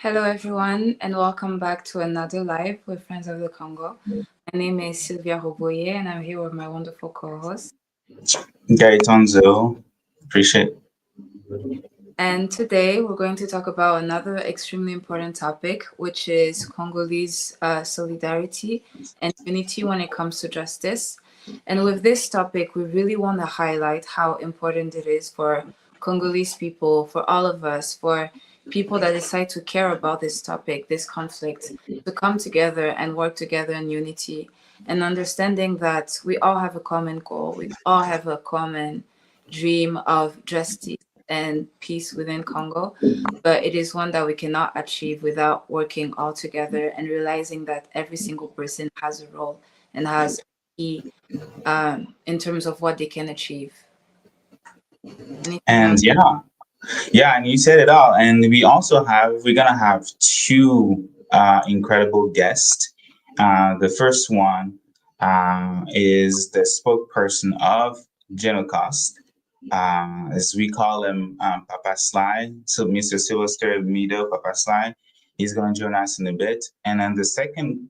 Hello, everyone, and welcome back to another live with Friends of the Congo. My name is Sylvia Roboye, and I'm here with my wonderful co-host. Gary Tonzo, appreciate. And today we're going to talk about another extremely important topic, which is Congolese solidarity and unity when it comes to justice. And with this topic, we really want to highlight how important it is for Congolese people, for all of us, for people that decide to care about this topic, this conflict, to come together and work together in unity and understanding that we all have a common goal, we all have a common dream of justice and peace within Congo, but it is one that we cannot achieve without working all together and realizing that every single person has a role and has a key in terms of what they can achieve. Anything And else? and you said it all. And we're gonna have two incredible guests. The first one is the spokesperson of Genocost, as we call him, Papa Sly. So Mr. Sylvester Mido, Papa Sly. He's going to join us in a bit. And then the second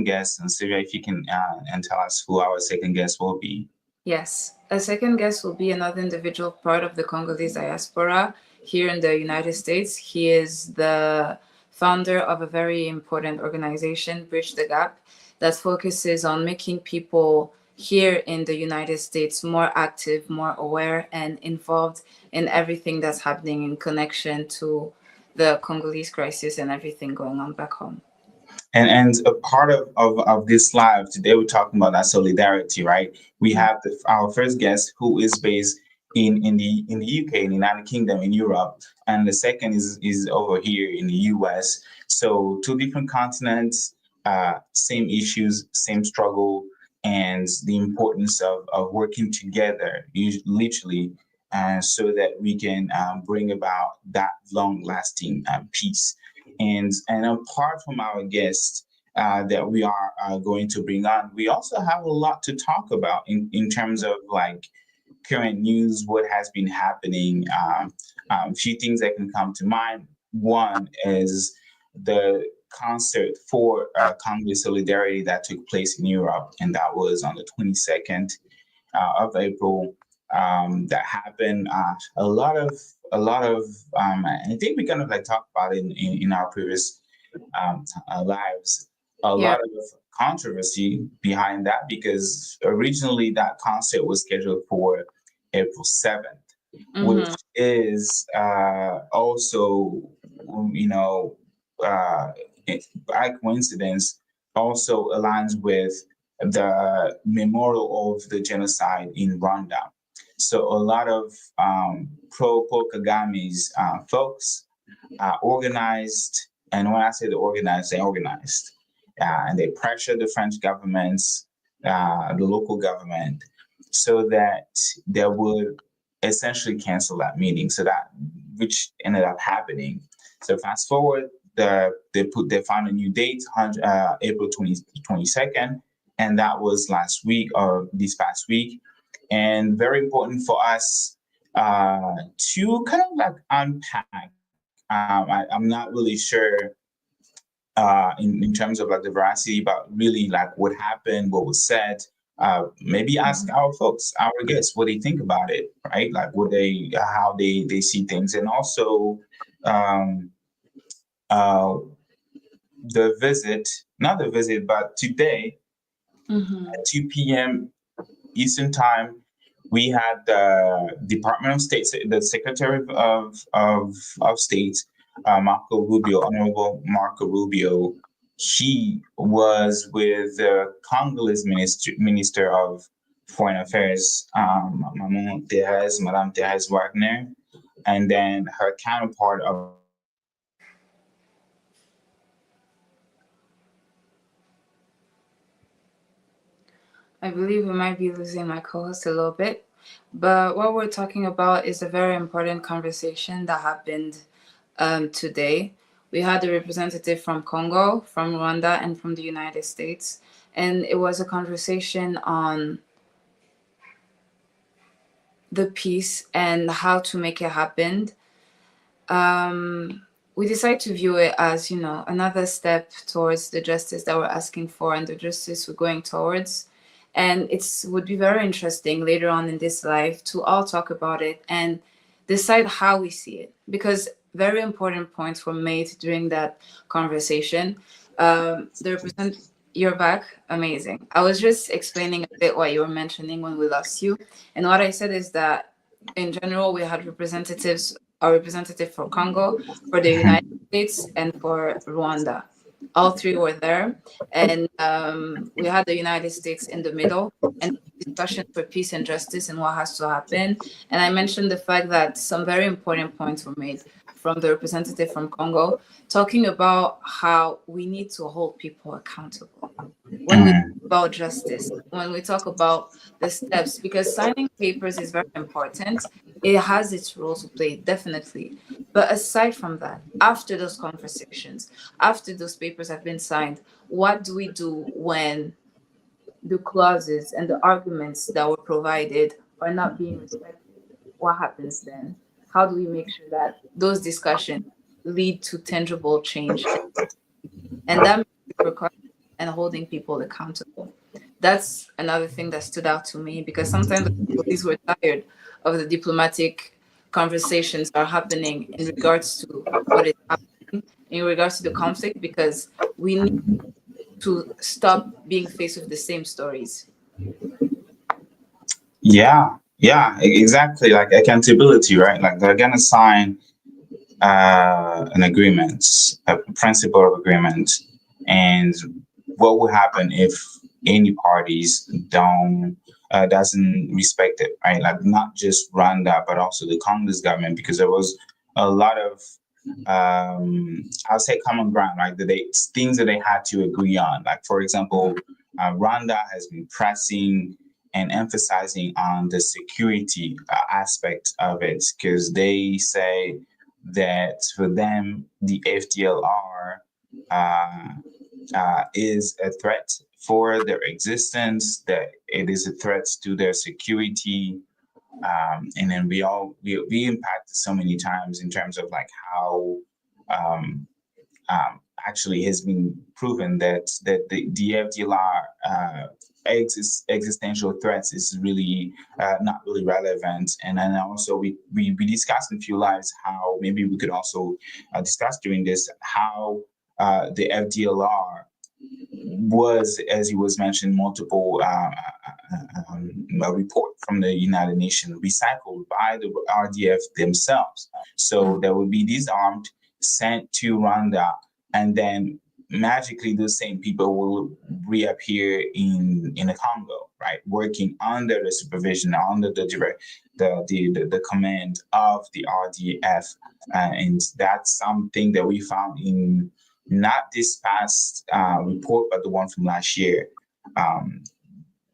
guest, and Sylvia, if you can and tell us who our second guest will be. Yes. A second guest will be another individual part of the Congolese diaspora here in the United States. He is the founder of a very important organization, Bridge the Gap, that focuses on making people here in the United States more active, more aware, and involved in everything that's happening in connection to the Congolese crisis and everything going on back home. And a part of this live today, we're talking about that solidarity, right? We have our first guest who is based in the UK, in the United Kingdom, in Europe, and the second is over here in the US. So two different continents, same issues, same struggle, and the importance of working together, literally, so that we can bring about that long lasting peace. And apart from our guests that we are going to bring on, we also have a lot to talk about in terms of like current news, what has been happening. A few things that can come to mind. One is the concert for Congolese Solidarity that took place in Europe, and that was on the 22nd of April. That happened. I think we kind of like talked about it in our previous lives. A Yeah. lot of controversy behind that because originally that concert was scheduled for April 7th, which Mm-hmm. is also, you know, uh, by coincidence, also aligns with the memorial of the genocide in Rwanda. So a lot of pro Paul Kagame's folks organized, and when I say they organized, and they pressured the French governments, the local government, so that they would essentially cancel that meeting. So that which ended up happening. So fast forward, they found a new date, April 22nd, and that was last week or this past week, and very important for us to kind of like unpack. I'm not really sure in terms of like the veracity, but really like what happened, what was said. Maybe ask our folks, our guests, what they think about it, right? Like how they see things, and also um, uh, the visit, not the visit, but today Mm-hmm. at 2 p.m. Eastern Time, we had the Department of State, the Secretary of State, Marco Rubio, Honorable Marco Rubio. He was with the Congolese Minister of Foreign Affairs, Madame Therese Wagner, and then her counterpart of I believe we might be losing my co host a little bit. But what we're talking about is a very important conversation that happened today. We had a representative from Congo, from Rwanda, and from the United States. And it was a conversation on the peace and how to make it happen. Um, we decide to view it as, another step towards the justice that we're asking for and the justice we're going towards. And it would be very interesting later on in this life to all talk about it and decide how we see it. Because very important points were made during that conversation. You're back. Amazing. I was just explaining a bit what you were mentioning when we lost you. And what I said is that in general, we had a representative for Congo, for the United States, and for Rwanda. All three were there. And we had the United States in the middle and discussion for peace and justice and what has to happen. And I mentioned the fact that some very important points were made from the representative from Congo, talking about how we need to hold people accountable when we talk about justice, when we talk about the steps, because signing papers is very important. It has its role to play, definitely. But aside from that, after those conversations, after those papers have been signed, what do we do when the clauses and the arguments that were provided are not being respected? What happens then? How do we make sure that those discussions lead to tangible change? And that requires and holding people accountable. That's another thing that stood out to me, because sometimes the police were tired of the diplomatic conversations are happening in regards to what is happening in regards to the conflict, because we need to stop being faced with the same stories. Yeah, exactly. Like accountability, right? Like they're gonna sign an agreement, a principle of agreement, and what will happen if any parties don't doesn't respect it, right? Like not just Rwanda, but also the Congolese government, because there was a lot of I'll say common ground, like things that they had to agree on. Like for example, Rwanda has been pressing and emphasizing on the security aspect of it, because they say that for them the FDLR is a threat for their existence, that it is a threat to their security. And then we impacted so many times in terms of like how um, actually has been proven that the FDLR existential threats is really not really relevant. And then also we discussed in a few lives how maybe we could also discuss during this how the FDLR was, as you was mentioned, multiple a report from the United Nations recycled by the RDF themselves. So there would be disarmed, sent to Rwanda, and then magically the same people will reappear in the Congo, right, working under the supervision, under the direct the command of the RDF, and that's something that we found in not this past report, but the one from last year,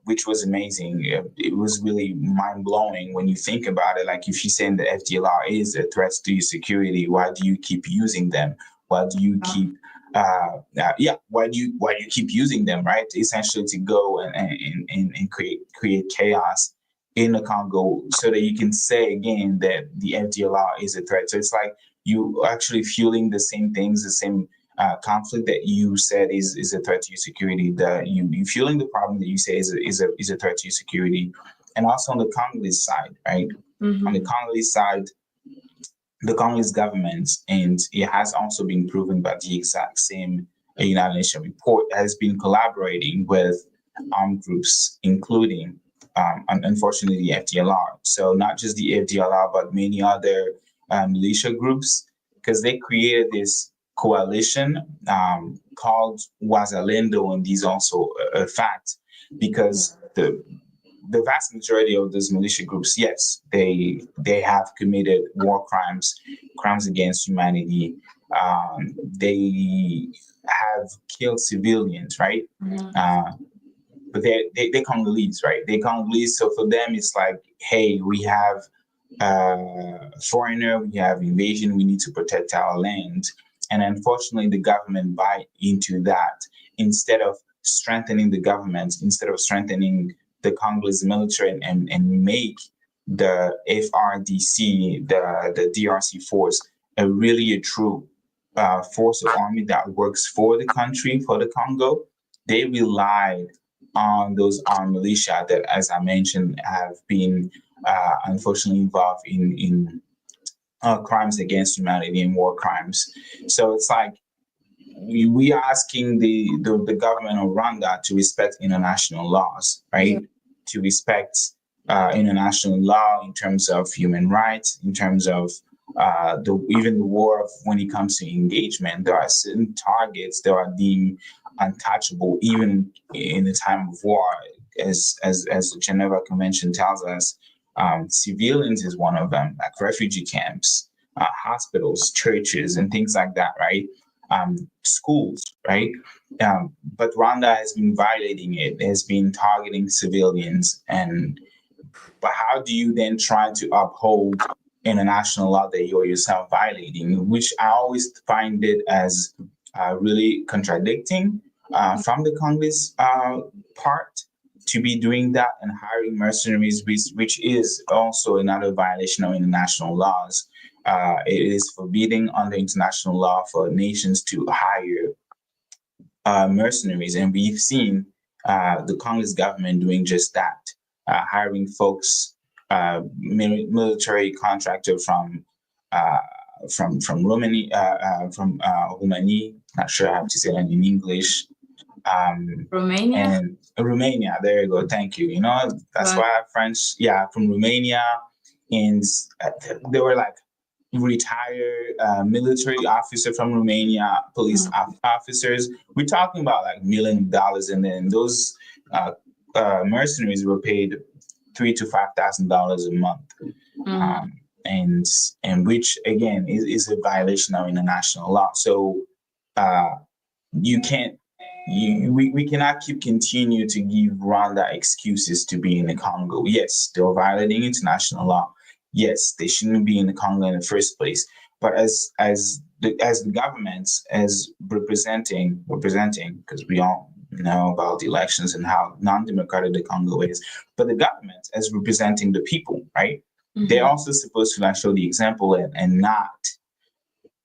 which was amazing. It was really mind blowing when you think about it. Like if you're saying the FDLR is a threat to your security, why do you keep using them? Why do you keep why do you keep using them, right? Essentially to go and create chaos in the Congo so that you can say again that the FDLR is a threat. So it's like you actually fueling the same things, the same conflict that you said is a threat to your security, that you fueling the problem that you say is a threat to your security. And also on the Congolese side, right? Mm-hmm. On the Congolese side, the Congolese government, and it has also been proven by the exact same United Nations report, has been collaborating with armed groups, including, unfortunately, the FDLR. So not just the FDLR, but many other militia groups, because they created this coalition called Wazalendo, and these also a fact, because the vast majority of those militia groups, yes, they have committed war crimes, crimes against humanity. They have killed civilians, right? Mm-hmm. But they're Congolese, right? They're Congolese, so for them it's like, hey, we have foreigner, we have invasion, we need to protect our land. And unfortunately, the government buy into that instead of strengthening the government, instead of strengthening the Congolese military and make the FRDC, the DRC force, a true force or army that works for the country, for the Congo, they relied on those armed militia that, as I mentioned, have been unfortunately involved in crimes against humanity and war crimes. So it's like we are asking the government of Rwanda to respect international laws, right? Yeah. To respect international law in terms of human rights, in terms of even the war of when it comes to engagement. There are certain targets that are deemed untouchable, even in the time of war, as the Geneva Convention tells us. Civilians is one of them, like refugee camps, hospitals, churches, and things like that, right? Schools, right? But Rwanda has been violating it, has been targeting civilians. But how do you then try to uphold international law that you're yourself violating? Which I always find it as really contradicting from the Congolese part to be doing that and hiring mercenaries, which is also another violation of international laws. It is forbidding under international law for nations to hire mercenaries, and we've seen the Congolese government doing just that, hiring folks, military contractor from Romania. Not sure how to say that in English. Romania? And Romania, there you go. Thank you. You know, that's why I have friends, yeah, from Romania. And they were like retired military officer from Romania, police officers. We're talking about like $1 million, and then those mercenaries were paid $3,000 to $5,000 a month, and which again is a violation of international law. So you can't. We cannot continue to give Rwanda excuses to be in the Congo. Yes, they're violating international law. Yes, they shouldn't be in the Congo in the first place. But as the governments, as representing, because we all know about the elections and how non-democratic the Congo is, but the government as representing the people, right? They're also supposed to like show the example and not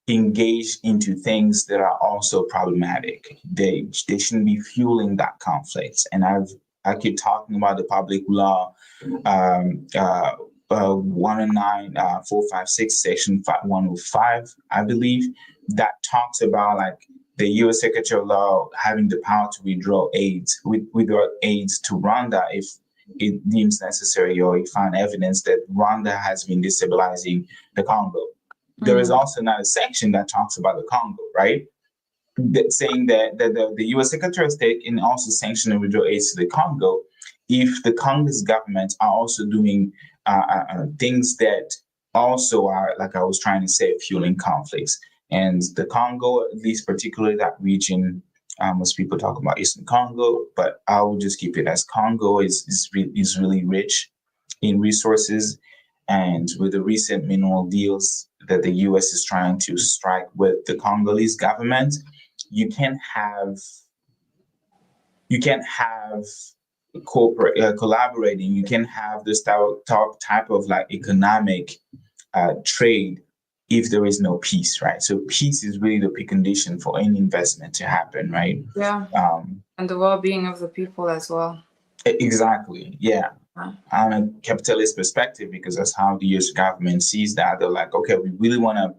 engage into things that are also problematic. They shouldn't be fueling that conflict. And I keep talking about the public law 19456 section 105, I believe, that talks about like the U.S. Secretary of Law having the power to withdraw aids to Rwanda if it deems necessary or you find evidence that Rwanda has been destabilizing the Congo. There is also another section that talks about the Congo, right? Saying that the U.S. Secretary of State can also sanction and withdraw aids to the Congo if the Congolese government are also doing things that also are, like I was trying to say, fueling conflicts. And the Congo, at least particularly that region, most people talk about Eastern Congo, but I will just keep it as Congo is really rich in resources. And with the recent mineral deals that the U.S. is trying to strike with the Congolese government, you can't have collaborating. You can have this type of like economic trade if there is no peace, right? So peace is really the precondition for any investment to happen, right? Yeah. And the well-being of the people as well. Exactly. Yeah. On a capitalist perspective, because that's how the U.S. government sees that. They're like, okay, we really want to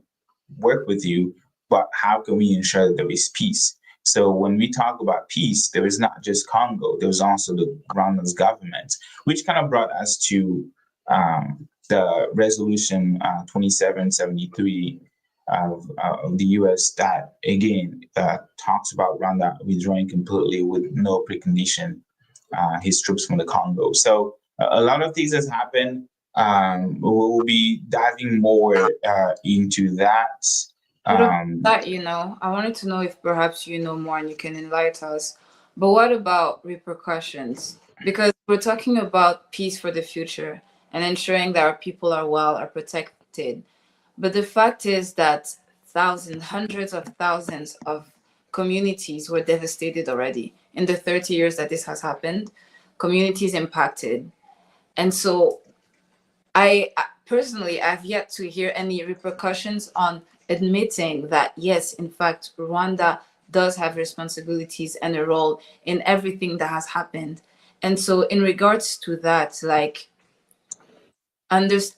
work with you, but how can we ensure that there is peace? So when we talk about peace, there is not just Congo, there's also the Rwanda's government, which kind of brought us to the resolution 2773 of the U.S. that, again, talks about Rwanda withdrawing completely with no precondition his troops from the Congo. So a lot of things has happened. We'll be diving more into that. I wanted to know if perhaps you know more and you can enlighten us. But what about repercussions? Because we're talking about peace for the future and ensuring that our people are well, are protected. But the fact is that hundreds of thousands of communities were devastated already in the 30 years that this has happened. Communities impacted. And so I personally, I've yet to hear any repercussions on admitting that, yes, in fact, Rwanda does have responsibilities and a role in everything that has happened. And so, in regards to that, like,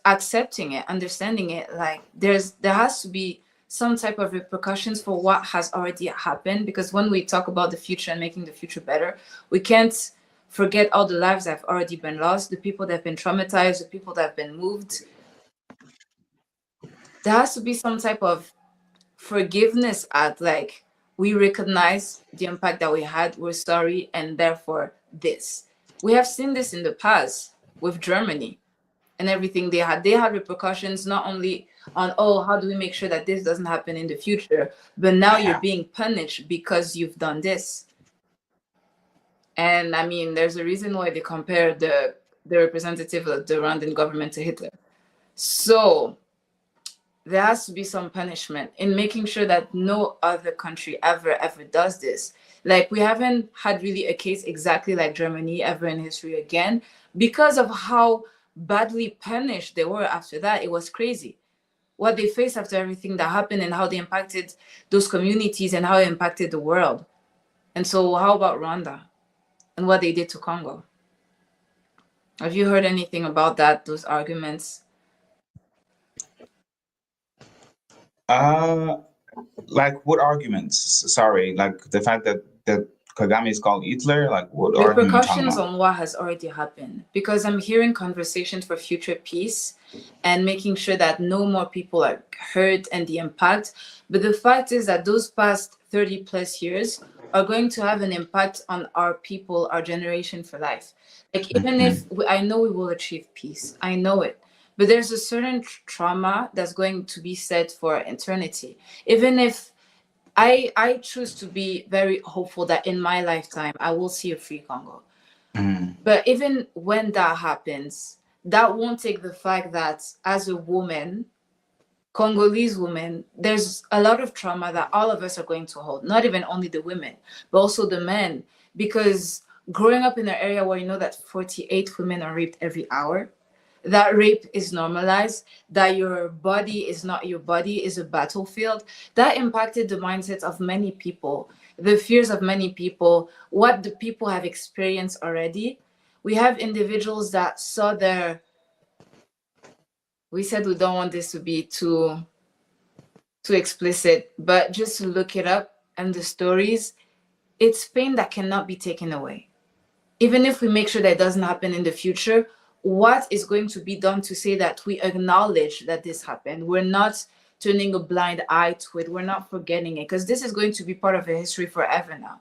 accepting it, understanding it, like there has to be some type of repercussions for what has already happened, because when we talk about the future and making the future better, we can't forget all the lives that have already been lost, the people that have been traumatized, the people that have been moved. There has to be some type of forgiveness at, like, we recognize the impact that we had, we're sorry, and therefore this. We have seen this in the past with Germany and everything they had. They had repercussions not only on, oh, how do we make sure that this doesn't happen in the future, but now you're being punished because you've done this. And I mean, there's a reason why they compare the representative of the Rwandan government to Hitler. So there has to be some punishment in making sure that no other country ever does this. Like, we haven't had really a case exactly like Germany ever in history again, because of how badly punished they were after that. It was crazy what they faced after everything that happened, and how they impacted those communities and how it impacted the world. And so how about Rwanda and what they did to Congo? Have you heard anything about that, those arguments? Like what arguments? Sorry, like the fact that Kagame is called Hitler. Like what argument are you talking Repercussions about? on what has already happened, because I'm hearing conversations for future peace and making sure that no more people are hurt and the impact. But the fact is that those past 30 plus years are going to have an impact on our people, our generation for life. Like, even if I know we will achieve peace, I know it, but there's a certain trauma that's going to be set for eternity. Even if I choose to be very hopeful that in my lifetime I will see a free Congo. But even when that happens, that won't take the fact that as a woman, Congolese woman, there's a lot of trauma that all of us are going to hold, not even only the women, but also the men. Because growing up in an area where you know that 48 women are raped every hour, that rape is normalized, that your body is not your body, is a battlefield, that impacted the mindsets of many people, the fears of many people, what the people have experienced already. We have individuals that saw their, we said we don't want this to be too explicit, but just to look it up and the stories, it's pain that cannot be taken away. Even if we make sure that it doesn't happen in the future, what is going to be done to say that we acknowledge that this happened? We're not turning a blind eye to it. We're not forgetting it, because this is going to be part of our history forever now.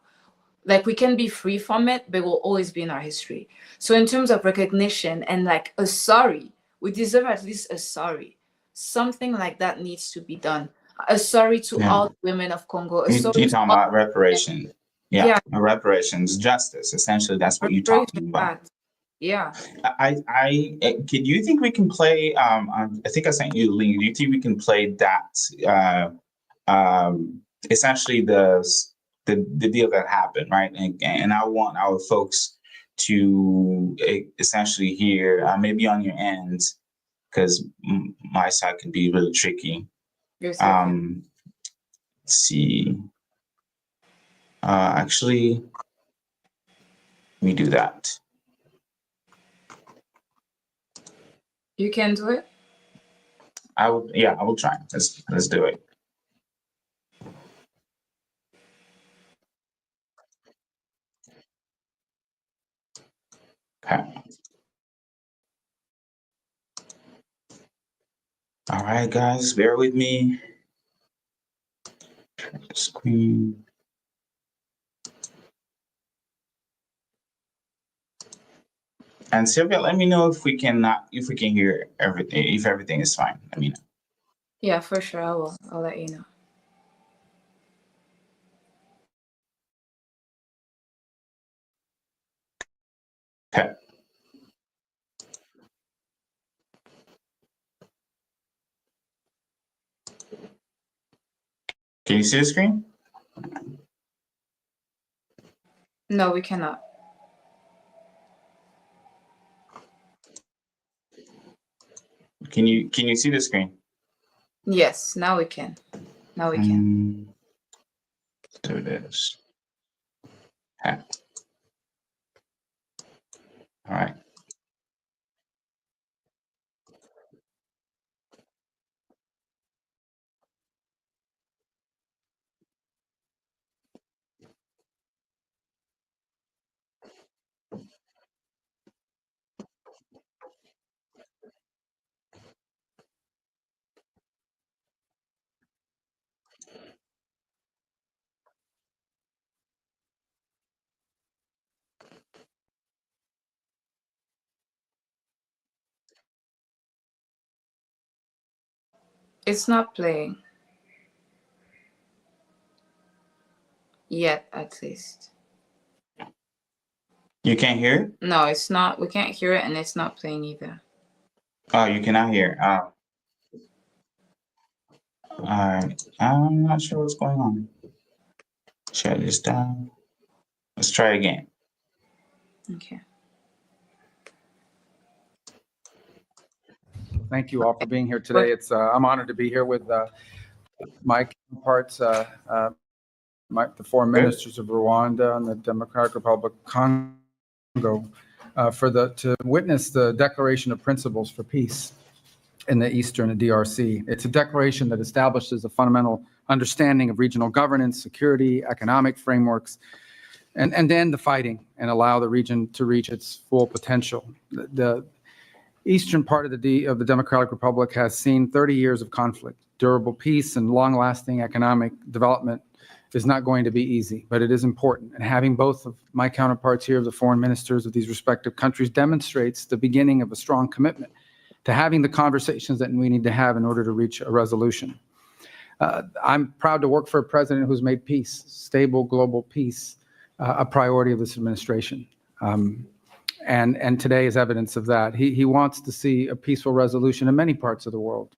Like, we can be free from it, but it will always be in our history. So in terms of recognition and like a sorry, we deserve at least a sorry. Something like that needs to be done. A sorry to Yeah, all women of Congo. A sorry you're to talking all, about reparation. Yeah, yeah, reparations, justice. Essentially, that's what you're reparation talking about. act. Yeah. Can you think we can play? I think I sent you the link. Do you think we can play that? Essentially, the deal that happened, right? And I want our folks to essentially hear, maybe on your end, because my side can be really tricky. Yes, okay. Let's see. Actually, let me do that. You can do it. I will. Yeah, I will try. Let's do it. Okay. All right, guys, bear with me. Screen. And Sylvia, let me know if we can hear everything, if everything is fine. Let me know. Yeah, for sure. I will. I'll let you know. Okay. Can you see the screen? No, we cannot. Can you see the screen? Yes, now we can. Now we can. Do this. Okay. All right. It's not playing. Yet, at least. You can't hear? No, it's not. We can't hear it, and it's not playing either. Oh, you cannot hear. Oh. All right. I'm not sure what's going on. Shut this down. Let's try again. Okay. Thank you all for being here today. I'm honored to be here with my counterparts, the foreign ministers of Rwanda and the Democratic Republic of Congo, to witness the Declaration of Principles for Peace in the Eastern DRC. It's a declaration that establishes a fundamental understanding of regional governance, security, economic frameworks, and end the fighting and allow the region to reach its full potential. The eastern part of the Democratic Republic has seen 30 years of conflict. Durable peace and long-lasting economic development is not going to be easy, but it is important. And having both of my counterparts here, the foreign ministers of these respective countries, demonstrates the beginning of a strong commitment to having the conversations that we need to have in order to reach a resolution. I'm proud to work for a president who's made peace, stable global peace, a priority of this administration. And today is evidence of that. He wants to see a peaceful resolution in many parts of the world,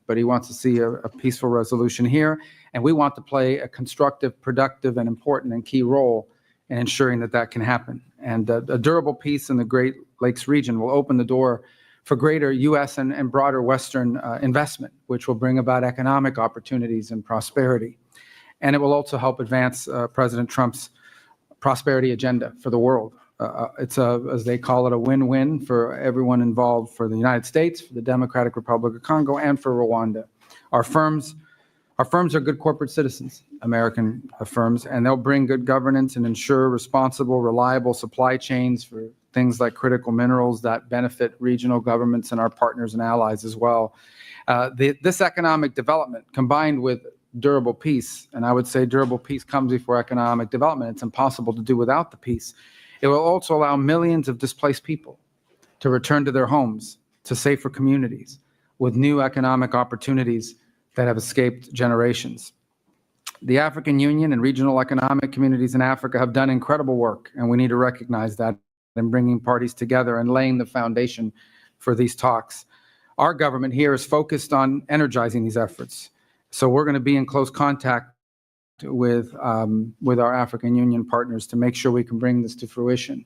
but he wants to see a peaceful resolution here. And we want to play a constructive, productive, and important and key role in ensuring that that can happen. And a durable peace in the Great Lakes region will open the door for greater U.S. and broader Western investment, which will bring about economic opportunities and prosperity. And it will also help advance President Trump's prosperity agenda for the world. It's as they call it, a win-win for everyone involved, for the United States, for the Democratic Republic of Congo, and for Rwanda. Our firms are good corporate citizens, American firms, and they'll bring good governance and ensure responsible, reliable supply chains for things like critical minerals that benefit regional governments and our partners and allies as well. This economic development, combined with durable peace, and I would say durable peace comes before economic development. It's impossible to do without the peace. It will also allow millions of displaced people to return to their homes, to safer communities, with new economic opportunities that have escaped generations. The African Union and regional economic communities in Africa have done incredible work, and we need to recognize that in bringing parties together and laying the foundation for these talks. Our government here is focused on energizing these efforts. So we're going to be in close contact with our African Union partners to make sure we can bring this to fruition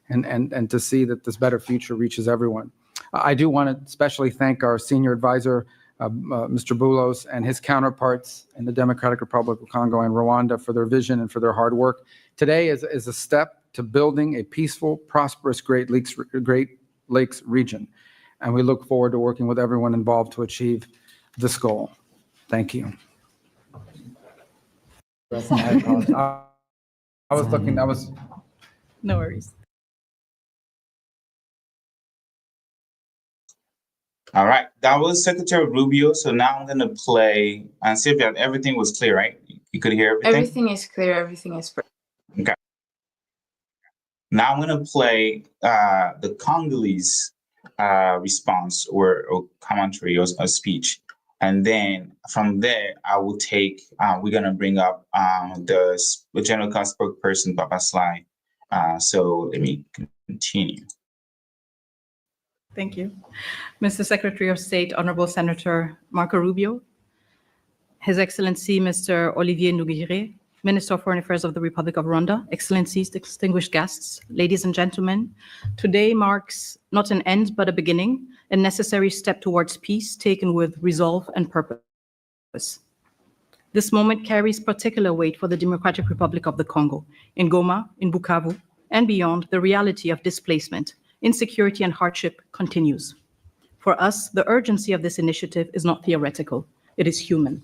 and to see that this better future reaches everyone. I do want to especially thank our senior advisor, Mr. Boulos, and his counterparts in the Democratic Republic of Congo and Rwanda for their vision and for their hard work. Today is a step to building a peaceful, prosperous Great Lakes region. And we look forward to working with everyone involved to achieve this goal. Thank you. I was looking, No worries. All right, that was Secretary Rubio. So now I'm going to play, and Sylvia, everything was clear, right? You could hear everything? Everything is clear. Everything is perfect. Okay. Now I'm going to play the Congolese response or commentary or speech. And then from there, I will take, we're going to bring up the General Counsel spokesperson, Papa Sly. So let me continue. Thank you. Mr. Secretary of State, Honorable Senator Marco Rubio, His Excellency Mr. Olivier Nduhungirehe, Minister of Foreign Affairs of the Republic of Rwanda, Excellencies, distinguished guests, ladies and gentlemen, today marks not an end but a beginning, a necessary step towards peace taken with resolve and purpose. This moment carries particular weight for the Democratic Republic of the Congo. In Goma, in Bukavu, and beyond, the reality of displacement, insecurity, and hardship continues. For us, the urgency of this initiative is not theoretical, it is human.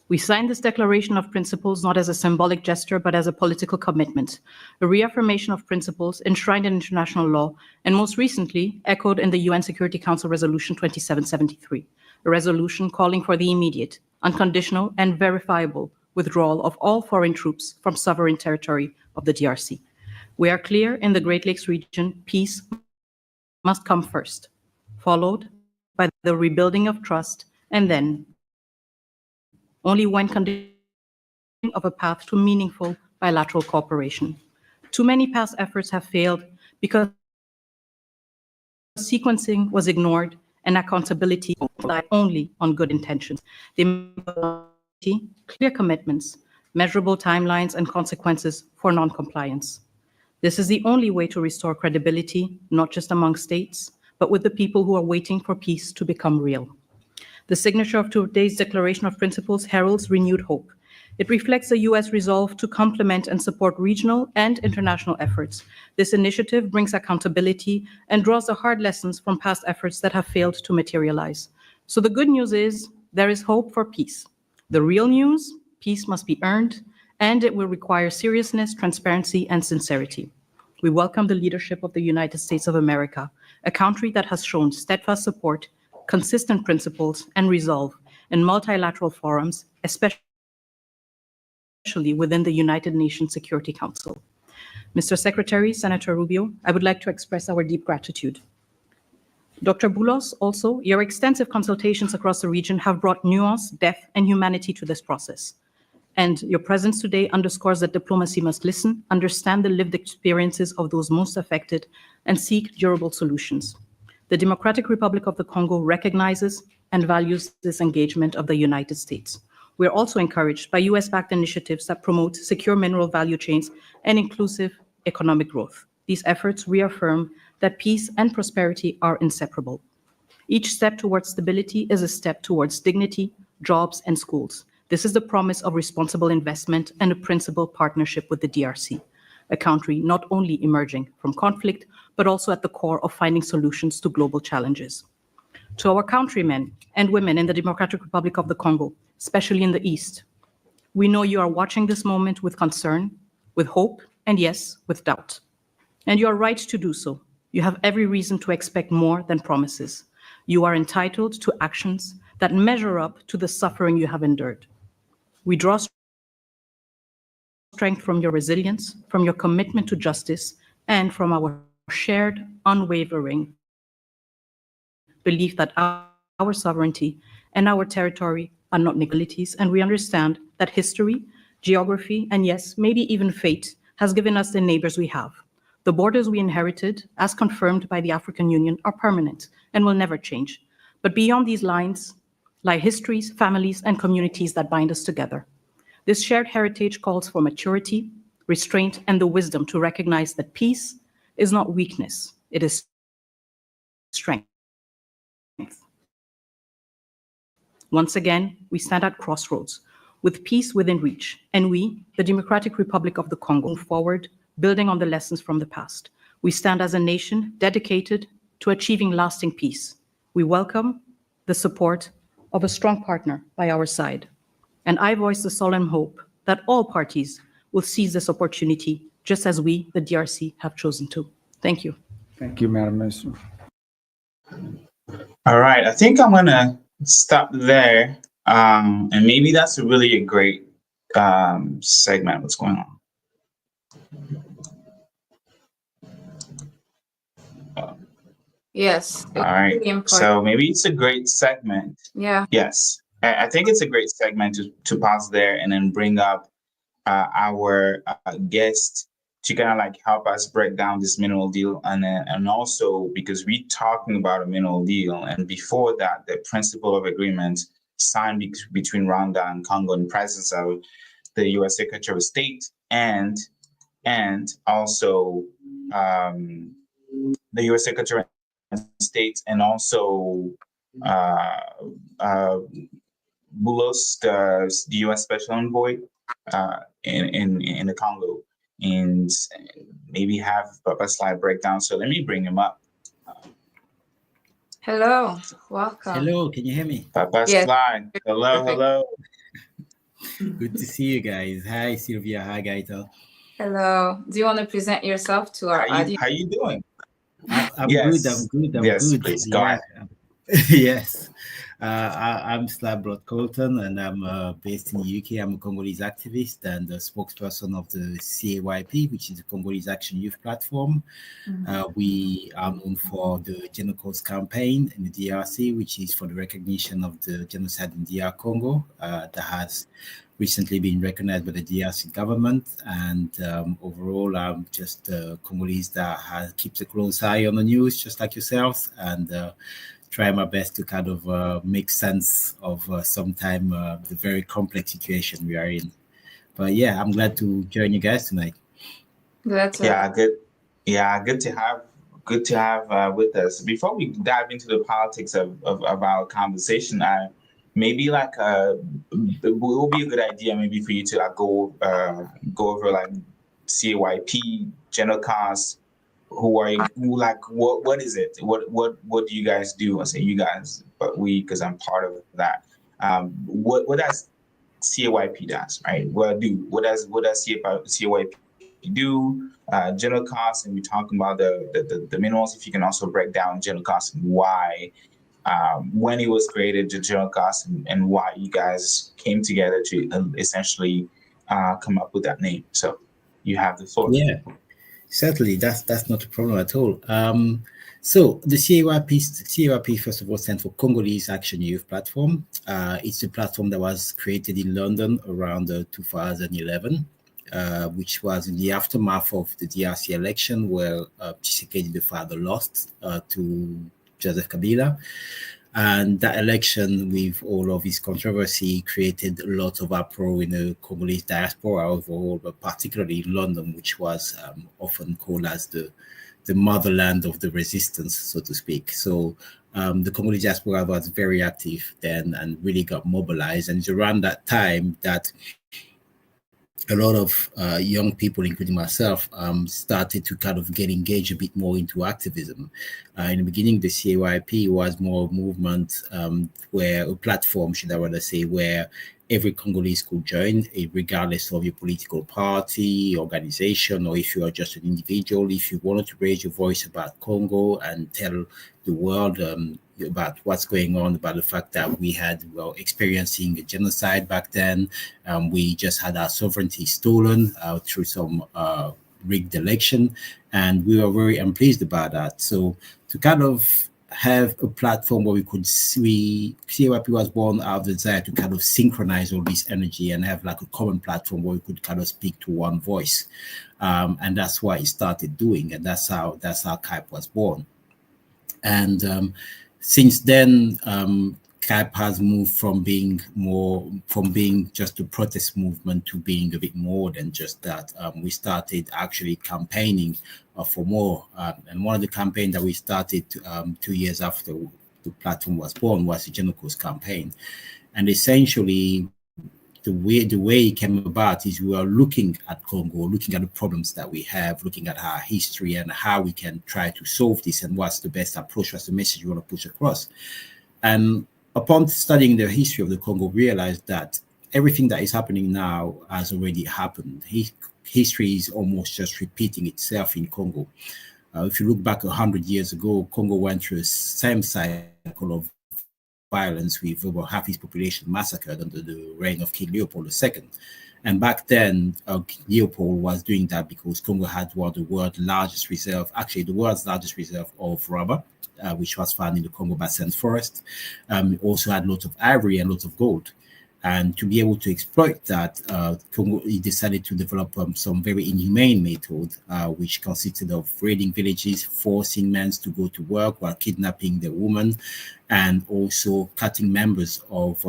We signed this declaration of principles not as a symbolic gesture, but as a political commitment, a reaffirmation of principles enshrined in international law, and most recently echoed in the UN Security Council Resolution 2773, a resolution calling for the immediate, unconditional, and verifiable withdrawal of all foreign troops from sovereign territory of the DRC. We are clear in the Great Lakes region, peace must come first, followed by the rebuilding of trust, and then only when conditioning of a path to meaningful bilateral cooperation. Too many past efforts have failed because sequencing was ignored and accountability relied only on good intentions. Clear commitments, measurable timelines, and consequences for non-compliance. This is the only way to restore credibility, not just among states, but with the people who are waiting for peace to become real. The signature of today's Declaration of Principles heralds renewed hope. It reflects the U.S. resolve to complement and support regional and international efforts. This initiative brings accountability and draws the hard lessons from past efforts that have failed to materialize. So the good news is there is hope for peace. The real news, peace must be earned, and it will require seriousness, transparency, and sincerity. We welcome the leadership of the United States of America, a country that has shown steadfast support, consistent principles, and resolve in multilateral forums, especially within the United Nations Security Council. Mr. Secretary, Senator Rubio, I would like to express our deep gratitude. Dr. Boulos, also, your extensive consultations across the region have brought nuance, depth, and humanity to this process. And your presence today underscores that diplomacy must listen, understand the lived experiences of those most affected, and seek durable solutions. The Democratic Republic of the Congo recognizes and values this engagement of the United States. We are also encouraged by US-backed initiatives that promote secure mineral value chains and inclusive economic growth. These efforts reaffirm that peace and prosperity are inseparable. Each step towards stability is a step towards dignity, jobs, and schools. This is the promise of responsible investment and a principled partnership with the DRC, a country not only emerging from conflict, but also at the core of finding solutions to global challenges. To our countrymen and women in the Democratic Republic of the Congo, especially in the East, we know you are watching this moment with concern, with hope, and yes, with doubt. And you are right to do so. You have every reason to expect more than promises. You are entitled to actions that measure up to the suffering you have endured. We draw strength from your resilience, from your commitment to justice, and from our shared, unwavering belief that our sovereignty and our territory are not negativities, and we understand that history, geography, and yes, maybe even fate has given us the neighbors we have. The borders we inherited, as confirmed by the African Union, are permanent and will never change. But beyond these lines lie histories, families, and communities that bind us together. This shared heritage calls for maturity, restraint, and the wisdom to recognize that peace is not weakness, it is strength. Once again, we stand at crossroads, with peace within reach, and we, the Democratic Republic of the Congo, move forward, building on the lessons from the past. We stand as a nation dedicated to achieving lasting peace. We welcome the support of a strong partner by our side. And I voice the solemn hope that all parties will seize this opportunity, just as we, the DRC, have chosen to. Thank you. Thank you, Madam Minister. All right, I think I'm gonna stop there. And maybe that's really a great segment. What's going on? Yes. All right. Really important. So maybe it's a great segment. Yeah. Yes, I think it's a great segment to pause there and then bring up our guest to kind of like help us break down this mineral deal, and also because we're talking about a mineral deal, and before that, the principle of agreement signed between Rwanda and Congo in presence of the U.S. Secretary of State and also the U.S. Secretary of State and also Bulos, the U.S. Special Envoy in the Congo, and maybe have a slight breakdown. So let me bring him up. Hello, welcome. Hello, can you hear me? Papa Yes. Slide. Hello, Perfect. hello. Good to see you guys. Hi, Sylvia. Hi, Gaito. Hello. Do you want to present yourself to our audience? How you doing? I'm Yes. good. I'm good. I'm Yes, good. please, go ahead. Yes. I'm Slabrod Colton, and I'm based in the UK. I'm a Congolese activist and a spokesperson of the CAYP, which is the Congolese Action Youth Platform. We are known for the Gender Cause campaign in the DRC, which is for the recognition of the genocide in DR Congo that has recently been recognized by the DRC government. And overall, I'm just a Congolese that keeps a close eye on the news, just like yourselves, and try my best to kind of make sense of sometime the very complex situation we are in. But yeah, I'm glad to join you guys tonight. Glad to Yeah, good. Yeah, good to have with us. Before we dive into the politics of our conversation, maybe like it will be a good idea maybe for you to like go over like CAYP, general cause. Who are you? Who like what is it? What do you guys do? I say you guys, but we, because I'm part of that. What does CAYP does, right? What does CAYP do? General costs, and we're talking about the minimals. If you can also break down general costs and why, when it was created, the general costs, and why you guys came together to essentially come up with that name. So you have the floor. Yeah. Certainly, that's not a problem at all. So the CAYP, first of all, stands for Congolese Action Youth Platform. It's a platform that was created in London around 2011, which was in the aftermath of the DRC election, where Tshisekedi, the father, lost to Joseph Kabila. And that election, with all of its controversy, created a lot of uproar in the Congolese diaspora overall, but particularly in London, which was often called as the motherland of the resistance, so to speak. So the Congolese diaspora was very active then and really got mobilized. And it's around that time that a lot of young people, including myself, started to kind of get engaged a bit more into activism. In the beginning, the CAYP was more a movement where a platform, should I rather say, where every Congolese could join, regardless of your political party, organization, or if you are just an individual. If you wanted to raise your voice about Congo and tell the world about what's going on, about the fact that we had experiencing a genocide back then. We just had our sovereignty stolen through some rigged election, and we were very unpleased about that. So to kind of have a platform where we could see CAYP was born out of the desire to kind of synchronize all this energy and have like a common platform where we could kind of speak to one voice. And that's what it started doing, and that's how CAYP was born. And since then, CAYP has moved from being just a protest movement to being a bit more than just that. We started actually campaigning for more. And one of the campaigns that we started 2 years after the platform was born was the General Cause campaign. And essentially, the way it came about is we are looking at Congo, looking at the problems that we have, looking at our history and how we can try to solve this and what's the best approach, what's the message you want to push across. And upon studying the history of the Congo, we realized that everything that is happening now has already happened. History is almost just repeating itself in Congo. If you look back 100 years ago, Congo went through the same cycle of violence with over half its population massacred under the reign of King Leopold II. And back then, Leopold was doing that because Congo had one of the world's largest reserve, actually the world's largest reserve of rubber, which was found in the Congo Basin forest. It also had lots of ivory and lots of gold. And to be able to exploit that, Congo decided to develop some very inhumane method, which consisted of raiding villages, forcing men to go to work while kidnapping the women, and also cutting members of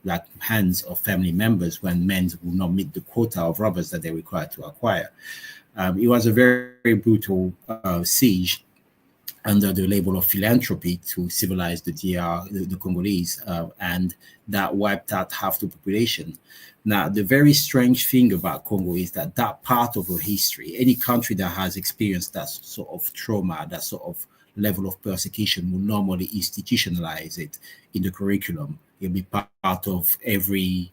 like hands of family members when men would not meet the quota of robbers that they required to acquire. It was a very, very brutal siege. under the label of philanthropy to civilize the the Congolese, and that wiped out half the population. Now, the very strange thing about Congo is that that part of our history, any country that has experienced that sort of trauma, that sort of level of persecution, will normally institutionalize it in the curriculum. It'll be part of every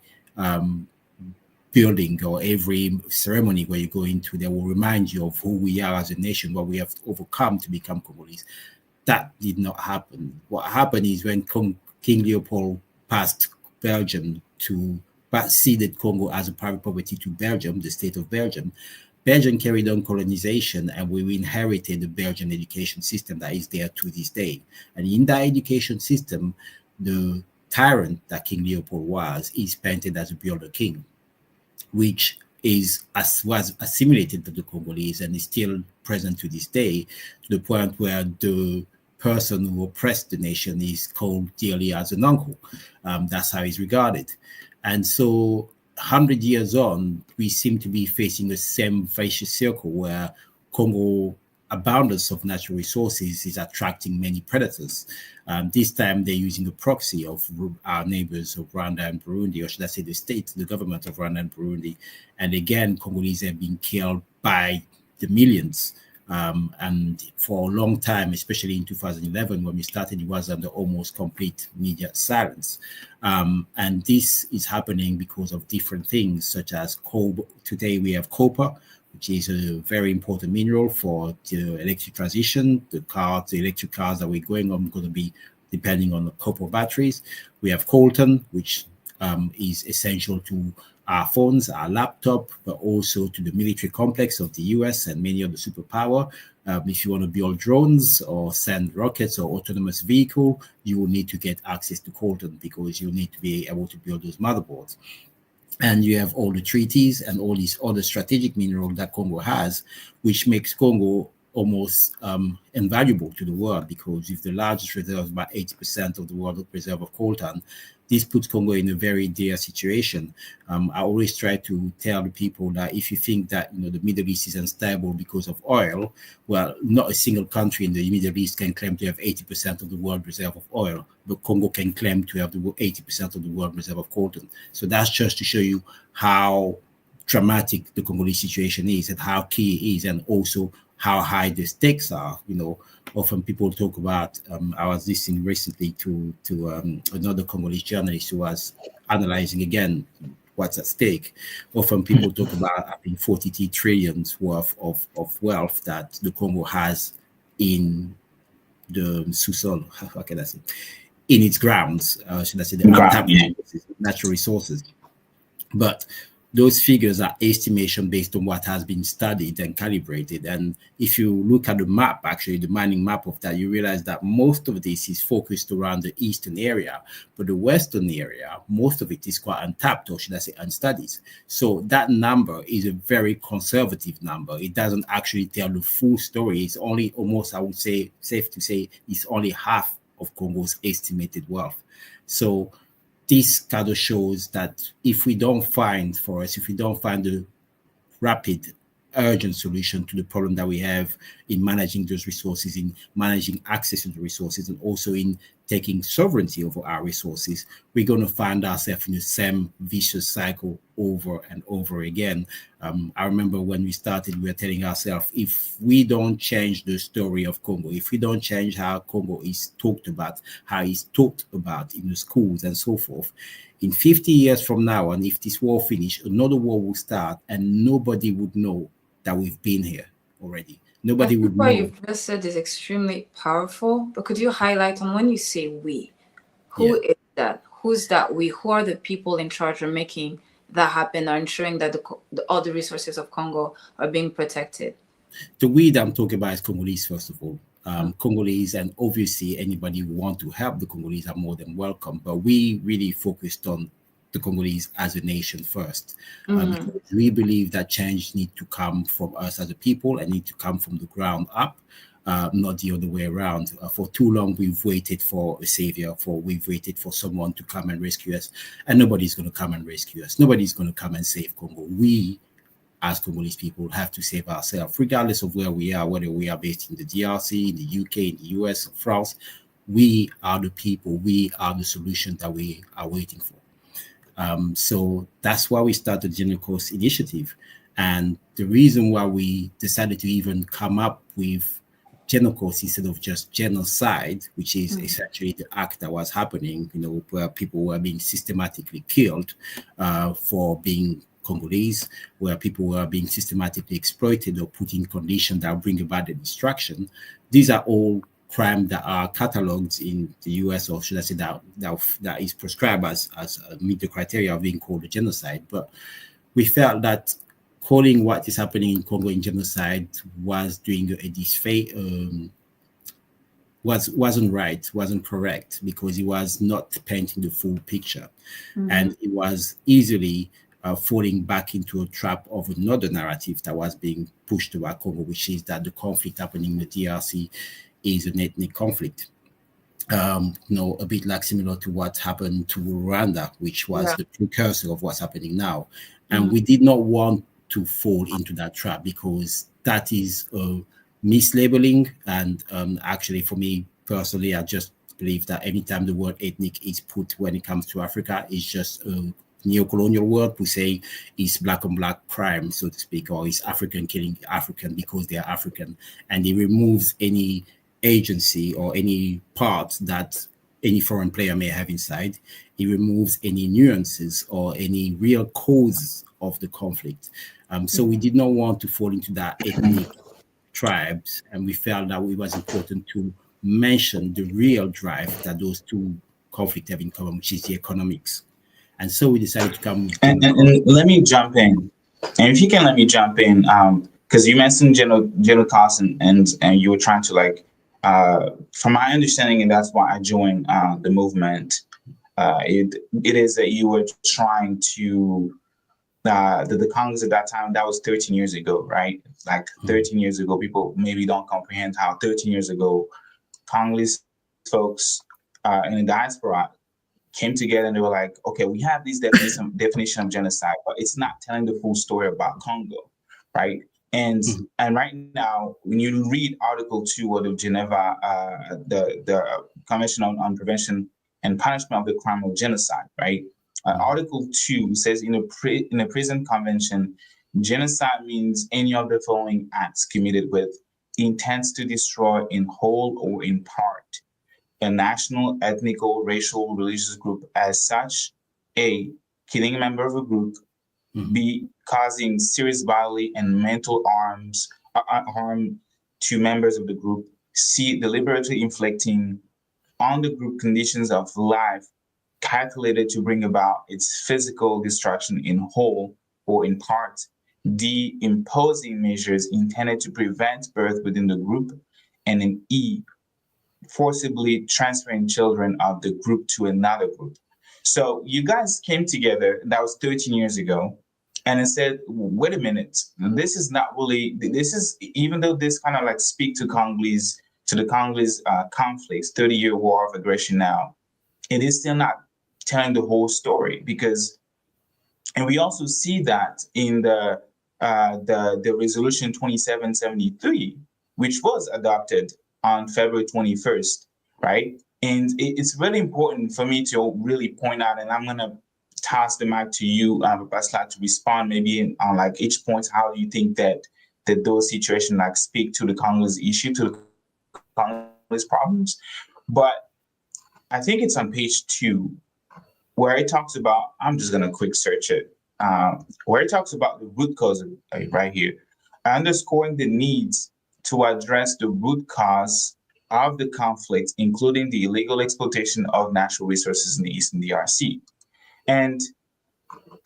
building or every ceremony where you go into. They will remind you of who we are as a nation, what we have overcome to become Congolese. That did not happen. What happened is when King Leopold passed Belgium to ceded Congo as a private property to Belgium, the state of Belgium, Belgium carried on colonization, and we inherited the Belgian education system that is there to this day. And in that education system, the tyrant that King Leopold was is painted as a Builder King, which was assimilated to the Congolese and is still present to this day, to the point where the person who oppressed the nation is called dearly as an uncle. That's how he's regarded. And so 100 years on, we seem to be facing the same vicious circle where Congo abundance of natural resources is attracting many predators. This time they're using the proxy of our neighbors of Rwanda and Burundi, or should I say the government of Rwanda and Burundi. And again, Congolese have been killed by the millions. And for a long time, especially in 2011, when we started, it was under almost complete media silence. And this is happening because of different things, such as today we have copper, which is a very important mineral for the electric transition. The electric cars that we're going on are going to be depending on the copper batteries. We have coltan, which is essential to our phones, our laptop, but also to the military complex of the US and many other superpower. If you want to build drones or send rockets or autonomous vehicle, you will need to get access to coltan because you need to be able to build those motherboards. And you have all the treaties and all these other strategic minerals that Congo has, which makes Congo almost invaluable to the world, because if the largest reserve, about 80% of the world reserve of coltan, this puts Congo in a very dire situation. I always try to tell the people that if you think that the Middle East is unstable because of oil, well, not a single country in the Middle East can claim to have 80% of the world reserve of oil, but Congo can claim to have the 80% of the world reserve of coltan. So that's just to show you how dramatic the Congolese situation is and how key it is, and also how high the stakes are. Often people talk about, I was listening recently to another Congolese journalist who was analyzing again what's at stake. Often people talk about, I think, 43 trillion worth of wealth that the Congo has in the sous-sol, how can I say, in its grounds, should I say, the untapped natural resources. But those figures are estimation based on what has been studied and calibrated. And if you look at the map, actually, the mining map of that, you realize that most of this is focused around the eastern area, but the western area, most of it is quite untapped, or should I say unstudied. So that number is a very conservative number. It doesn't actually tell the full story. It's only almost, I would say, safe to say, it's only half of Congo's estimated wealth. So this kind of shows that if we don't find the rapid, urgent solution to the problem that we have in managing those resources, in managing access to the resources, and also in taking sovereignty over our resources, we're going to find ourselves in the same vicious cycle over and over again. I remember when we started, we were telling ourselves, if we don't change the story of Congo, if we don't change how Congo is talked about, how it's talked about in the schools and so forth, in 50 years from now, and if this war finishes, another war will start, and nobody would know that we've been here already. Nobody would know. What you've just said is extremely powerful, but could you highlight on when you say we, who is that? Who's that we? Who are the people in charge of making that happen, or ensuring that all the resources of Congo are being protected? The we that I'm talking about is Congolese, first of all. Congolese, and obviously anybody who want to help the Congolese are more than welcome, but we really focused on the Congolese as a nation first. Because we believe that change needs to come from us as a people and need to come from the ground up, not the other way around. For too long, we've waited for a savior, we've waited for someone to come and rescue us, and nobody's going to come and rescue us. Nobody's going to come and save Congo. We as Congolese people, have to save ourselves, regardless of where we are, whether we are based in the DRC, in the UK, in the US, or France. We are the people, we are the solution that we are waiting for. So that's why we started the General Cause Initiative. And the reason why we decided to even come up with General Cause instead of just genocide, which is essentially the act that was happening, where people were being systematically killed for being Congolese, where people were being systematically exploited or put in conditions that bring about the destruction. These are all crimes that are catalogued in the US, or should I say that is prescribed as meet the criteria of being called a genocide. But we felt that calling what is happening in Congo in genocide was doing a disfavor, wasn't right, wasn't correct, because it was not painting the full picture. And it was easily falling back into a trap of another narrative that was being pushed about Congo, which is that the conflict happening in the DRC is an ethnic conflict. A bit like similar to what happened to Rwanda, which was the precursor of what's happening now. And we did not want to fall into that trap, because that is mislabeling. And actually, for me personally, I just believe that anytime the word ethnic is put when it comes to Africa, it's just a neo-colonial word to say it's black on black crime, so to speak, or it's African killing African because they are African. And it removes any agency or any part that any foreign player may have inside. It removes any nuances or any real causes of the conflict. So we did not want to fall into that ethnic tribes, and we felt that it was important to mention the real drive that those two conflicts have in common, which is the economics. And so we decided to come. And let me jump in, and if you can let me jump in, because you mentioned General Carson, and you were trying to from my understanding, and that's why I joined the movement. It is that you were trying to the Congolese at that time. That was 13 years ago, right? Like 13 years ago, people maybe don't comprehend how 13 years ago, Congolese folks in the diaspora came together and they were like, okay, we have this definition of genocide, but it's not telling the full story about Congo, right? And right now, when you read Article 2 of the Geneva, the Convention on Prevention and Punishment of the Crime of Genocide, right? Article 2 says in a prison convention, genocide means any of the following acts committed with intents to destroy in whole or in part a national, ethnic, or racial, religious group as such. A, killing a member of a group. B, causing serious bodily and mental harm to members of the group. C, deliberately inflicting on the group conditions of life calculated to bring about its physical destruction in whole or in part. D, imposing measures intended to prevent birth within the group. And in E, forcibly transferring children of the group to another group. So you guys came together, that was 13 years ago, and it said, wait a minute, this is not really, this is, even though this kind of speak to the Congolese conflicts, 30-year war of aggression now, it is still not telling the whole story, because, and we also see that in the resolution 2773, which was adopted on February 21st, right? And it's really important for me to really point out, and I'm going to toss the mic to you, Basla, to respond maybe on each point, how you think that those situations speak to the Congolese issue, to the Congolese problems. But I think it's on page 2, where it talks about, I'm just going to quick search it, where it talks about the root cause right here, underscoring the needs to address the root cause of the conflict, including the illegal exploitation of natural resources in the Eastern DRC. And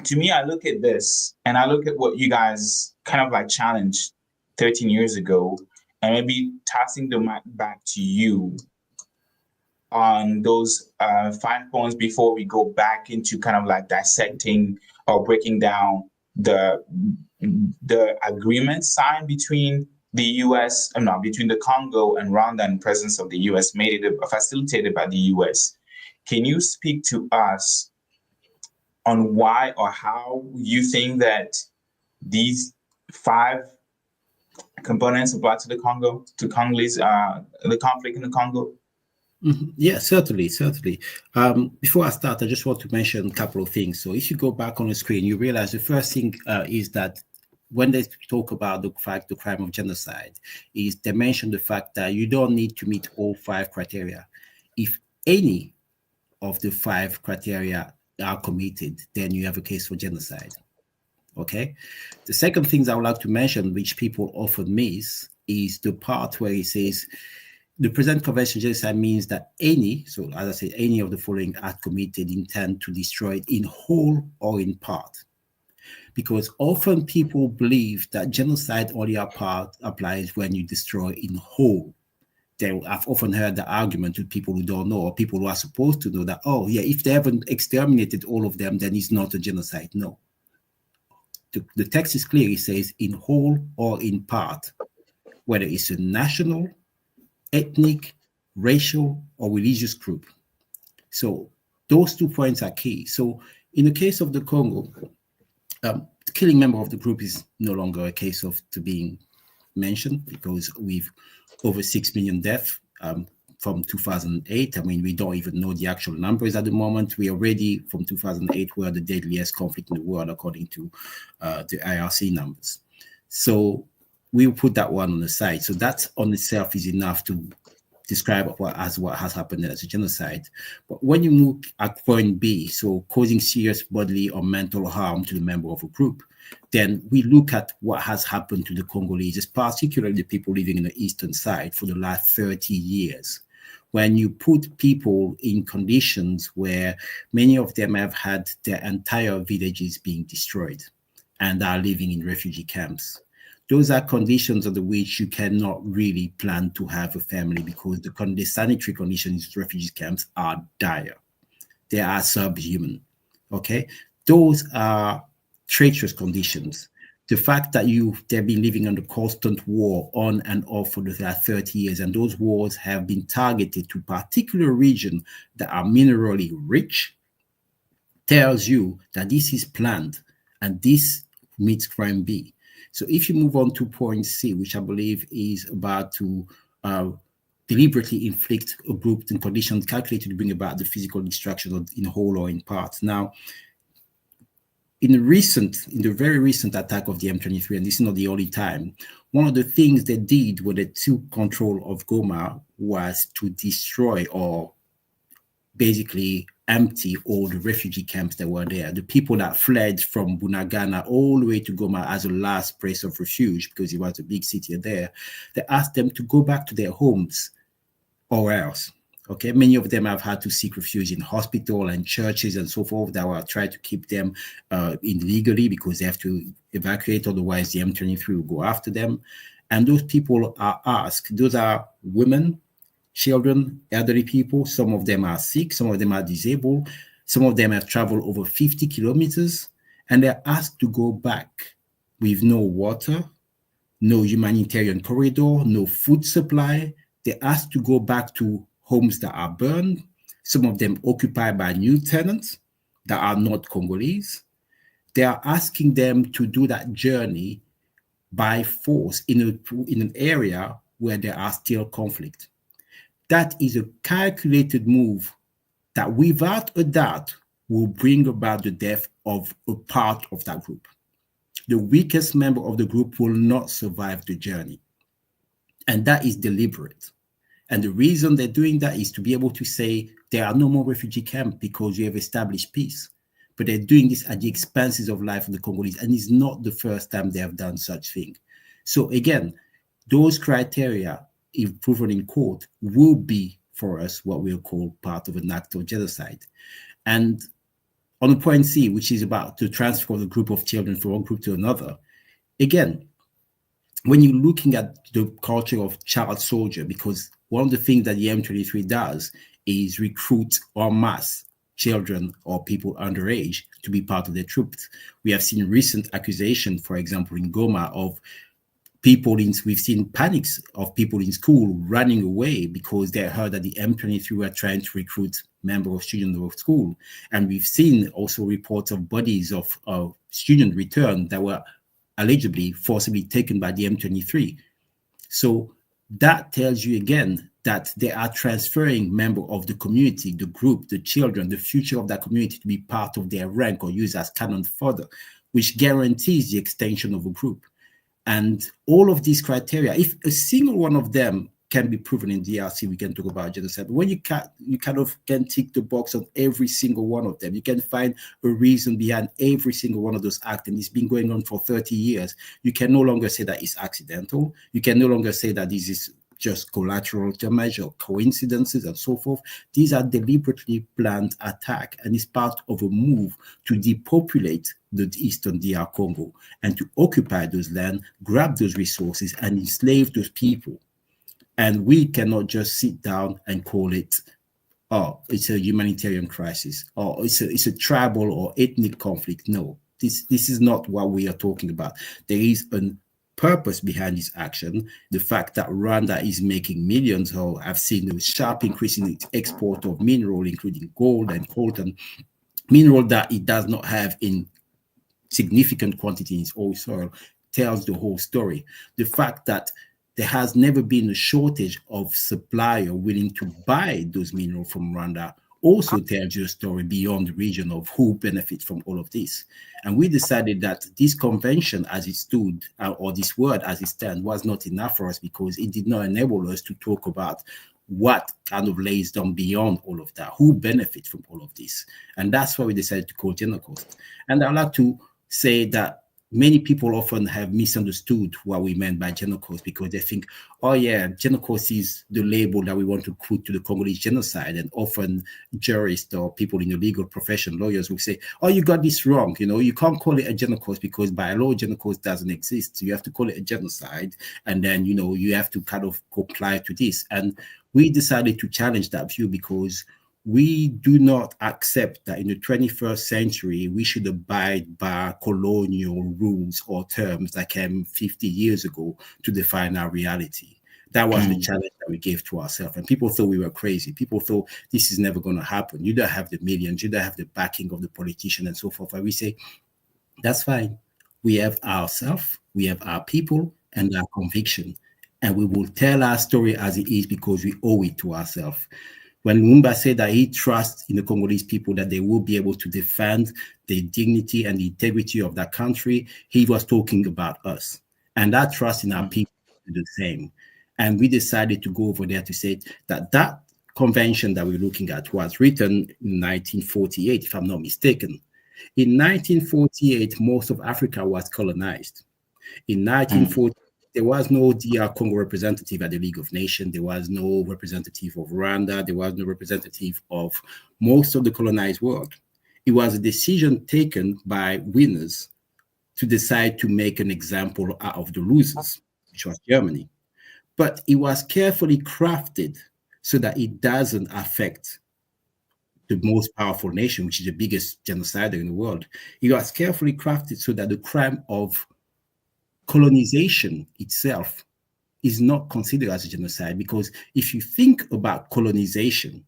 to me, I look at this and I look at what you guys kind of challenged 13 years ago, and maybe tossing the mic back to you on those 5 points before we go back into kind of dissecting or breaking down the agreement signed between the U.S. between the Congo and Rwanda, and presence of the U.S. facilitated by the U.S. Can you speak to us on why or how you think that these 5 components of Parts of the Congo, to Congolese, the conflict in the Congo? Yeah, certainly. Before I start, I just want to mention a couple of things. So if you go back on the screen, you realize the first thing is that when they talk about the crime of genocide, is they mention the fact that you don't need to meet all 5 criteria. If any of the 5 criteria are committed, then you have a case for genocide. Okay. The second thing I would like to mention, which people often miss, is the part where it says the present convention genocide means that any, so as I said, any of the following act committed intend to destroy it in whole or in part. Because often people believe that genocide only applies when you destroy in whole. I've often heard the argument with people who don't know, or people who are supposed to know, that, oh yeah, if they haven't exterminated all of them, then it's not a genocide. No. The text is clear. It says in whole or in part, whether it's a national, ethnic, racial, or religious group. So those 2 points are key. So in the case of the Congo, killing member of the group is no longer a case of to being mentioned, because we've over 6 million deaths from 2008. I mean, we don't even know the actual numbers at the moment. We already, from 2008, were the deadliest conflict in the world, according to the IRC numbers. So we'll put that one on the side. So that on itself is enough to describe what has happened as a genocide. But when you move at point B, so causing serious bodily or mental harm to the member of a group, then we look at what has happened to the Congolese, particularly the people living in the eastern side, for the last 30 years. When you put people in conditions where many of them have had their entire villages being destroyed and are living in refugee camps, those are conditions under which you cannot really plan to have a family, because the sanitary conditions in refugee camps are dire. They are subhuman, okay? Those are treacherous conditions. The fact that they've been living under constant war on and off for the last 30 years, and those wars have been targeted to particular regions that are minerally rich, tells you that this is planned, and this meets crime B. So if you move on to point C, which I believe is about to deliberately inflict a group in conditions calculated to bring about the physical destruction in whole or in part. Now, in the very recent attack of the M23, and this is not the only time, one of the things they did when they took control of Goma was to destroy or basically empty all the refugee camps that were there. The people that fled from Bunagana all the way to Goma as a last place of refuge, because it was a big city there, they asked them to go back to their homes or else. Okay, many of them have had to seek refuge in hospital and churches and so forth that were trying to keep them illegally, because they have to evacuate, otherwise the M23 will go after them. And those people are asked, those are women, children, elderly people. Some of them are sick, some of them are disabled, some of them have traveled over 50 kilometers, and they're asked to go back with no water, no humanitarian corridor, no food supply. They're asked to go back to homes that are burned, some of them occupied by new tenants that are not Congolese. They are asking them to do that journey by force in an area where there are still conflict. That is a calculated move that without a doubt will bring about the death of a part of that group. The weakest member of the group will not survive the journey. And that is deliberate. And the reason they're doing that is to be able to say there are no more refugee camps because you have established peace. But they're doing this at the expenses of life of the Congolese. And it's not the first time they have done such thing. So again, those criteria, if proven in court, will be for us what we'll call part of an act of genocide. And on the point C, which is about to transfer the group of children from one group to another, again, when you're looking at the culture of child soldier, because one of the things that the M23 does is recruit en masse children or people underage to be part of their troops. We have seen recent accusations, for example, in Goma, of we've seen panics of people in school running away because they heard that the M23 were trying to recruit members of students of school. And we've seen also reports of bodies of student return that were allegedly forcibly taken by the M23. So that tells you again that they are transferring members of the community, the group, the children, the future of that community to be part of their rank or used as cannon fodder, which guarantees the extension of a group. And all of these criteria, if a single one of them can be proven in DRC, we can talk about genocide. But when you kind of can tick the box on every single one of them, you can find a reason behind every single one of those acts, and it's been going on for 30 years. You can no longer say that it's accidental. You can no longer say that this is just collateral damage or coincidences and so forth. These are deliberately planned attacks, and it's part of a move to depopulate the eastern DR Congo and to occupy those lands, grab those resources, and enslave those people. And we cannot just sit down and call it, oh, it's a humanitarian crisis, or it's a tribal or ethnic conflict. No, this is not what we are talking about. There is a purpose behind this action. The fact that Rwanda is making millions, or I've seen a sharp increase in its export of mineral, including gold and coltan, mineral that it does not have in significant quantity in its oil soil, tells the whole story. The fact that there has never been a shortage of supplier willing to buy those minerals from Rwanda also tells you a story beyond the region of who benefits from all of this. And we decided that this convention as it stood, or this word as it stands, was not enough for us because it did not enable us to talk about what kind of lays down beyond all of that, who benefits from all of this. And that's why we decided to call Genocost. And I'd like to say that many people often have misunderstood what we meant by Genocost because they think, oh yeah, Genocost is the label that we want to put to the Congolese genocide. And often jurists or people in the legal profession, lawyers will say, oh, you got this wrong. You know, you can't call it a Genocost because by law, Genocost doesn't exist. So you have to call it a genocide. And then, you know, you have to kind of comply to this. And we decided to challenge that view because we do not accept that in the 21st century, we should abide by colonial rules or terms that came 50 years ago to define our reality. That was the challenge that we gave to ourselves. And people thought we were crazy. People thought this is never going to happen. You don't have the millions. You don't have the backing of the politician and so forth. And we say, that's fine. We have ourselves, we have our people and our conviction. And we will tell our story as it is because we owe it to ourselves. When Lumumba said that he trusts in the Congolese people that they will be able to defend the dignity and the integrity of that country, he was talking about us. And that trust in our people is the same. And we decided to go over there to say that that convention that we're looking at was written in 1948, if I'm not mistaken. In 1948, most of Africa was colonized. In 1940, there was no DR Congo representative at the League of Nations. There was no representative of Rwanda. There was no representative of most of the colonized world. It was a decision taken by winners to decide to make an example out of the losers, which was Germany. But it was carefully crafted so that it doesn't affect the most powerful nation, which is the biggest genocider in the world. It was carefully crafted so that the crime of colonization itself is not considered as a genocide, because if you think about colonization,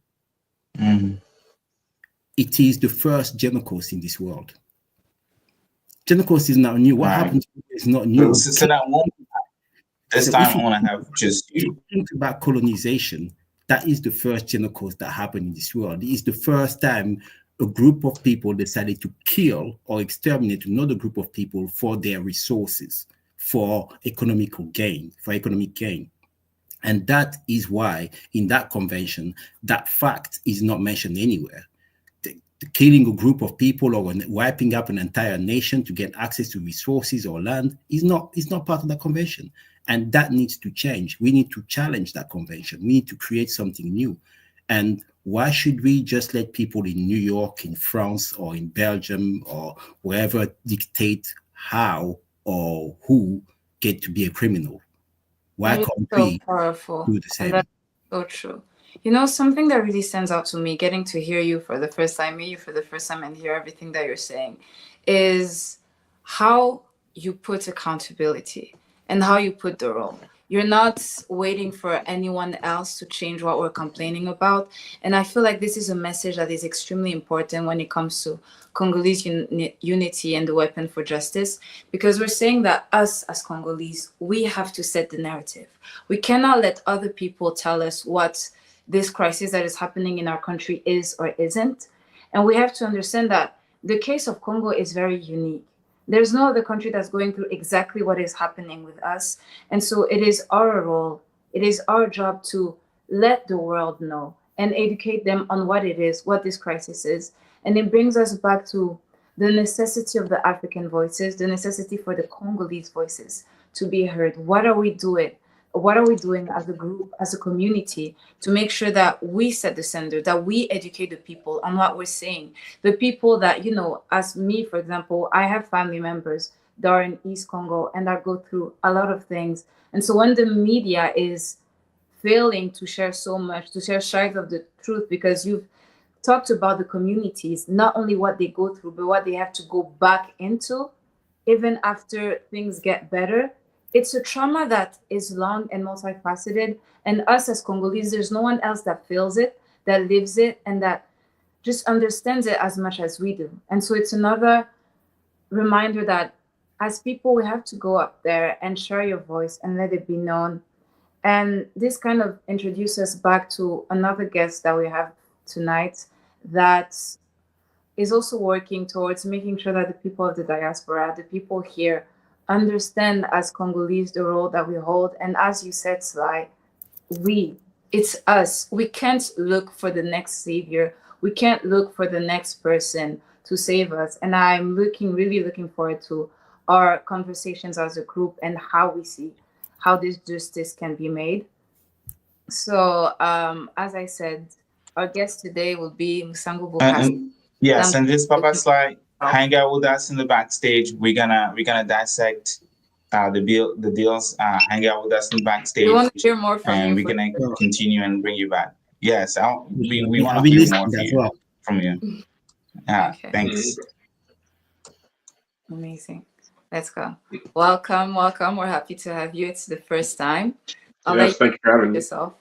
it is the first Genocost in this world. Genocost is not new. What happened is not new. So that won't, this time I want to have just you. Think about colonization. That is the first Genocost that happened in this world. It is the first time a group of people decided to kill or exterminate another group of people for their resources, for economic gain. And that is why in that convention, that fact is not mentioned anywhere. The killing a group of people or wiping up an entire nation to get access to resources or land is not part of the convention. And that needs to change. We need to challenge that convention. We need to create something new. And why should we just let people in New York, in France, or in Belgium, or wherever dictate how or who get to be a criminal? Why can't we do the same? That's so true. You know, something that really stands out to me, getting to hear you for the first time, meet you for the first time, and hear everything that you're saying, is how you put accountability and how you put the role. You're not waiting for anyone else to change what we're complaining about. And I feel like this is a message that is extremely important when it comes to Congolese unity and the weapon for justice, because we're saying that us as Congolese, we have to set the narrative. We cannot let other people tell us what this crisis that is happening in our country is or isn't. And we have to understand that the case of Congo is very unique. There's no other country that's going through exactly what is happening with us. And so it is our role, it is our job to let the world know and educate them on what it is, what this crisis is. And it brings us back to the necessity of the African voices, the necessity for the Congolese voices to be heard. What are we doing? What are we doing as a group, as a community, to make sure that we set the standard, that we educate the people on what we're saying? The people that, you know, as me, for example, I have family members that are in East Congo and that go through a lot of things. And so when the media is failing to share so much, to share sides of the truth, because you've talked about the communities, not only what they go through, but what they have to go back into, even after things get better. It's a trauma that is long and multifaceted. And us as Congolese, there's no one else that feels it, that lives it, and that just understands it as much as we do. And so it's another reminder that as people, we have to go up there and share your voice and let it be known. And this kind of introduces us back to another guest that we have tonight that is also working towards making sure that the people of the diaspora, the people here, understand as Congolese the role that we hold. And as you said, Sly, it's us. We can't look for the next savior. We can't look for the next person to save us. And I'm really looking forward to our conversations as a group and how we see how this justice can be made. So, as I said, our guest today will be Musango Bukasa. And yes, and this Papa Sly, hang out with us in the backstage. We're gonna dissect the deals. Hang out with us in the backstage. We want to hear more from and you. we're gonna continue and bring you back. Yes, we want I'll to be hear more listening from you. Okay. Thanks. Amazing. Let's go. Welcome. We're happy to have you. It's the first time. Yes, thank you for having me. Yourself.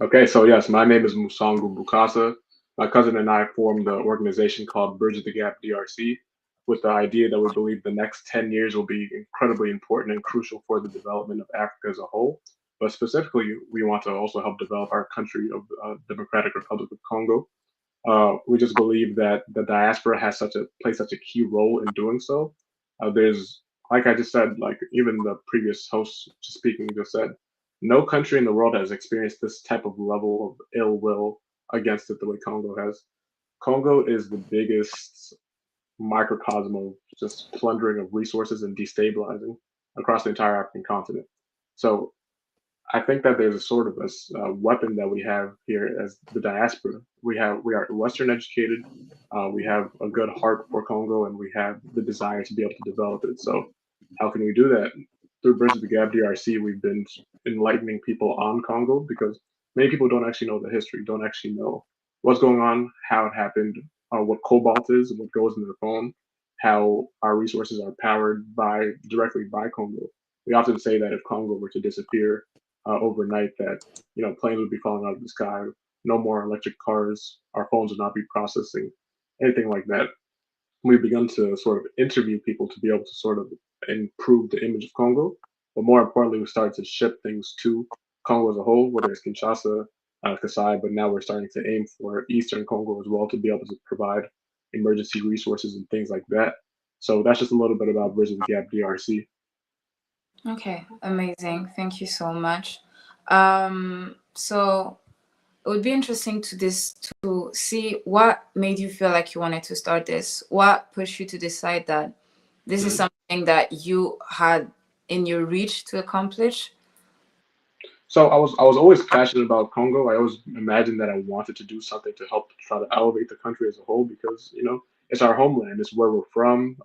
Okay, so yes, my name is Musango Bukasa. My cousin and I formed an organization called Bridge the Gap DRC with the idea that we believe the next 10 years will be incredibly important and crucial for the development of Africa as a whole. But specifically, we want to also help develop our country of Democratic Republic of Congo. We just believe that the diaspora plays such a key role in doing so. There's, like I just said, like even the previous host speaking just said, no country in the world has experienced this type of level of ill will against it the way Congo has. Congo is the biggest microcosm of just plundering of resources and destabilizing across the entire African continent. So I think that there's a sort of a weapon that we have here as the diaspora. We are Western educated. We have a good heart for Congo, and we have the desire to be able to develop it. So, how can we do that? Through Bridge the Gap DRC, we've been enlightening people on Congo because many people don't actually know the history, don't actually know what's going on, how it happened, what cobalt is, and what goes in their phone, how our resources are powered directly by Congo. We often say that if Congo were to disappear, overnight, that planes would be falling out of the sky, no more electric cars, our phones would not be processing anything like that. We've begun to sort of interview people to be able to sort of improve the image of Congo, but more importantly, we started to ship things to Congo as a whole, whether it's Kinshasa, Kasai, but now we're starting to aim for Eastern Congo as well to be able to provide emergency resources and things like that. So that's just a little bit about Bridge the Gap DRC. Okay, amazing. Thank you so much. So it would be interesting to see what made you feel like you wanted to start this. What pushed you to decide that this is something that you had in your reach to accomplish? So I was always passionate about Congo. I always imagined that I wanted to do something to help try to elevate the country as a whole because it's our homeland. It's where we're from.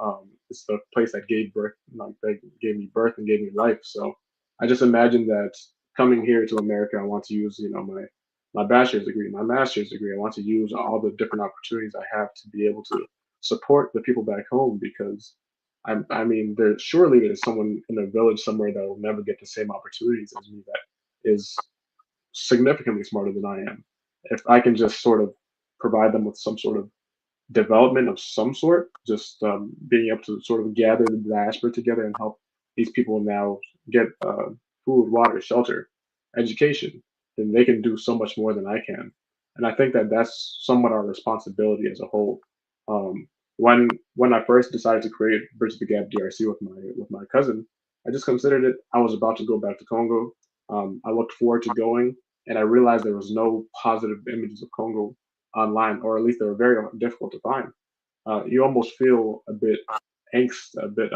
It's the place that gave me birth and gave me life. So I just imagined that coming here to America, I want to use my bachelor's degree, my master's degree. I want to use all the different opportunities I have to be able to support the people back home because I mean, surely there's someone in a village somewhere that will never get the same opportunities as me that is significantly smarter than I am. If I can just sort of provide them with some sort of development of some sort, just being able to sort of gather the diaspora together and help these people now get food, water, shelter, education, then they can do so much more than I can. And I think that that's somewhat our responsibility as a whole. Um, when I first decided to create Bridge the Gap DRC with my cousin, I just considered it. I was about to go back to Congo. I looked forward to going, and I realized there was no positive images of Congo online, or at least they were very difficult to find. You almost feel a bit angst, a bit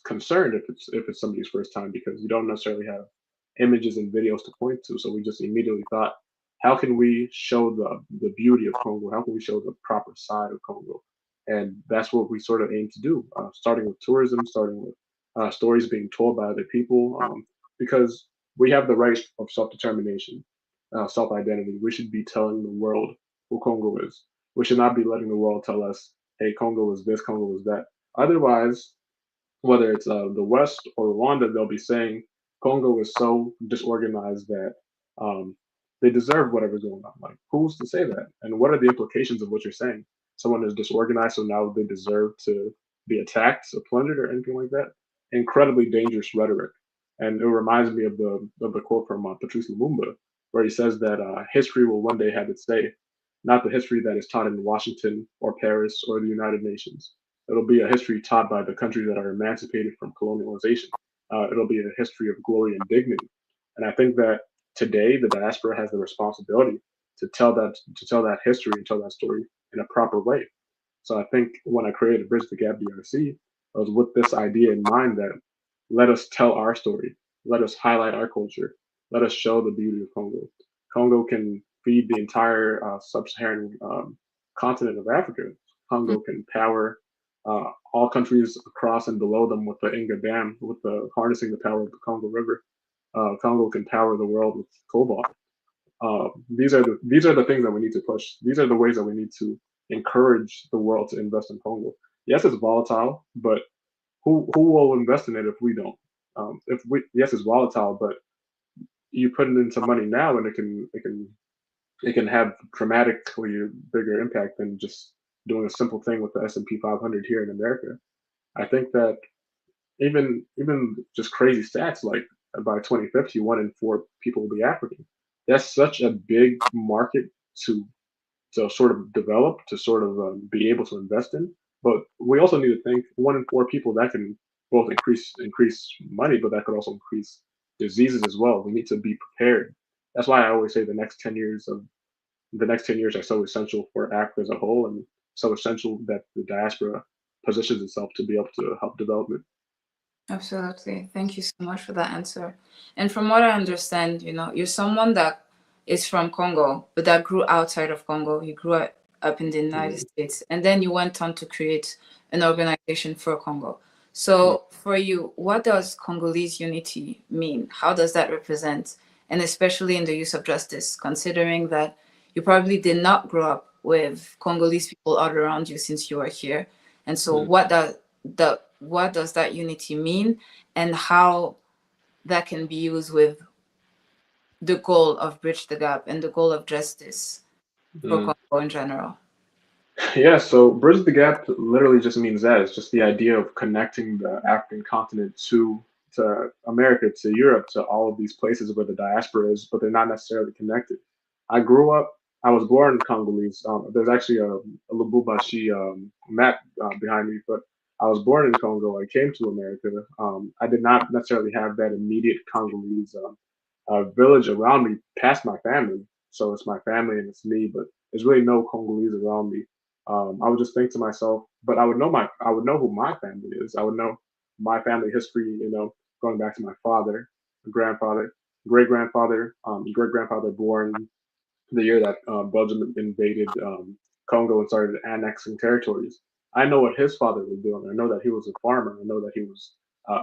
concerned if it's somebody's first time because you don't necessarily have images and videos to point to. So we just immediately thought, how can we show the beauty of Congo? How can we show the proper side of Congo? And that's what we sort of aim to do, starting with tourism, starting with stories being told by other people, because we have the right of self-determination, self-identity. We should be telling the world who Congo is. We should not be letting the world tell us, hey, Congo is this, Congo is that. Otherwise, whether it's the West or Rwanda, they'll be saying Congo is so disorganized that they deserve whatever's going on. Like, who's to say that? And what are the implications of what you're saying? Someone is disorganized, so now they deserve to be attacked or plundered or anything like that. Incredibly dangerous rhetoric. And it reminds me of the quote from Patrice Lumumba, where he says that history will one day have its say, not the history that is taught in Washington or Paris or the United Nations. It'll be a history taught by the countries that are emancipated from colonialization. It'll be a history of glory and dignity. And I think that today the diaspora has the responsibility to tell that history and tell that story in a proper way. So I think when I created Bridge the Gap DRC, I was with this idea in mind that let us tell our story, let us highlight our culture, let us show the beauty of Congo. Congo can feed the entire sub-Saharan continent of Africa. Congo can power all countries across and below them with the Inga Dam, with the harnessing the power of the Congo River. Congo can power the world with cobalt. These are the things that we need to push. These are the ways that we need to encourage the world to invest in Congo. Yes, it's volatile, but who will invest in it if we don't? If we Yes, it's volatile, but you put it into money now, and it can have dramatically bigger impact than just doing a simple thing with the S&P 500 here in America. I think that even just crazy stats like by 2050, 1 in 4 people will be African. That's such a big market to sort of develop, to sort of be able to invest in. But we also need to think 1 in 4 people that can both increase money, but that could also increase diseases as well. We need to be prepared. That's why I always say the next 10 years are so essential for Africa as a whole, and so essential that the diaspora positions itself to be able to help development. Absolutely. Thank you so much for that answer. And from what I understand, you're someone that is from Congo, but that grew outside of Congo. You grew up in the United States, and then you went on to create an organization for Congo. So for you, what does Congolese unity mean? How does that represent? And especially in the use of justice, considering that you probably did not grow up with Congolese people all around you since you were here. And so what does that unity mean, and how that can be used with the goal of Bridge the Gap and the goal of justice for Congo in general? Yeah, so Bridge the Gap literally just means that. It's just the idea of connecting the African continent to America, to Europe, to all of these places where the diaspora is, but they're not necessarily connected. I was born Congolese. There's actually a Lubumbashi map behind me, but I was born in Congo. I came to America. I did not necessarily have that immediate Congolese village around me past my family. So it's my family and it's me, but there's really no Congolese around me. I would just think to myself, but I would know who my family is. I would know my family history, going back to my father, grandfather, great grandfather, great grandfather born the year that Belgium invaded Congo and started annexing territories. I know what his father was doing. I know that he was a farmer. I know that he was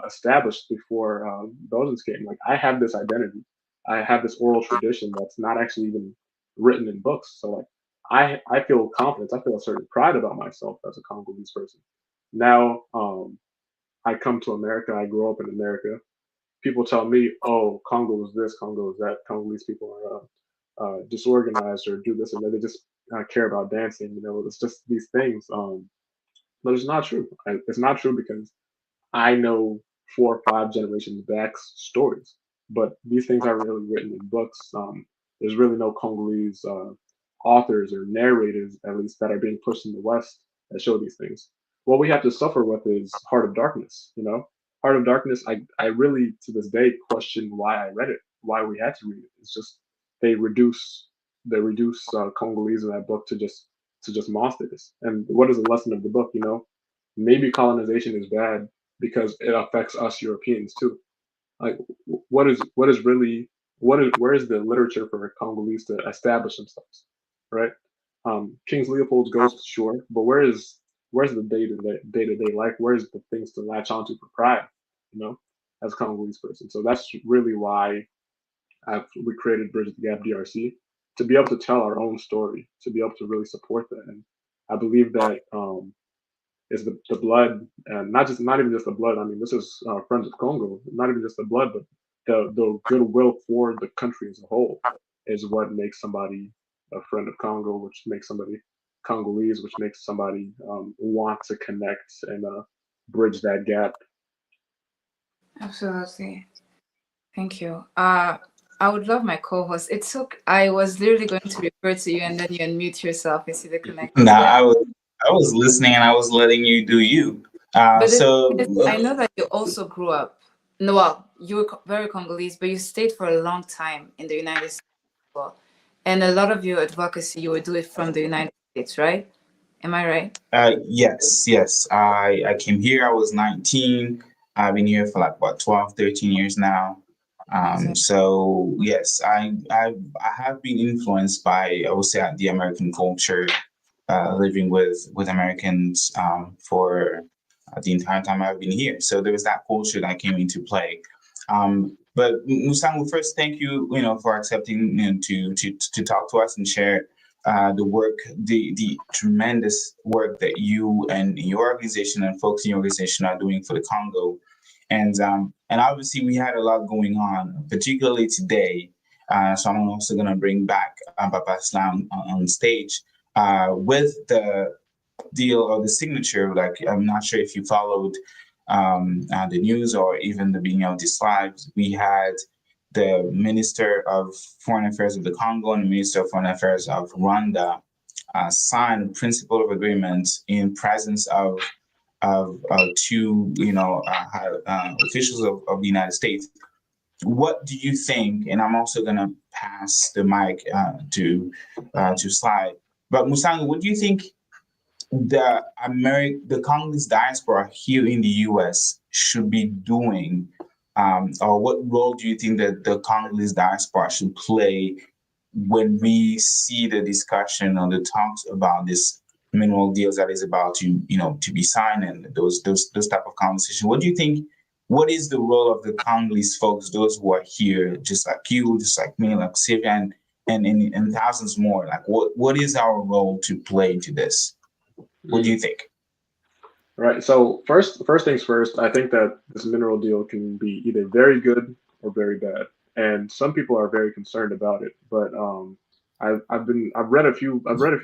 established before Belgians came. Like, I have this identity. I have this oral tradition that's not actually even written in books. So like I feel confidence. I feel a certain pride about myself as a Congolese person. Now, I come to America, I grow up in America. People tell me, "Oh, Congo is this, Congo is that. Congolese people are disorganized or do this and that. They just care about dancing." It's just these things. But it's not true. It's not true because I know 4 or 5 generations back stories, but these things aren't really written in books. There's really no Congolese authors or narrators, at least, that are being pushed in the West that show these things. What we have to suffer with is Heart of Darkness. Heart of Darkness. I really to this day question why I read it, why we had to read it. It's just they reduce Congolese in that book to just monsters. And what is the lesson of the book? Maybe colonization is bad because it affects us Europeans too. Like, where is the literature for Congolese to establish themselves, right? King Leopold's Ghost, sure, but where's the day-to-day life? Where's the things to latch onto for pride, as a Congolese person? So that's really why we created Bridge the Gap DRC, to be able to tell our own story, to be able to really support that. And I believe that is the blood, and not even just the blood. I mean, this is Friends of Congo, not even just the blood, but the goodwill for the country as a whole is what makes somebody a friend of Congo, which makes somebody Congolese, which makes somebody want to connect and bridge that gap. Absolutely. Thank you. I would love my co-host. I was literally going to refer to you and then you unmute yourself. You see the connection. Nah, I was listening and I was letting you do you. But So I know that you also grew up. No, well, you were very Congolese, but you stayed for a long time in the United States as well. And a lot of your advocacy, you would do it from the United States, right? Am I right? yes. I came here. I was 19. I've been here for like what 12, 13 years now. Amazing. So yes, I have been influenced by, I would say, the American culture, living with Americans for the entire time I've been here. So there was that culture that came into play. But Musangu, first, thank you, for accepting, to talk to us and share the work, the tremendous work that you and your organization and folks in your organization are doing for the Congo. And obviously we had a lot going on, particularly today. So I'm also going to bring back Papa Slam on stage with the deal or the signature. Like, I'm not sure if you followed the news or even the beginning of this live. We had the Minister of Foreign Affairs of the Congo and the Minister of Foreign Affairs of Rwanda sign a principle of agreement in presence of two, officials of the United States. What do you think? And I'm also going to pass the mic to Slide. But Musangu, what do you think the Congolese diaspora here in the U.S. should be doing, or what role do you think that the Congolese diaspora should play when we see the discussion or the talks about this mineral deals that is about to be signed and those type of conversation? What do you think? What is the role of the Congolese folks, those who are here, just like you, just like me, like Sylvia, and thousands more? Like, what is our role to play into this? What do you think? Right. So first things first, I think that this mineral deal can be either very good or very bad, and some people are very concerned about it. But I've read a few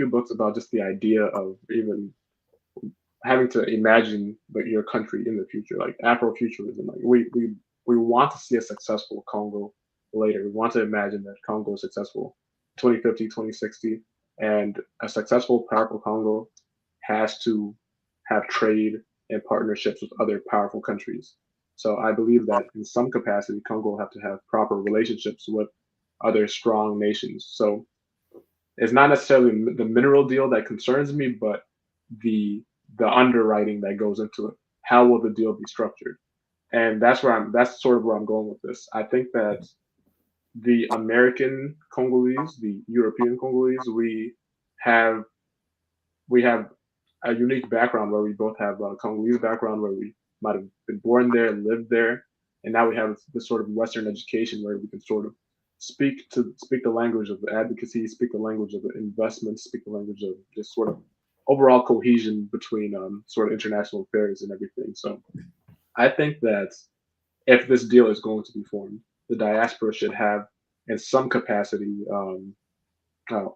books about just the idea of even having to imagine your country in the future, like Afrofuturism. Like we want to see a successful Congo later. We want to imagine that Congo is successful 2050, 2060, and a successful, powerful Congo has to have trade and partnerships with other powerful countries. So I believe that in some capacity, Congo will have to have proper relationships with other strong nations. So it's not necessarily the mineral deal that concerns me, but the underwriting that goes into it. How will the deal be structured? And that's sort of where I'm going with this. I think that the American Congolese, the European Congolese, we have a unique background where we both have a Congolese background where we might have been born there, lived there, and now we have this sort of Western education where we can sort of speak the language of the advocacy, speak the language of the investment, speak the language of just sort of overall cohesion between sort of international affairs and everything. So I think that if this deal is going to be formed, the diaspora should have, in some capacity, uh,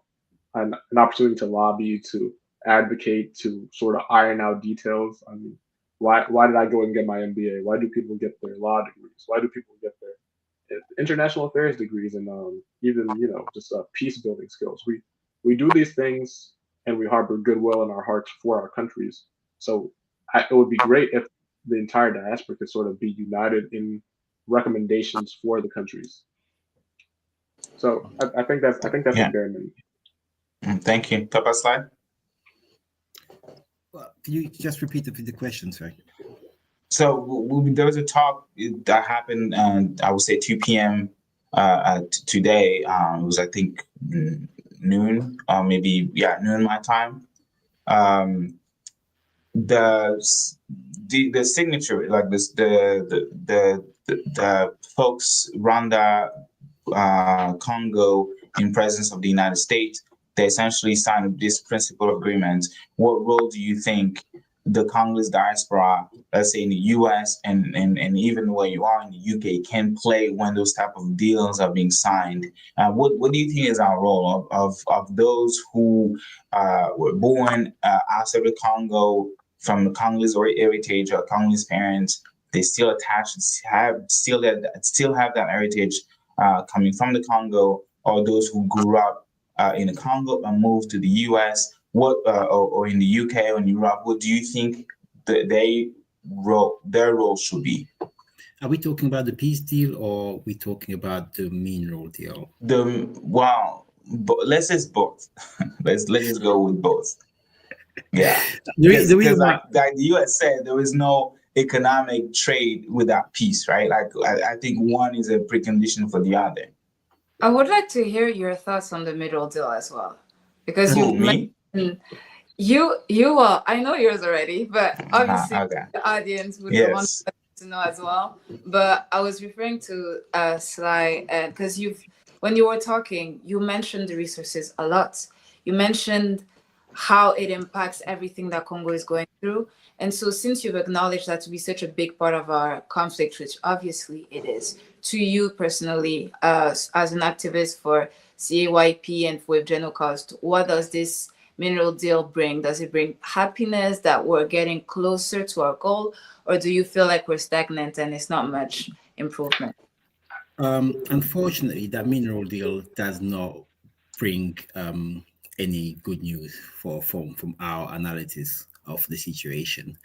an opportunity to lobby, to advocate, to sort of iron out details. I mean, why did I go and get my MBA? Why do people get their law degrees? Why do people get their international affairs degrees and even just peace building skills? We do these things and we harbor goodwill in our hearts for our countries. So it would be great if the entire diaspora could sort of be united in recommendations for the countries. So I think that's Yeah. a bare minimum. Thank you. Papa slide. Well, can you just repeat the question, sorry? So there was a talk that happened, I would say 2 p.m. Today. It was, I think, noon, maybe, noon my time. The signature, like this, the folks Rwanda, Congo, in presence of the United States, they essentially signed this principle agreement. What role do you think the Congolese diaspora, let's say in the US and even where you are in the UK, can play when those type of deals are being signed? What do you think is our role of those who were born outside of Congo from the Congolese heritage or Congolese parents? They still still have that heritage coming from the Congo, or those who grew up in the Congo and moved to the US, or in the UK or in Europe? What do you think their role should be? Are we talking about the peace deal, or are we talking about the mineral deal? Let's just both. let's just go with both. Yeah, the reason like the US said, there is no economic trade without peace, right? Like I think one is a precondition for the other. I would like to hear your thoughts on the middle deal as well, because you mentioned well, I know yours already, but obviously okay. The audience would Yes. want to know as well. But I was referring to Sly, because when you were talking, you mentioned the resources a lot. You mentioned how it impacts everything that Congo is going through. And so since you've acknowledged that to be such a big part of our conflict, which obviously it is, to you personally, as an activist for CAYP and for General Cost, what does this mineral deal bring? Does it bring happiness that we're getting closer to our goal, or do you feel like we're stagnant and it's not much improvement? Unfortunately, that mineral deal does not bring any good news from our analysis of the situation,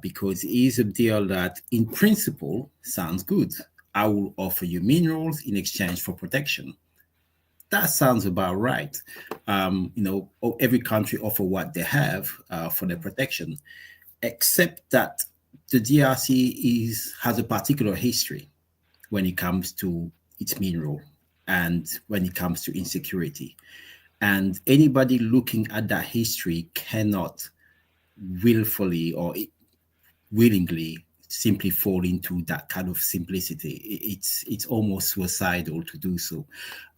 because it is a deal that in principle sounds good. I will offer you minerals in exchange for protection. That sounds about right. Every country offer what they have for their protection, except that the DRC has a particular history when it comes to its mineral and when it comes to insecurity. And anybody looking at that history cannot willfully or willingly simply fall into that kind of simplicity. It's almost suicidal to do so.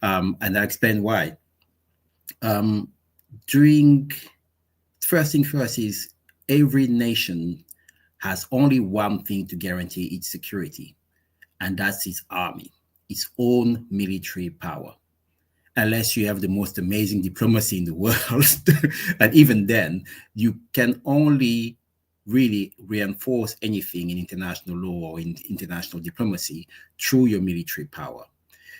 And I'll explain why. First thing first is every nation has only one thing to guarantee its security, and that's its army, its own military power. Unless you have the most amazing diplomacy in the world. And even then, you can only really reinforce anything in international law or in international diplomacy through your military power.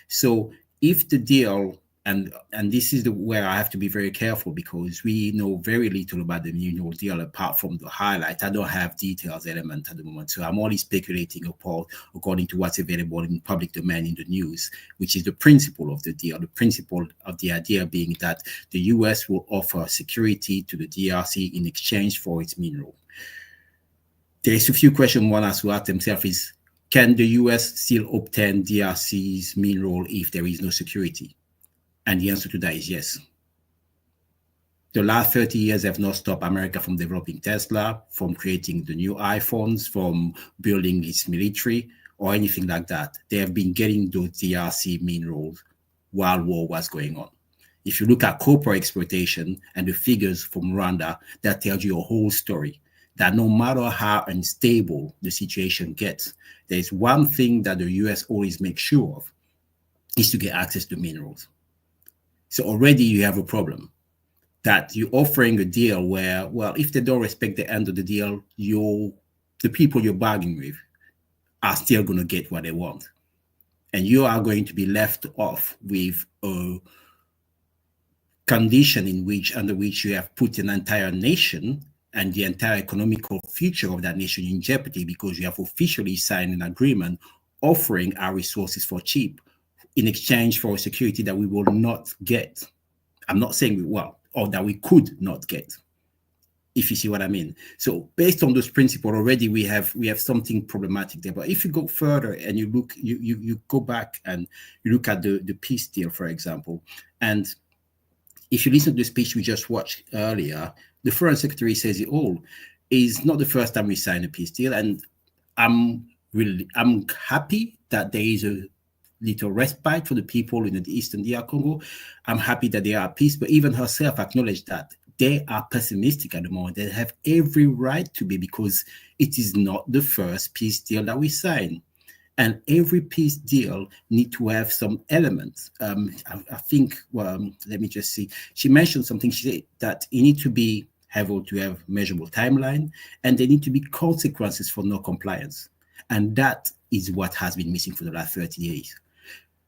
So if the deal, and this is where I have to be very careful, because we know very little about the mineral deal apart from the highlight. I don't have details element at the moment, so I'm only speculating according to what's available in public domain in the news, which is the principle of the deal. The principle of the idea being that the US will offer security to the DRC in exchange for its mineral. There's a few questions one has to ask themselves is, can the US still obtain DRC's mineral if there is no security? And the answer to that is yes. The last 30 years have not stopped America from developing Tesla, from creating the new iPhones, from building its military, or anything like that. They have been getting those DRC minerals while war was going on. If you look at copper exploitation and the figures from Rwanda, that tells you a whole story. that no matter how unstable the situation gets, there's one thing that the US always makes sure of, is to get access to minerals. So already you have a problem that you're offering a deal where, well, if they don't respect the end of the deal, the people you're bargaining with are still going to get what they want. And you are going to be left off with a condition under which you have put an entire nation and the entire economical future of that nation in jeopardy, because you have officially signed an agreement offering our resources for cheap in exchange for a security that we will not get. I'm not saying or that we could not get, if you see what I mean. So based on those principles already, we have something problematic there. But if you go further and you look, you go back and you look at the peace deal, for example, and if you listen to the speech we just watched earlier, the Foreign Secretary says it all. It's not the first time we signed a peace deal, and I'm happy that there is a little respite for the people in the Eastern DR Congo. I'm happy that they are at peace, but even herself acknowledged that they are pessimistic at the moment. They have every right to be, because it is not the first peace deal that we sign. And every peace deal needs to have some elements. I think, let me just see. She mentioned something. She said that you need to be able to have measurable timeline, and there need to be consequences for no compliance. And that is what has been missing for the last 30 years.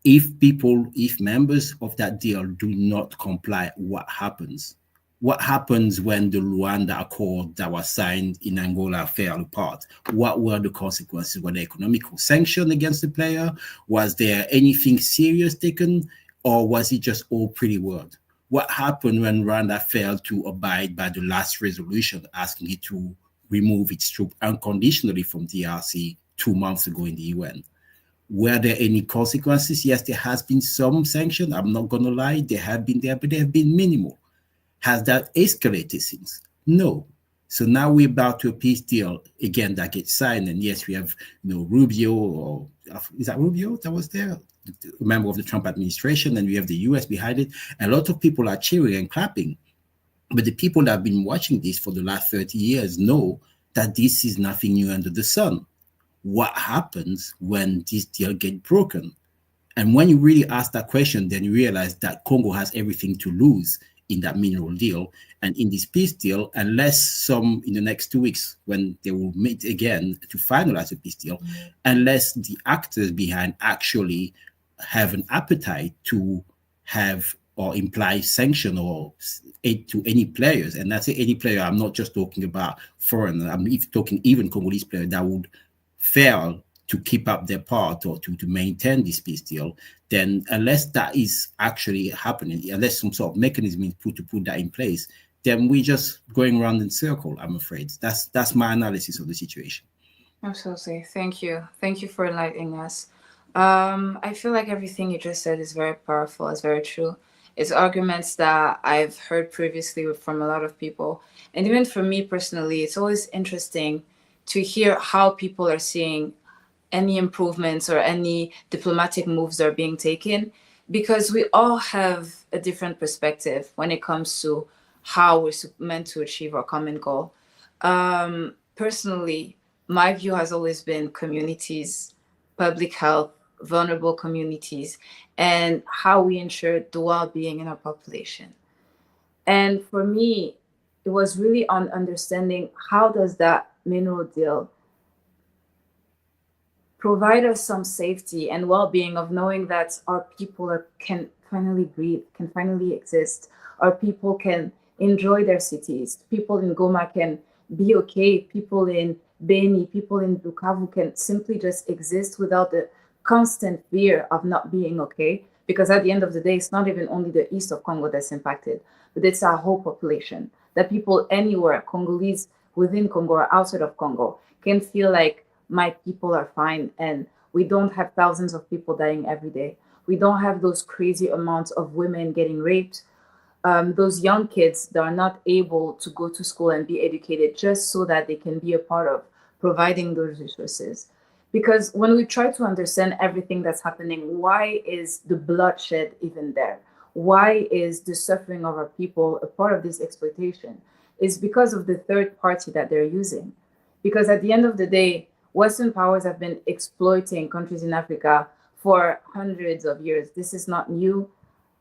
If members of that deal do not comply, what happens? What happens when the Luanda Accord that was signed in Angola fell apart? What were the consequences? Were there economical sanctions against the player? Was there anything serious taken, or was it just all pretty word? What happened when Rwanda failed to abide by the last resolution asking it to remove its troops unconditionally from DRC 2 months ago in the UN? Were there any consequences? Yes, there has been some sanction. I'm not going to lie. They have been there, but they have been minimal. Has that escalated since? No. So now we're about to a peace deal again that gets signed. And yes, we have Rubio, or is that Rubio that was there? A member of the Trump administration, and we have the US behind it. A lot of people are cheering and clapping. But the people that have been watching this for the last 30 years know that this is nothing new under the sun. What happens when this deal gets broken? And when you really ask that question, then you realize that Congo has everything to lose in that mineral deal and in this peace deal, unless in the next 2 weeks, when they will meet again to finalize a peace deal, unless the actors behind actually have an appetite to have or imply sanction or aid to any players. And that's any player. I'm not just talking about foreign. I'm talking even Congolese players that would fail to keep up their part or to maintain this peace deal. Then unless that is actually happening, unless some sort of mechanism is put that in place, then we're just going around in circle, I'm afraid. That's my analysis of the situation. Absolutely. Thank you. Thank you for enlightening us. I feel like everything you just said is very powerful, is very true. It's arguments that I've heard previously from a lot of people. And even for me personally, it's always interesting to hear how people are seeing any improvements or any diplomatic moves that are being taken, because we all have a different perspective when it comes to how we're meant to achieve our common goal. Personally, my view has always been communities, public health, vulnerable communities, and how we ensure the well-being in our population. And for me, it was really on understanding how does that mineral deal provide us some safety and well-being of knowing that our people can finally breathe, can finally exist. Our people can enjoy their cities. People in Goma can be okay. People in Beni, people in Bukavu can simply just exist without the constant fear of not being okay. Because at the end of the day, it's not even only the east of Congo that's impacted, but it's our whole population. That people anywhere, Congolese within Congo or outside of Congo, can feel like my people are fine, and we don't have thousands of people dying every day. We don't have those crazy amounts of women getting raped, those young kids that are not able to go to school and be educated just so that they can be a part of providing those resources. Because when we try to understand everything that's happening, why is the bloodshed even there? Why is the suffering of our people a part of this exploitation? is because of the third party that they're using. Because at the end of the day, Western powers have been exploiting countries in Africa for hundreds of years. This is not new.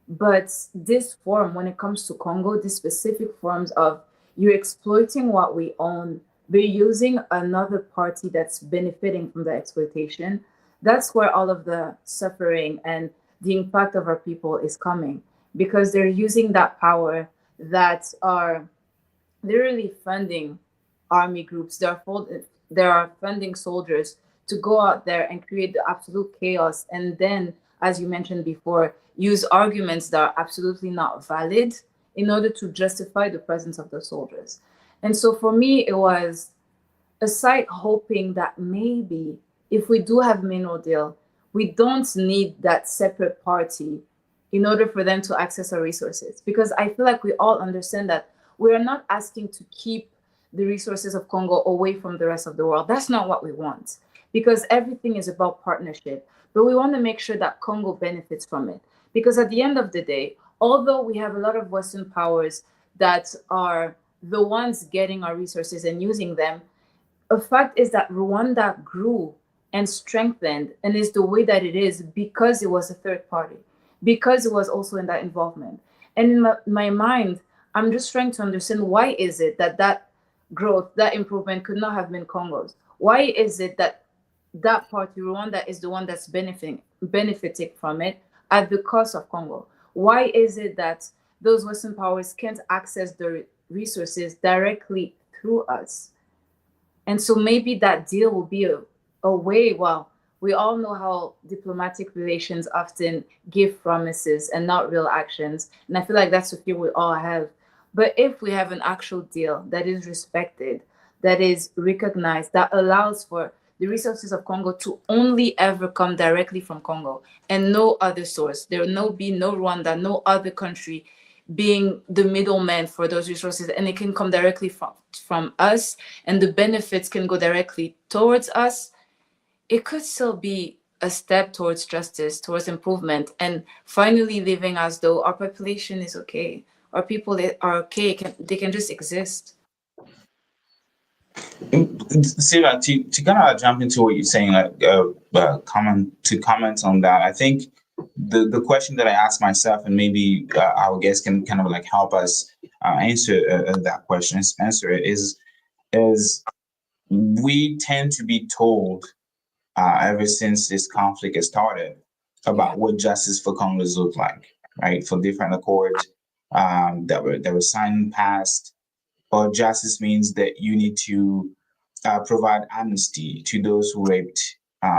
But this form, when it comes to Congo, these specific forms of you're exploiting what we own, we're using another party that's benefiting from the exploitation. That's where all of the suffering and the impact of our people is coming, because they're using that power that are literally funding army groups. They are funding soldiers to go out there and create the absolute chaos. And then, as you mentioned before, use arguments that are absolutely not valid in order to justify the presence of the soldiers. And so for me, it was a site hoping that maybe if we do have mineral deal, we don't need that separate party in order for them to access our resources. Because I feel like we all understand that we are not asking to keep the resources of Congo away from the rest of the world. That's not what we want, because everything is about partnership. But we want to make sure that Congo benefits from it. Because at the end of the day, although we have a lot of Western powers that are the ones getting our resources and using them, a fact is that Rwanda grew and strengthened and is the way that it is because it was a third party, because it was also in that involvement. And in my mind, I'm just trying to understand, why is it that that growth, that improvement could not have been Congo's? Why is it that that party, Rwanda, is the one that's benefiting from it at the cost of Congo? Why is it that those Western powers can't access the resources directly through us? And so maybe that deal will be a way. Well, we all know how diplomatic relations often give promises and not real actions. And I feel like that's a fear we all have. But if we have an actual deal that is respected, that is recognized, that allows for the resources of Congo to only ever come directly from Congo and no other source, there will be no Rwanda, no other country being the middleman for those resources, and it can come directly from us, and the benefits can go directly towards us, it could still be a step towards justice, towards improvement, and finally living as though our population is okay, our people are okay, they can just exist. Sarah, to kind of jump into what you're saying, comment on that, I think the question that I ask myself, and maybe our guests can kind of like help us answer that question, answer it, is we tend to be told ever since this conflict has started about what justice for Congolese look like, right? For different accords that were signed and passed. But justice means that you need to provide amnesty to those who raped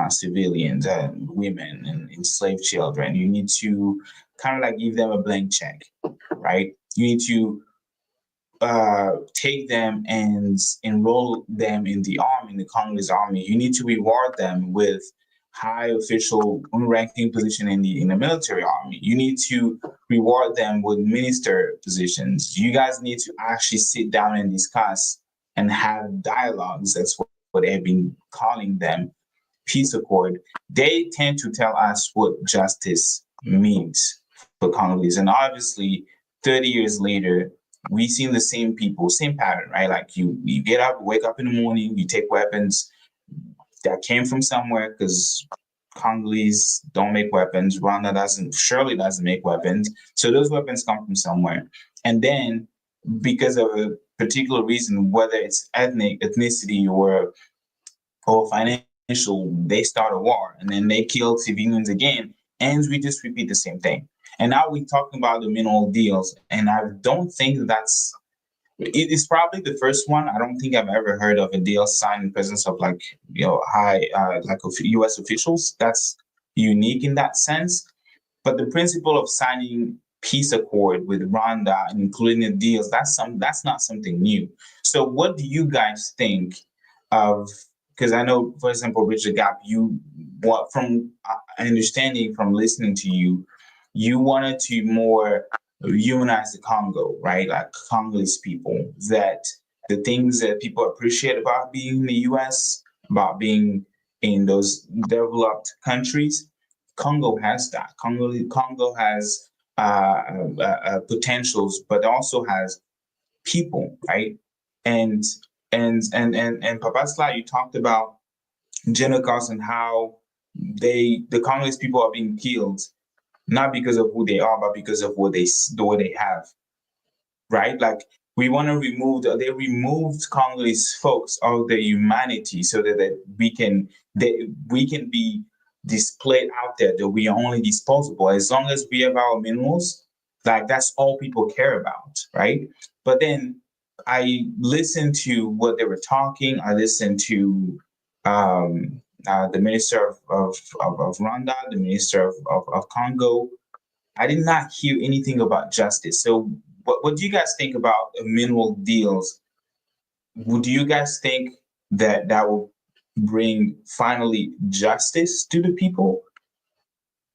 civilians and women and enslaved children. You need to kind of like give them a blank check, right? You need to take them and enroll them in the army, in the Congolese army. You need to reward them with high official ranking position in the military army. You need to reward them with minister positions. You guys need to actually sit down and discuss and have dialogues. That's what they've been calling them, peace accord. They tend to tell us what justice means for Congolese. And obviously, 30 years later, we've seen the same people, same pattern, right? Like you get up, wake up in the morning, you take weapons that came from somewhere, because Congolese don't make weapons. Rwanda surely doesn't make weapons. So those weapons come from somewhere. And then because of a particular reason, whether it's ethnicity or financial, they start a war and then they kill civilians again. And we just repeat the same thing. And now we're talking about the mineral deals. And I don't think it is probably the first one. I don't think I've ever heard of a deal signed in presence of high U.S. officials. That's unique in that sense. But the principle of signing peace accord with Rwanda, including the deals, that's not something new. So what do you guys think of? Because I know, for example, Richard Gap, from understanding from listening to you, you wanted to more humanize the Congo, right? Like Congolese people, that the things that people appreciate about being in the US, about being in those developed countries, Congo has that. Congo has potentials, but also has people, right? And Papa Sla, you talked about genocide and how the Congolese people are being killed not because of who they are, but because of what they have, right? Like we want to remove they removed Congolese folks of their humanity so that we can be displayed out there that we are only disposable as long as we have our minerals. Like that's all people care about, right? But then I listened to what they were talking. I listened to the minister of Rwanda, the minister of Congo. I did not hear anything about justice. So, what do you guys think about mineral deals? Do you guys think that will bring finally justice to the people?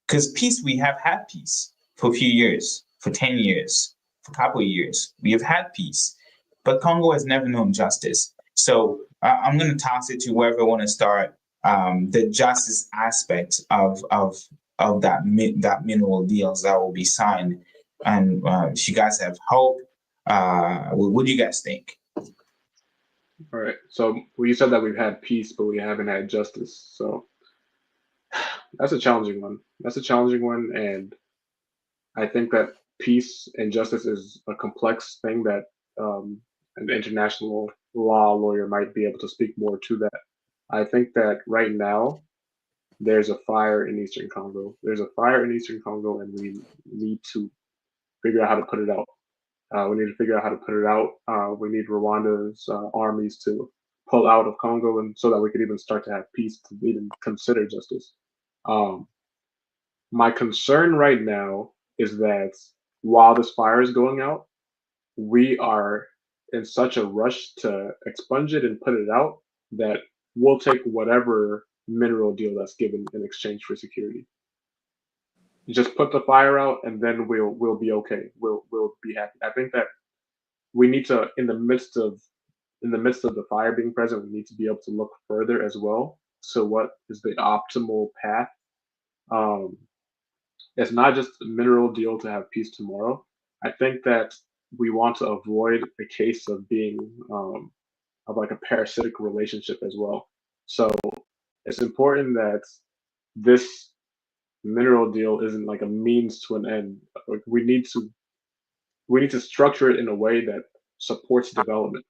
Because peace, we have had peace for a few years, for 10 years, for a couple of years. We have had peace, but Congo has never known justice. So I'm going to toss it to whoever want to start the justice aspect of that mineral deals that will be signed. And if you guys have hope, what do you guys think? All right. So you said that we've had peace, but we haven't had justice. So that's a challenging one. That's a challenging one, and I think that peace and justice is a complex thing that an international law lawyer might be able to speak more to that. I think that right now there's a fire in Eastern Congo. There's a fire in Eastern Congo, and we need to figure out how to put it out. We need to figure out how to put it out. We need Rwanda's armies to pull out of Congo, and so that we could even start to have peace to even consider justice. My concern right now is that while this fire is going out, we are in such a rush to expunge it and put it out that we'll take whatever mineral deal that's given in exchange for security. Just put the fire out, and then we'll be okay. We'll be happy. I think that we need to, in the midst of the fire being present, we need to be able to look further as well. So what is the optimal path? It's not just a mineral deal to have peace tomorrow. I think that we want to avoid a case of being of like a parasitic relationship as well. So it's important that this mineral deal isn't like a means to an end. Like we need to structure it in a way that supports development,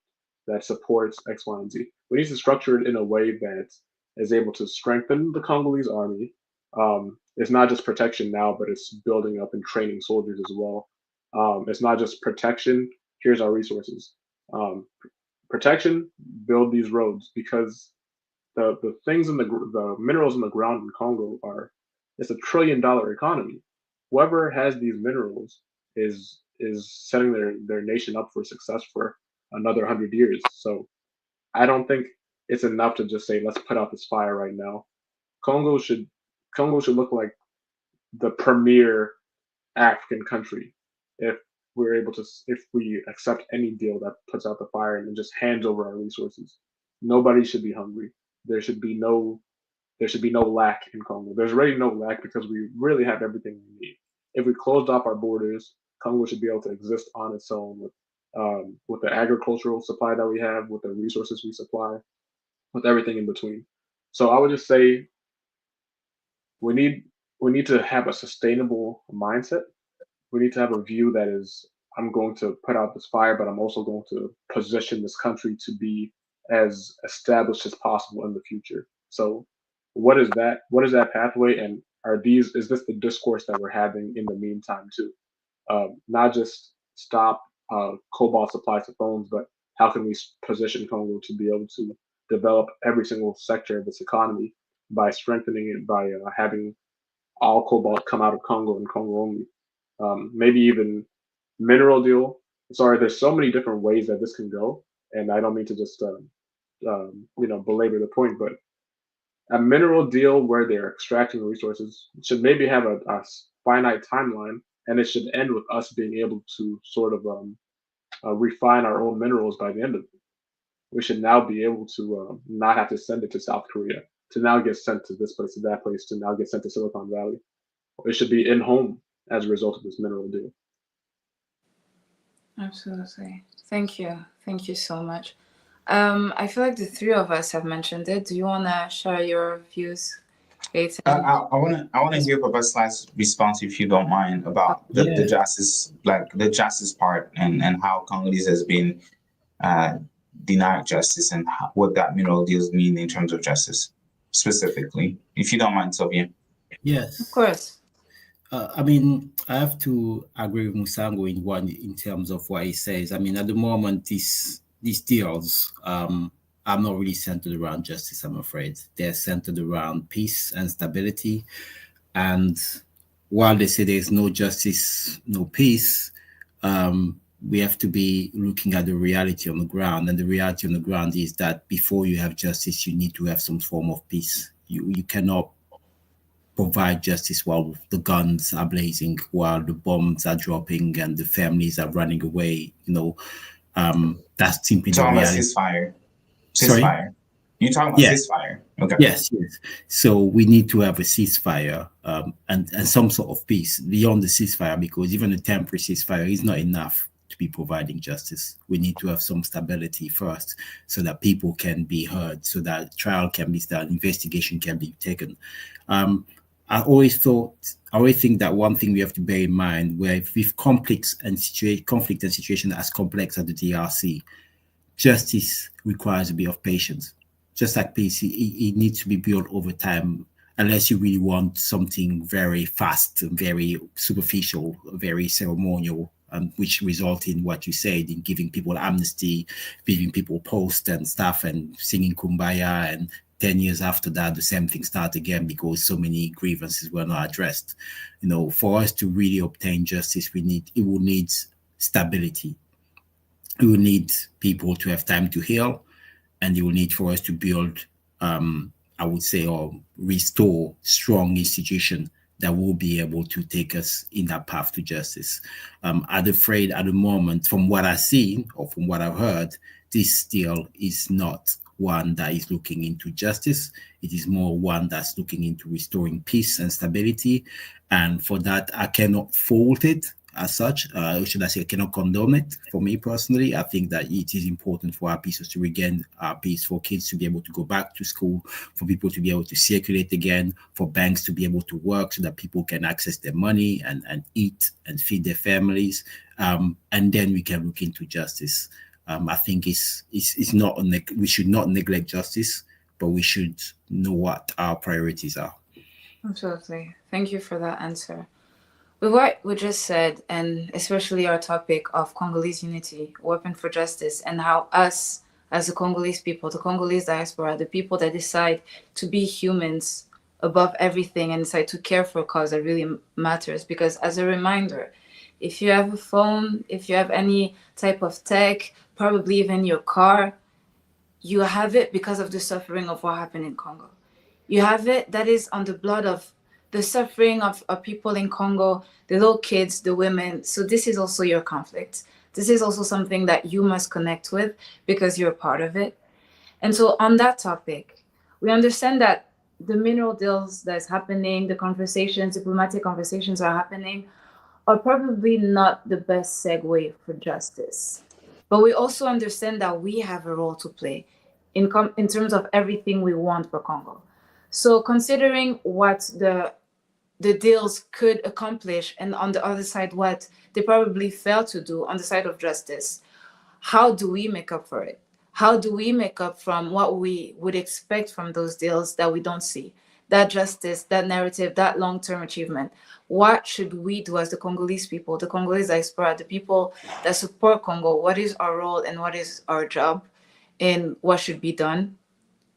that supports X, Y, and Z. We need to structure it in a way that is able to strengthen the Congolese army. It's not just protection now, but it's building up and training soldiers as well. It's not just protection. Here's our resources. Protection, build these roads, because the things in the minerals in the ground in Congo it's $1 trillion economy. Whoever has these minerals is setting their nation up for success for another 100 years. So I don't think it's enough to just say, let's put out this fire right now. Congo should look like the premier African country if we accept any deal that puts out the fire and just hands over our resources. Nobody should be hungry. There should be no lack in Congo. There's already no lack because we really have everything we need. If we closed off our borders, Congo should be able to exist on its own with the agricultural supply that we have, with the resources we supply, with everything in between. So I would just say we need to have a sustainable mindset. We need to have a view that is, I'm going to put out this fire, but I'm also going to position this country to be as established as possible in the future. So what is that? What is that pathway? And is this the discourse that we're having in the meantime too? Not just stop cobalt supplies to phones, but how can we position Congo to be able to develop every single sector of its economy by strengthening it, by having all cobalt come out of Congo and Congo only. Maybe even mineral deal. Sorry, there's so many different ways that this can go, and I don't mean to just belabor the point, but a mineral deal where they're extracting resources should maybe have a finite timeline, and it should end with us being able to sort of refine our own minerals by the end of it. We should now be able to not have to send it to South Korea, to now get sent to this place, to that place, to now get sent to Silicon Valley. It should be in home as a result of this mineral deal. Absolutely. Thank you. Thank you so much. I feel like the three of us have mentioned it. Do you want to share your views, Gates? I wanna hear Professor Slice's response, if you don't mind, about the Yeah. justice, like the justice part, and how Congolese has been uh, denied justice, and what that mineral deals mean in terms of justice specifically, if you don't mind, Sylvia. Yes. Of course. I mean, I have to agree with Musango in terms of what he says. I mean, at the moment, these deals are not really centered around justice. I'm afraid they're centered around peace and stability. And while they say there's no justice, no peace, we have to be looking at the reality on the ground. And the reality on the ground is that before you have justice, you need to have some form of peace. You cannot provide justice while the guns are blazing, while the bombs are dropping and the families are running away. That's simply the Talking about reality. ceasefire. Sorry? Ceasefire. You talking about Yeah. ceasefire? Okay. Yes. So we need to have a ceasefire and some sort of peace beyond the ceasefire, because even a temporary ceasefire is not enough to be providing justice. We need to have some stability first so that people can be heard, so that trial can be done, investigation can be taken. I always think that one thing we have to bear in mind, where with conflict and situation as complex as the DRC, justice requires a bit of patience. Just like peace, it needs to be built over time, unless you really want something very fast, very superficial, very ceremonial, which result in what you said, in giving people amnesty, giving people posts and stuff, and singing Kumbaya, and 10 years after that, the same thing starts again because so many grievances were not addressed. For us to really obtain justice, it will need stability. We will need people to have time to heal, and you will need for us to build, I would say, or restore strong institutions that will be able to take us in that path to justice. I'm afraid at the moment, from what I've seen or from what I've heard, this still is not one that is looking into justice. It is more one that's looking into restoring peace and stability. And for that, I cannot fault it as such. Should I say, I cannot condone it. For me personally, I think that it is important for our pieces to regain our peace, for kids to be able to go back to school, for people to be able to circulate again, for banks to be able to work so that people can access their money and eat and feed their families. And then we can look into justice. I think it's not we should not neglect justice, but we should know what our priorities are. Absolutely. Thank you for that answer. With what we just said, and especially our topic of Congolese unity, weapon for justice, and how us as the Congolese people, the Congolese diaspora, the people that decide to be humans above everything and decide to care for a cause that really matters. Because as a reminder, if you have a phone, if you have any type of tech, probably even your car, you have it because of the suffering of what happened in Congo. You have it that is on the blood of the suffering of people in Congo, the little kids, the women. So this is also your conflict. This is also something that you must connect with because you're a part of it. And so on that topic, we understand that the mineral deals that's happening, the conversations, diplomatic conversations are happening, are probably not the best segue for justice. But we also understand that we have a role to play in terms of everything we want for Congo. So considering what the deals could accomplish, and on the other side, what they probably failed to do on the side of justice, how do we make up for it? How do we make up from what we would expect from those deals that we don't see? That justice, that narrative, that long-term achievement. What should we do as the Congolese people, the Congolese diaspora, the people that support Congo? What is our role and what is our job and what should be done?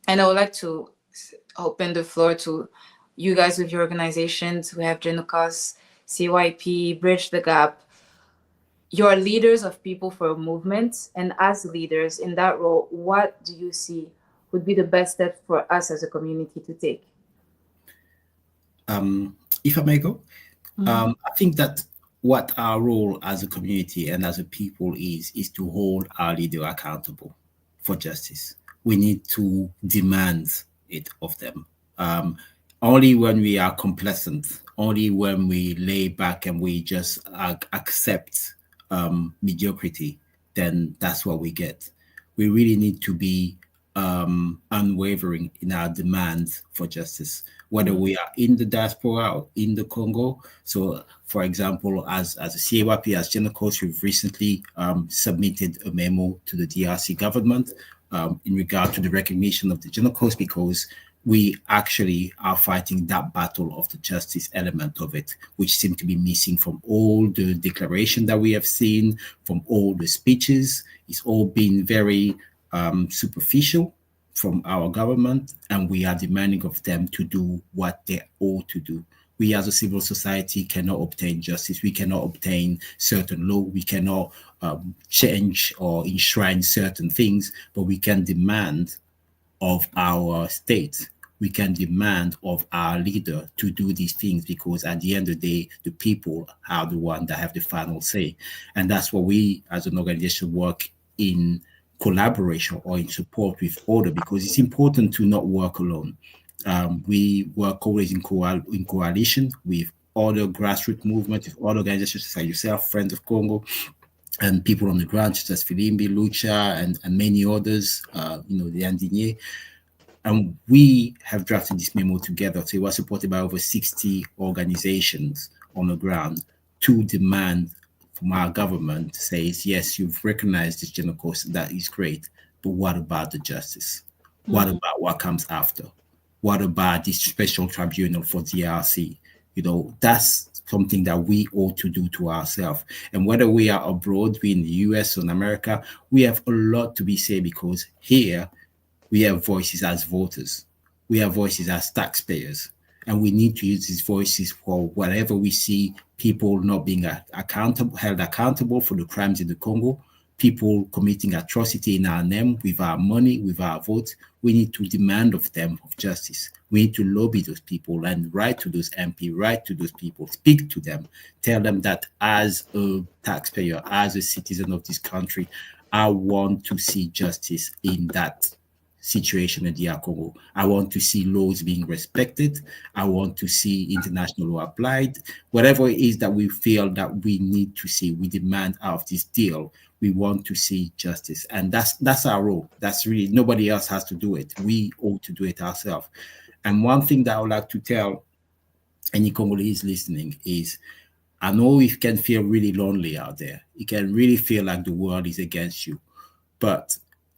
And I would like to open the floor to you guys with your organizations. We have Genocos, CYP, Bridge the Gap. You're leaders of People for a Movement. And as leaders in that role, what do you see would be the best step for us as a community to take? If I may go, I think that what our role as a community and as a people is to hold our leader accountable for justice. We need to demand it of them. Only when we are complacent, only when we lay back and we just accept mediocrity, then that's what we get. We really need to be unwavering in our demand for justice, whether we are in the diaspora or in the Congo. So, for example, as a CAYP, as General Coast, we've recently submitted a memo to the DRC government in regard to the recognition of the General Coast, because we actually are fighting that battle of the justice element of it, which seems to be missing from all the declaration that we have seen, from all the speeches. It's all been very superficial from our government, and we are demanding of them to do what they ought to do. We as a civil society cannot obtain justice. We cannot obtain certain law. We cannot change or enshrine certain things, but we can demand of our state. We can demand of our leader to do these things, because at the end of the day, the people are the one that have the final say. And that's what we as an organization work in collaboration or in support with other, because it's important to not work alone. We work always in coalition with other grassroots movements, with other organizations like yourself, Friends of Congo, and people on the ground such as Filimbi, Lucha, and many others, the Indigné. And we have drafted this memo together. So it was supported by over 60 organizations on the ground to demand from our government, says, yes, you've recognized this General Coast, that is great, but what about the justice? What about what comes after? What about this special tribunal for DRC? That's something that we ought to do to ourselves. And whether we are abroad, we in the US or in America, we have a lot to be said, because here we have voices as voters. We have voices as taxpayers. And we need to use these voices for whatever we see people not being held accountable for the crimes in the Congo, people committing atrocity in our name, with our money, with our votes. We need to demand of them of justice. We need to lobby those people and write to those MP, write to those people, speak to them, tell them that as a taxpayer, as a citizen of this country, I want to see justice in that situation in DR Congo. I want to see laws being respected. I want to see international law applied. Whatever it is that we feel that we need to see, we demand out of this deal. We want to see justice, and that's our role. That's really, nobody else has to do it. We ought to do it ourselves. And one thing that I would like to tell any Congolese listening is, I know it can feel really lonely out there. It can really feel like the world is against you, but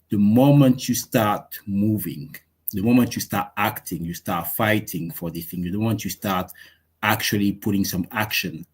the moment you start moving, the moment you start acting, you start fighting for the thing, the moment you start actually putting some action,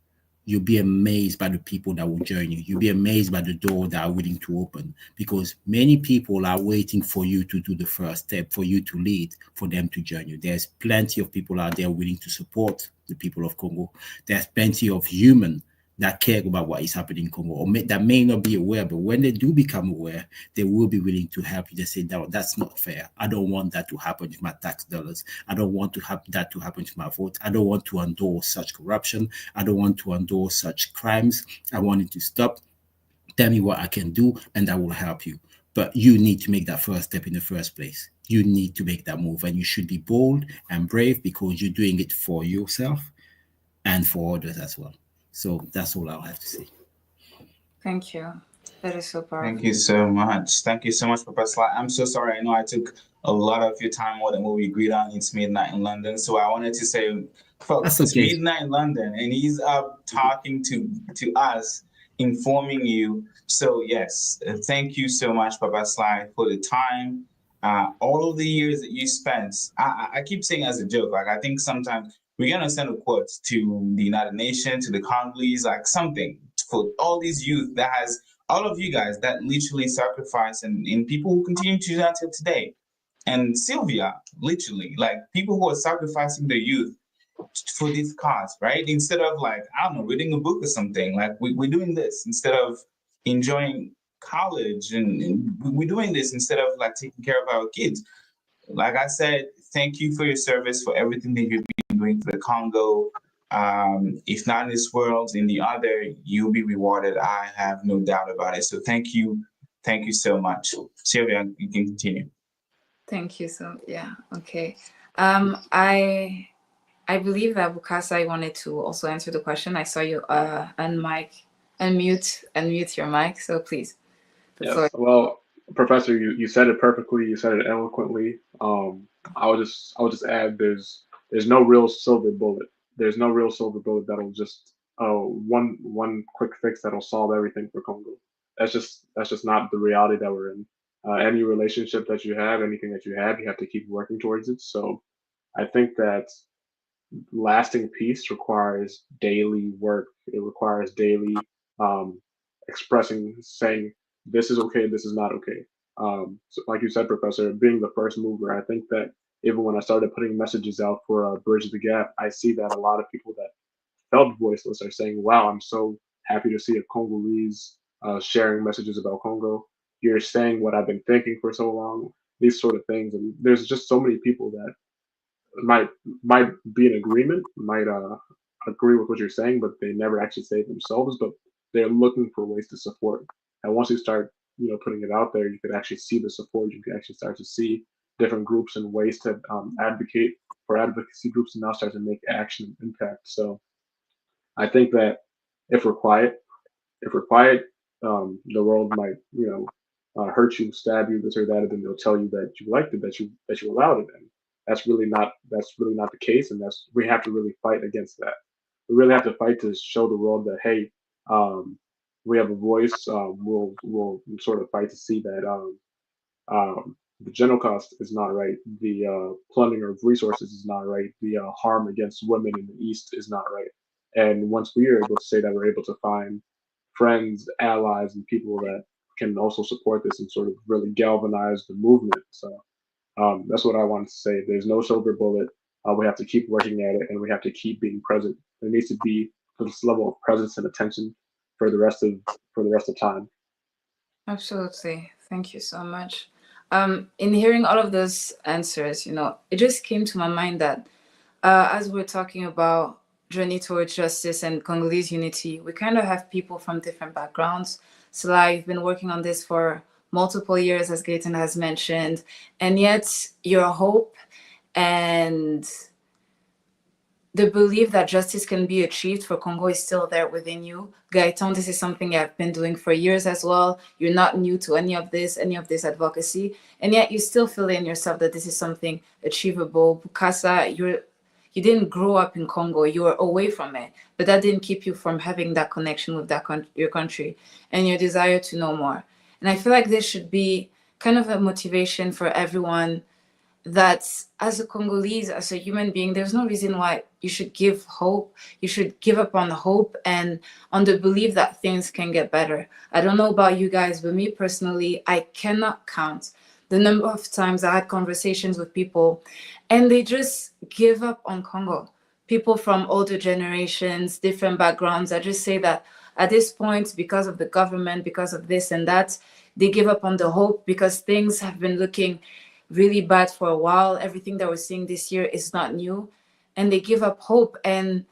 you'll be amazed by the people that will join you. You'll be amazed by the door that are willing to open, because many people are waiting for you to do the first step, for you to lead, for them to join you. There's plenty of people out there willing to support the people of Congo. There's plenty of humans that care about what is happening in Congo, or that may not be aware, but when they do become aware, they will be willing to help you. They say, no, that's not fair. I don't want that to happen with my tax dollars. I don't want to have that to happen to my vote. I don't want to endorse such corruption. I don't want to endorse such crimes. I want it to stop. Tell me what I can do, and I will help you. But you need to make that first step in the first place. You need to make that move, and you should be bold and brave, because you're doing it for yourself and for others as well. So that's all I'll have to say. Thank you. That is so powerful. Thank you so much. Thank you so much, Professor. I'm so sorry. I know I took a lot of your time, more than what we agreed on. It's midnight in London. So I wanted to say, folks, That's okay. It's midnight in London, and he's up talking to us, informing you. So yes, thank you so much, Papa Sly, for the time. All of the years that you spent, I keep saying as a joke, like I think sometimes we're gonna send a quote to the United Nations, to the Congolese, like something for all these youth that has all of you guys that literally sacrifice, and people who continue to do that till today. And Sylvia, literally, like people who are sacrificing their youth for this cause, right? Instead of like, I don't know, reading a book or something, like we're doing this instead of enjoying college, and we're doing this instead of like taking care of our kids. Like I said, thank you for your service, for everything that you've been doing for the Congo. If not in this world, in the other, you'll be rewarded. I have no doubt about it. So thank you so much. Sylvia, you can continue. Thank you. So yeah, okay. I believe that Bukasa wanted to also answer the question. I saw you unmute your mic, so please. Yes. Well, Professor, you said it perfectly. You said it eloquently. I would just add there's no real silver bullet. There's no real silver bullet that'll just one quick fix that'll solve everything for Congo. That's just not the reality that we're in. Any relationship that you have, anything that you have to keep working towards it. So I think that lasting peace requires daily work. It requires daily um, expressing, saying, this is okay, this is not okay. So like you said, Professor, being the first mover, I think that even when I started putting messages out for Bridge the Gap, I see that a lot of people that felt voiceless are saying, wow, I'm so happy to see a Congolese sharing messages about Congo. You're saying what I've been thinking for so long, these sort of things. And there's just so many people that might might be in agreement, might agree with what you're saying, but they never actually say it themselves. But they're looking for ways to support. And once you start, putting it out there, you could actually see the support. You can actually start to see different groups and ways to advocate for advocacy groups and now start to make action and impact. So I think that if we're quiet, the world might, hurt you, stab you, this or that, and then they'll tell you that you liked it, that you allowed it, and that's really not the case, and we have to really fight against that. We really have to fight to show the world that hey, we have a voice. We'll sort of fight to see that the general cost is not right. The plundering of resources is not right. The harm against women in the East is not right. And once we are able to say that, we're able to find friends, allies, and people that can also support this and sort of really galvanize the movement. So that's what I want to say. There's no silver bullet. We have to keep working at it, and we have to keep being present. There needs to be this level of presence and attention for the rest of time. Absolutely. Thank you so much. In hearing all of those answers, it just came to my mind that as we're talking about journey towards justice and Congolese unity, we kind of have people from different backgrounds. So I've been working on this for multiple years, as Gaëtan has mentioned, and yet your hope and the belief that justice can be achieved for Congo is still there within you. Gaëtan, this is something I've been doing for years as well. You're not new to any of this advocacy, and yet you still feel in yourself that this is something achievable. Bukasa, you didn't grow up in Congo, you were away from it, but that didn't keep you from having that connection with your country and your desire to know more. And I feel like this should be kind of a motivation for everyone that as a Congolese, as a human being, there's no reason why you should give hope. You should give up on hope and on the belief that things can get better. I don't know about you guys, but me personally, I cannot count the number of times I had conversations with people and they just give up on Congo. People from older generations, different backgrounds, I just say that at this point, because of the government, because of this and that, they give up on the hope because things have been looking really bad for a while. Everything that we're seeing this year is not new. And they give up hope. And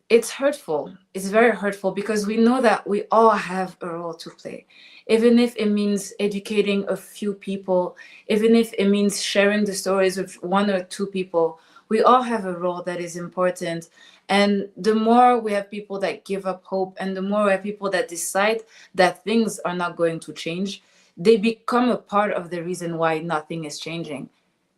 it's hurtful. It's very hurtful because we know that we all have a role to play. Even if it means educating a few people, even if it means sharing the stories with one or two people, we all have a role that is important. And the more we have people that give up hope and the more we have people that decide that things are not going to change, they become a part of the reason why nothing is changing.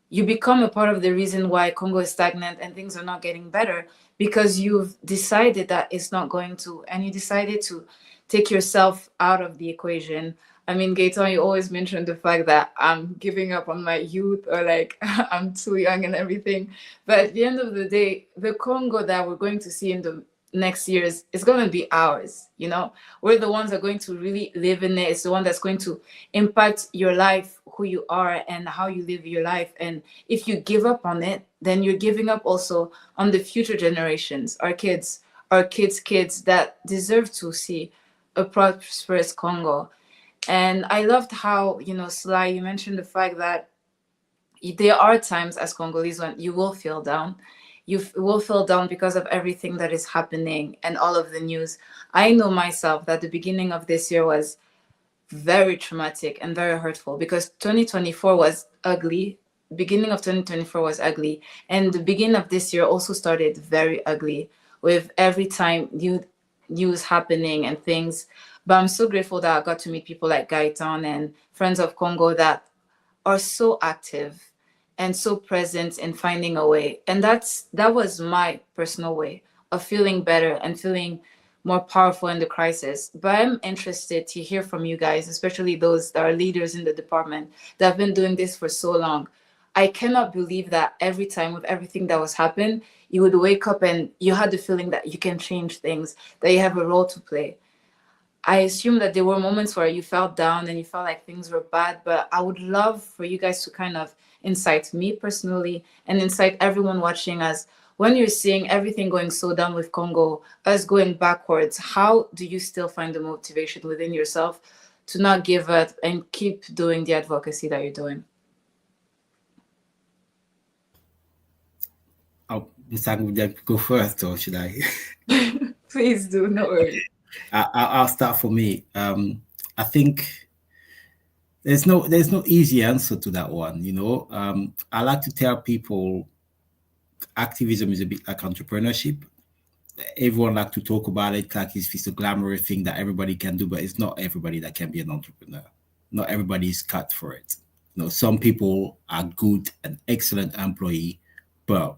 You become a part of the reason why Congo is stagnant and things are not getting better because you've decided that it's not going to, and you decided to take yourself out of the equation. I mean, Gaëtan, you always mention the fact that I'm giving up on my youth or like I'm too young and everything. But at the end of the day, the Congo that we're going to see in the next years is going to be ours. We're the ones that are going to really live in it. It's the one that's going to impact your life, who you are and how you live your life. And if you give up on it, then you're giving up also on the future generations, our kids' kids that deserve to see a prosperous Congo. And I loved how, Sly, you mentioned the fact that there are times as Congolese when you will feel down. You will feel down because of everything that is happening and all of the news. I know myself that the beginning of this year was very traumatic and very hurtful because 2024 was ugly. Beginning of 2024 was ugly. And the beginning of this year also started very ugly with every time new news happening and things. But I'm so grateful that I got to meet people like Gaetan and Friends of Congo that are so active and so present in finding a way. And that was my personal way of feeling better and feeling more powerful in the crisis. But I'm interested to hear from you guys, especially those that are leaders in the department that have been doing this for so long. I cannot believe that every time with everything that was happening, you would wake up and you had the feeling that you can change things, that you have a role to play. I assume that there were moments where you felt down and you felt like things were bad, but I would love for you guys to kind of incite me personally and incite everyone watching us. When you're seeing everything going so down with Congo, us going backwards, how do you still find the motivation within yourself to not give up and keep doing the advocacy that you're doing? Would you go first, or should I? Please do, no worries. I'll start for me. I think there's no easy answer to that one. I like to tell people activism is a bit like entrepreneurship. Everyone like to talk about it like it's a glamorous thing that everybody can do, but it's not everybody that can be an entrepreneur. Not everybody is cut for it. Some people are good and excellent employee, but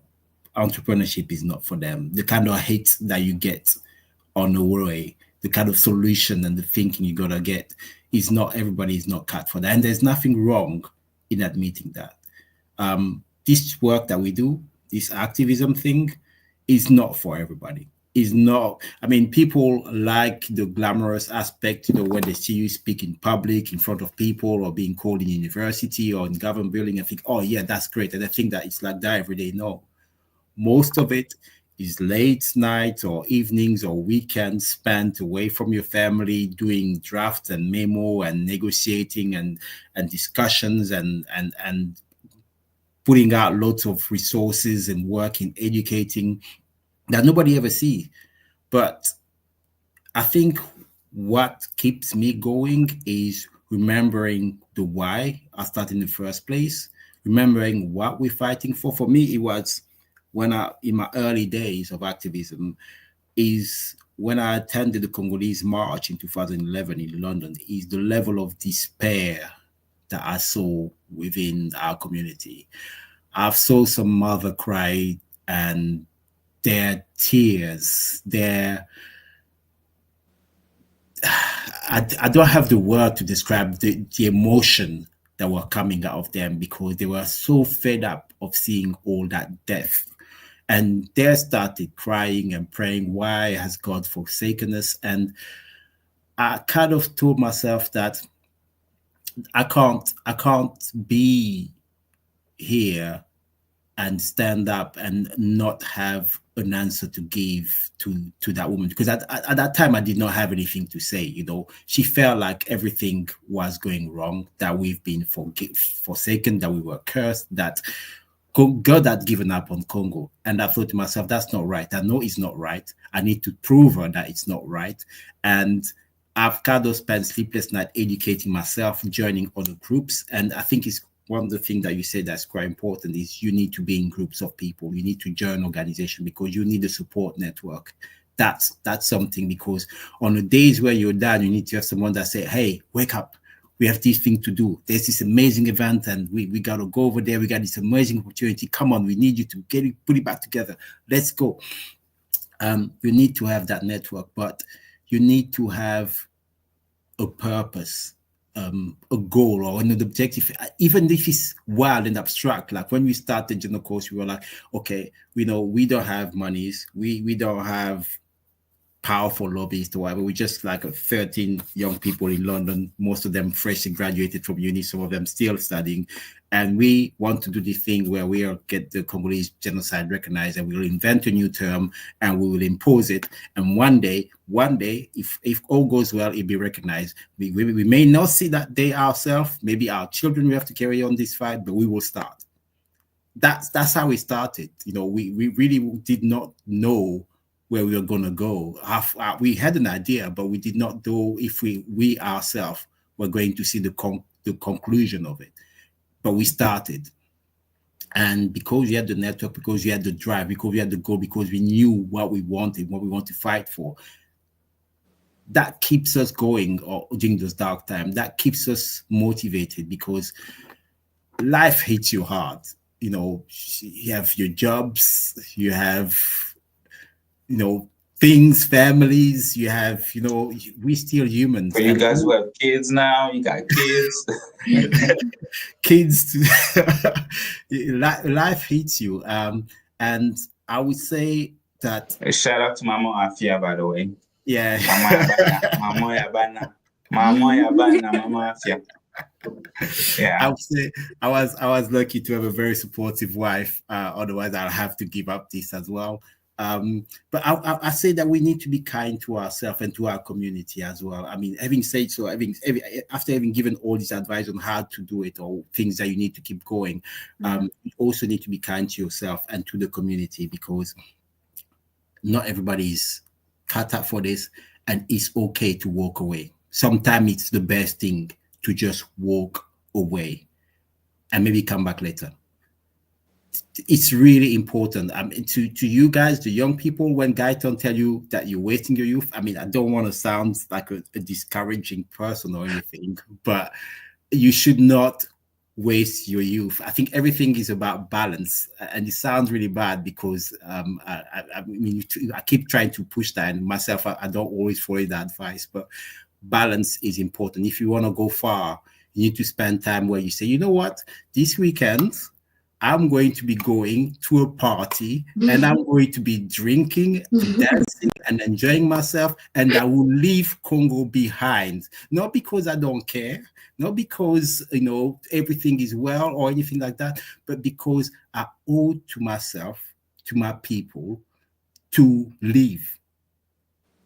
entrepreneurship is not for them. The kind of hate that you get on the way, the kind of solution and the thinking you gotta get is not, everybody is not cut for that. And there's nothing wrong in admitting that. This work that we do, this activism thing, is not for everybody. Is not, people like the glamorous aspect, when they see you speak in public, in front of people, or being called in university or in government building, and think, oh yeah, that's great. And I think that it's like that every day. No. Most of it is late nights or evenings or weekends spent away from your family doing drafts and memo and negotiating and discussions and putting out lots of resources and work in educating that nobody ever sees. But I think what keeps me going is remembering the why I started in the first place, remembering what we're fighting for. For me, it was in my early days of activism, is when I attended the Congolese march in 2011 in London, is the level of despair that I saw within our community. I've saw some mother cry, and their tears, I don't have the word to describe the emotion that were coming out of them, because they were so fed up of seeing all that death. And they started crying and praying, why has God forsaken us? And I kind of told myself that I can't be here and stand up and not have an answer to give to that woman, because at that time I did not have anything to say. She felt like everything was going wrong, that we've been forsaken, that we were cursed, that God had given up on Congo. And I thought to myself, that's not right. I know it's not right. I need to prove her that it's not right. And I've kind of spent sleepless nights educating myself, joining other groups. And I think it's one of the things that you said that's quite important is you need to be in groups of people. You need to join organization, because you need a support network. That's something, because on the days where you're down, you need to have someone that say, hey, wake up. We have this thing to do. There's this amazing event, and we got to go over there. We got this amazing opportunity. Come on, we need you to put it back together. Let's go. You need to have that network, but you need to have a purpose, a goal, or an objective, even if it's wild and abstract. Like when we started General Course, we were like, okay, we don't have monies. We don't have powerful lobbyists or whatever. We're just like 13 young people in London, most of them freshly graduated from uni, some of them still studying. And we want to do this thing where we'll get the Congolese genocide recognized, and we'll invent a new term and we will impose it. And one day, if all goes well, it'll be recognized. We may not see that day ourselves. Maybe our children will have to carry on this fight, but we will start. That's how we started. We really did not know where we were going to go. We had an idea, but we did not know if we ourselves were going to see the conclusion of it. But we started. And because we had the network, because we had the drive, because we had the goal, because we knew what we wanted, what we want to fight for, that keeps us going or during those dark times. That keeps us motivated because life hits you hard. You know, you have your jobs, you have, you know, things, families, you have, you know, we still humans. For you guys who have kids now, you got kids. Kids, life hits you. And I would say that. Shout out to Mama Afia, by the way. Yeah. Mama Yabana, Mama Afia. Yeah. I would say I was lucky to have a very supportive wife. Otherwise, I'll have to give up this as well. But I say that we need to be kind to ourselves and to our community as well. I mean, having said so, after having given all this advice on how to do it or things that you need to keep going, you also need to be kind to yourself and to the community, because not everybody is cut out for this, and it's okay to walk away. Sometimes it's the best thing to just walk away and maybe come back later. It's really important. To you guys, the young people, when Guyton tell you that you're wasting your youth, I mean, I don't want to sound like a discouraging person or anything, but you should not waste your youth. I think everything is about balance, and it sounds really bad because I mean, I keep trying to push that, and myself, I don't always follow the advice, but balance is important. If you want to go far, you need to spend time where you say, you know what, this weekend I'm going to be going to a party and I'm going to be drinking, dancing and enjoying myself, and I will leave Congo behind. Not because I don't care, not because, you know, everything is well or anything like that, but because I owe to myself, to my people, to live,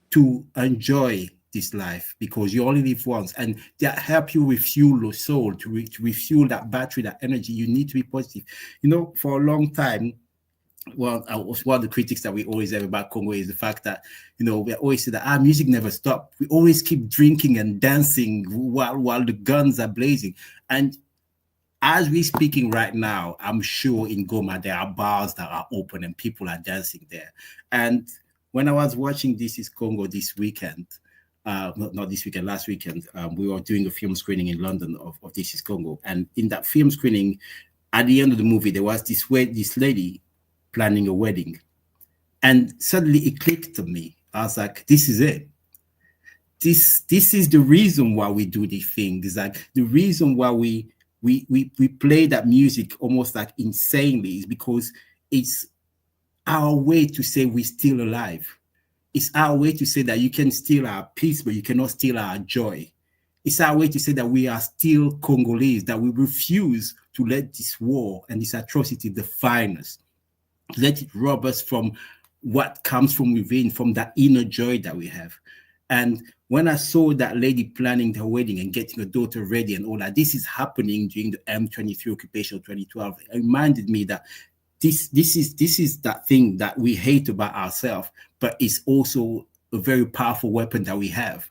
to enjoy this life, because you only live once, and that help you refuel your soul, to refuel that battery, that energy. You need to be positive. You know, for a long time, well, one of the critics that we always have about Congo is the fact that, you know, we always say that our music never stops. We always keep drinking and dancing while the guns are blazing. And as we're speaking right now, I'm sure in Goma there are bars that are open and people are dancing there. And when I was watching This Is Congo this weekend, not this weekend, last weekend, we were doing a film screening in London of This Is Congo. And in that film screening, at the end of the movie, there was this lady planning a wedding. And suddenly it clicked to me. I was like, this is it. This is the reason why we do this thing. It's like the reason why we play that music almost like insanely is because it's our way to say we're still alive. It's our way to say that you can steal our peace, but you cannot steal our joy. It's our way to say that we are still Congolese, that we refuse to let this war and this atrocity define us. Let it rob us from what comes from within, from that inner joy that we have. And when I saw that lady planning her wedding and getting her daughter ready and all that, this is happening during the M23 occupation of 2012. It reminded me that this is that thing that we hate about ourselves, but it's also a very powerful weapon that we have.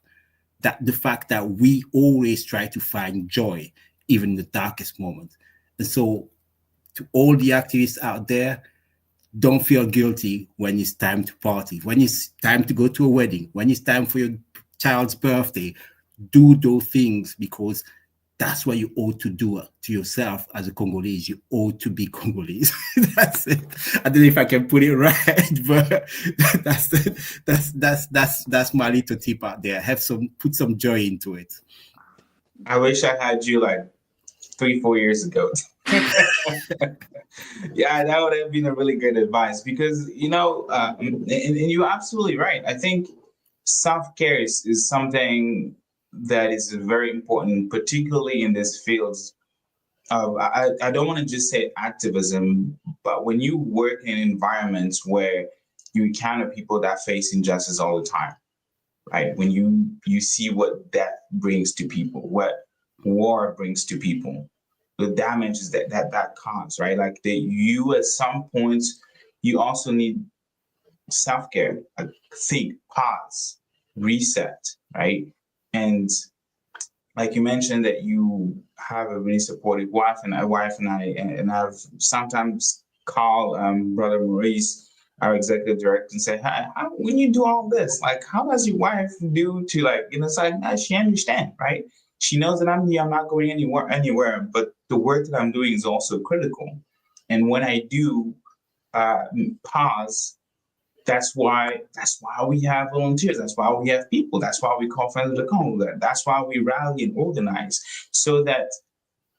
That the fact that we always try to find joy, even in the darkest moment. And so to all the activists out there, don't feel guilty when it's time to party, when it's time to go to a wedding, when it's time for your child's birthday. Do those things, because that's what you ought to do to yourself as a Congolese. You ought to be Congolese. That's it. I don't know if I can put it right, but that's my little tip out there. Put some joy into it. I wish I had you like 3-4 years ago. Yeah, that would have been a really good advice, because, you know, and you're absolutely right. I think self-care is something that is very important, particularly in this field. I don't want to just say activism, but when you work in environments where you encounter people that face injustice all the time, right? When you see what death brings to people, what war brings to people, the damages that cause, right? Like you at some point, you also need self-care, like think, pause, reset, right? And like you mentioned that you have a really supportive wife, and I've sometimes called Brother Maurice our executive director and say, when you do all this, like, how does your wife do to, like, it's like, she understands, right? She knows that I'm here, I'm not going anywhere, but the work that I'm doing is also critical. And when I do pause, that's why we have volunteers. That's why we have people. That's why we call Friends of the Congo. That's why we rally and organize, so that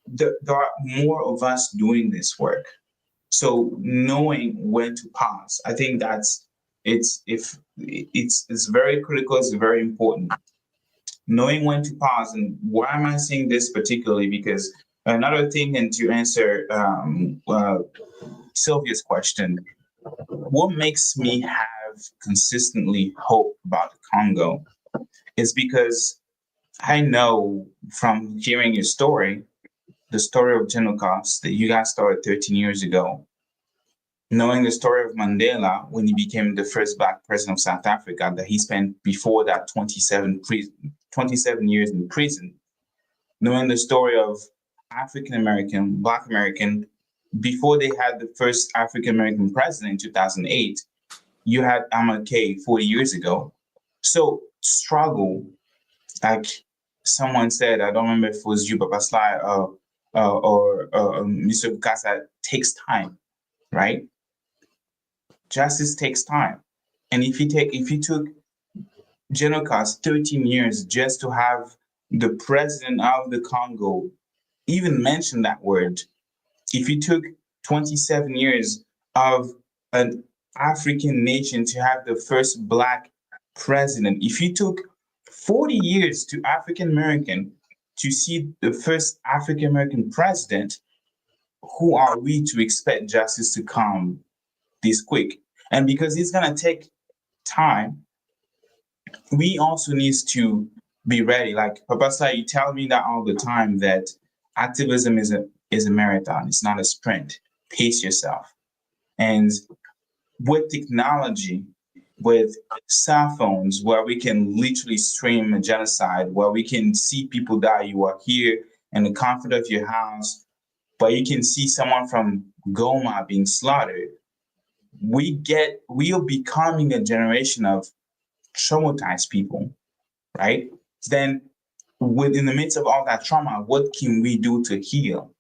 there are more of us doing this work. So knowing when to pause, I think it's very critical. It's very important. Knowing when to pause, and why am I saying this particularly? Because another thing, and to answer Sylvia's question, what makes me have consistently hope about the Congo is because I know from hearing your story, the story of General Cost that you guys started 13 years ago, knowing the story of Mandela when he became the first Black president of South Africa, that he spent before that 27 years in prison, knowing the story of African American, Black American, before they had the first African American president in 2008, you had MLK 40 years ago. So struggle, like someone said, I don't remember if it was you, Papa Sly, or Mr. Bukasa, takes time, right? Justice takes time. And if you took General Cost 13 years just to have the president of the Congo even mention that word, if you took 27 years of an African nation to have the first Black president, if you took 40 years to African American to see the first African American president, who are we to expect justice to come this quick? And because it's going to take time, we also need to be ready. Like Papa Sai, you tell me that all the time, that activism is a marathon. It's not a sprint. Pace yourself. And with technology, with cell phones, where we can literally stream a genocide, where we can see people die, you are here in the comfort of your house, but you can see someone from Goma being slaughtered. We are becoming a generation of traumatized people, right? Then within the midst of all that trauma, what can we do to heal?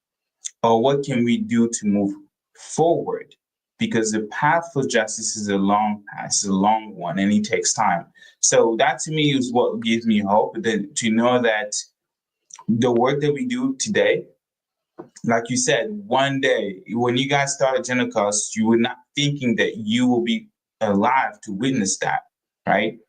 Or what can we do to move forward? Because the path for justice is a long path, it's a long one, and it takes time. So that to me is what gives me hope, that to know that the work that we do today, like you said, one day when you guys started Genocast, you were not thinking that you will be alive to witness that, right?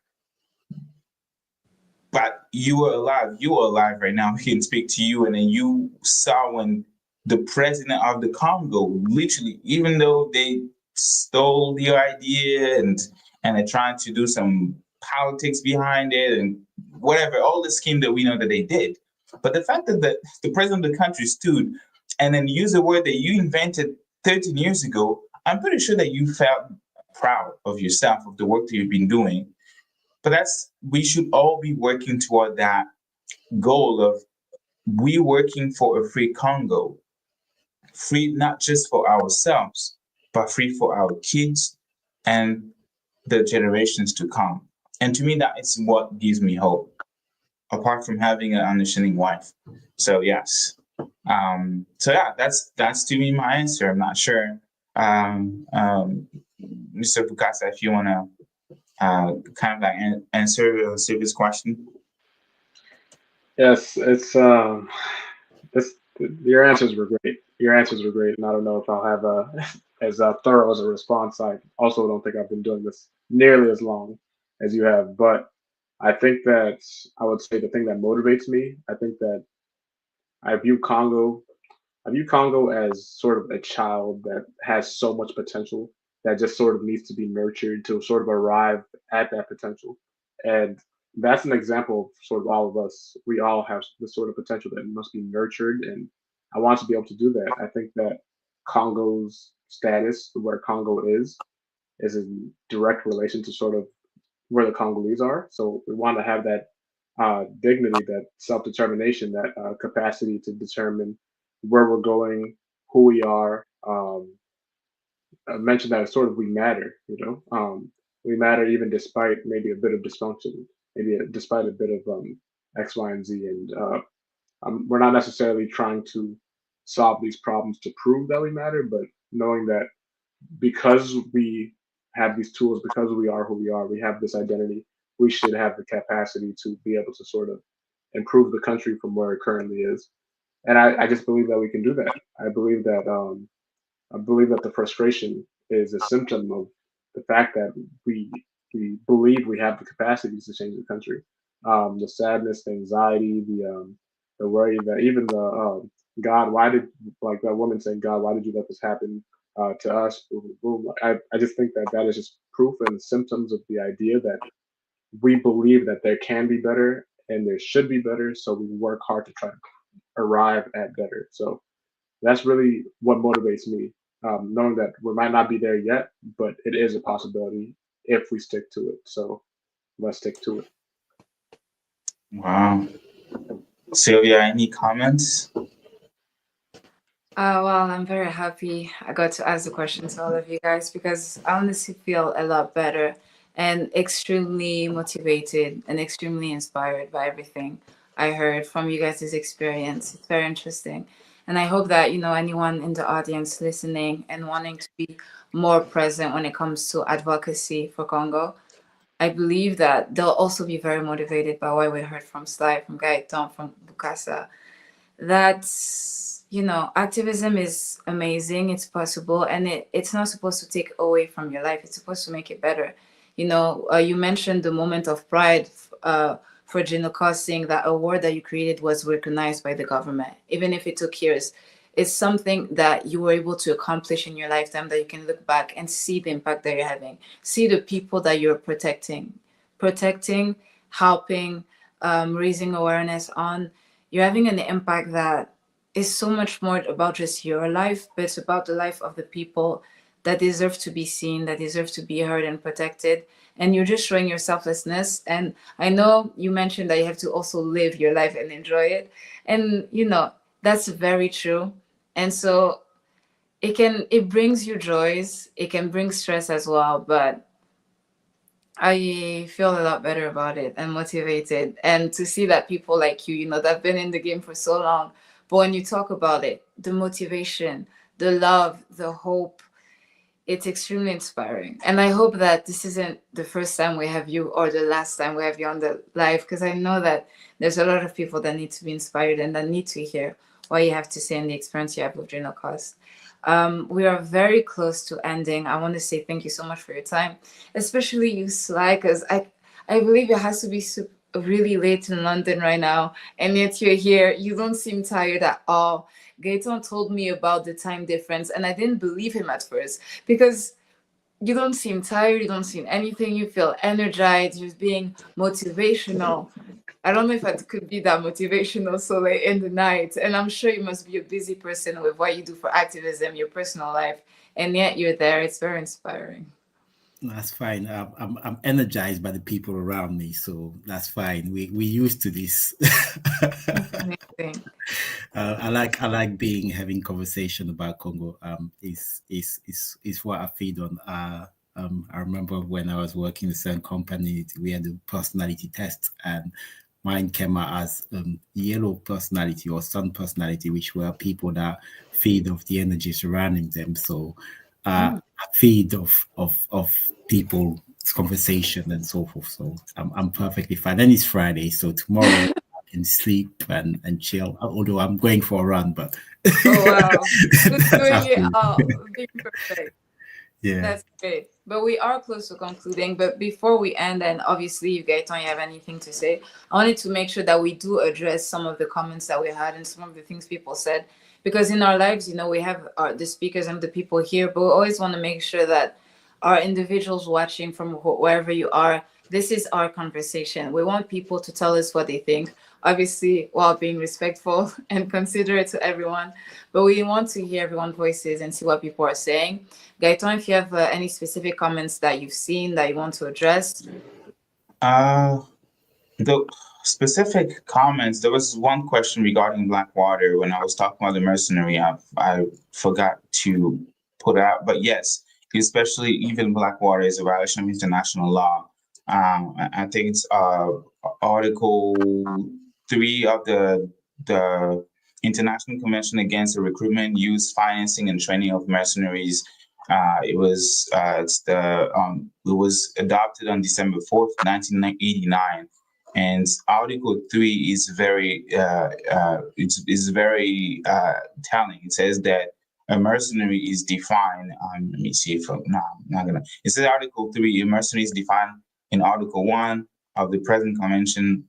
But you were alive. You are alive right now. He can speak to you, and then you saw when the president of the Congo, literally, even though they stole your idea and they're trying to do some politics behind it and whatever, all the scheme that we know that they did. But the fact that the president of the country stood and then used a word that you invented 13 years ago, I'm pretty sure that you felt proud of yourself, of the work that you've been doing. But we should all be working toward that goal of we working for a free Congo, free not just for ourselves, but free for our kids and the generations to come. And to me, that is what gives me hope, apart from having an understanding wife. So yes. So yeah, that's to me my answer. I'm not sure, Mr. Bukasa, if you want to kind of like answer Sylvia's question. Yes, it's your answers were great. Your answers were great, and I don't know if I'll have as thorough as a response. I also don't think I've been doing this nearly as long as you have, but I think that I would say the thing that motivates me, I think that I view Congo as sort of a child that has so much potential that just sort of needs to be nurtured to sort of arrive at that potential. And that's an example of sort of all of us. We all have this sort of potential that must be nurtured. And I want to be able to do that. I think that Congo's status, where Congo is in direct relation to sort of where the Congolese are. So we want to have that dignity, that self-determination, that capacity to determine where we're going, who we are, mentioned that sort of we matter, we matter even despite maybe a bit of dysfunction, maybe despite a bit of X, Y, and Z. And we're not necessarily trying to solve these problems to prove that we matter, but knowing that because we have these tools, because we are who we are, we have this identity, we should have the capacity to be able to sort of improve the country from where it currently is. And I just believe that we can do that. I believe that the frustration is a symptom of the fact that we believe we have the capacities to change the country. The sadness, the anxiety, the worry that even the God, why did, like that woman saying, God, why did you let this happen to us? Boom, boom, boom. I just think that that is just proof and symptoms of the idea that we believe that there can be better and there should be better. So we work hard to try to arrive at better. So that's really what motivates me, knowing that we might not be there yet, but it is a possibility if we stick to it. So let's stick to it. Wow. Sylvia, any comments? Well, I'm very happy I got to ask the question to all of you guys because I honestly feel a lot better and extremely motivated and extremely inspired by everything I heard from you guys' experience. It's very interesting. And I hope that, anyone in the audience listening and wanting to be more present when it comes to advocacy for Congo, I believe that they'll also be very motivated by what we heard from Sly, from Gaetan, from Bukasa, that activism is amazing, it's possible, and it's not supposed to take away from your life, it's supposed to make it better. You mentioned the moment of pride for Jinoko, saying that award that you created was recognized by the government, even if it took years. It's something that you were able to accomplish in your lifetime, that you can look back and see the impact that you're having, see the people that you're protecting, helping, raising awareness on. You're having an impact that is so much more about just your life, but it's about the life of the people that deserve to be seen, that deserve to be heard and protected. And you're just showing your selflessness. And I know you mentioned that you have to also live your life and enjoy it. And that's very true. And so it brings you joys, it can bring stress as well, but I feel a lot better about it and motivated. And to see that people like you, that have been in the game for so long, but when you talk about it, the motivation, the love, the hope, it's extremely inspiring. And I hope that this isn't the first time we have you or the last time we have you on the live, because I know that there's a lot of people that need to be inspired and that need to hear what you have to say and the experience you have with Journal Cost. We are very close to ending. I want to say thank you so much for your time, especially you, Sly, because I believe it has to be really late in London right now, and yet you're here. You don't seem tired at all. Gaetan told me about the time difference, and I didn't believe him at first because you don't seem tired, you don't seem anything, you feel energized, you're being motivational. I don't know if I could be that motivational so late in the night. And I'm sure you must be a busy person with what you do for activism, your personal life, and yet you're there. It's very inspiring. That's fine. I'm energized by the people around me, so that's fine. We used to this. Amazing. I like having conversation about Congo. Is what I feed on. I remember when I was working in the same company, we had a personality test, and mine came out as yellow personality or sun personality, which were people that feed off the energy surrounding them. So I feed of people's conversation and so forth. So I'm perfectly fine. And it's Friday, so tomorrow I can sleep and chill. Although I'm going for a run, but oh wow, just doing it all, being perfect. Yeah, that's great. But we are close to concluding. But before we end, and obviously, you guys don't have anything to say, I wanted to make sure that we do address some of the comments that we had and some of the things people said. Because in our lives, we have the speakers and the people here, but we always want to make sure that our individuals watching from wherever you are, this is our conversation. We want people to tell us what they think, obviously while being respectful and considerate to everyone. But we want to hear everyone's voices and see what people are saying. Gaetan, if you have any specific comments that you've seen that you want to address. The specific comments, there was one question regarding Blackwater when I was talking about the mercenary. I forgot to put out, but yes, especially even Blackwater, is a violation of international law. I think it's Article 3 of the International Convention Against the Recruitment, Use, Financing, and Training of Mercenaries. It was adopted on December 4th, 1989, and Article 3 is very telling. It says that a mercenary is defined. Let me see if I'm not gonna. It says Article 3. A mercenary is defined in Article 1 of the present convention.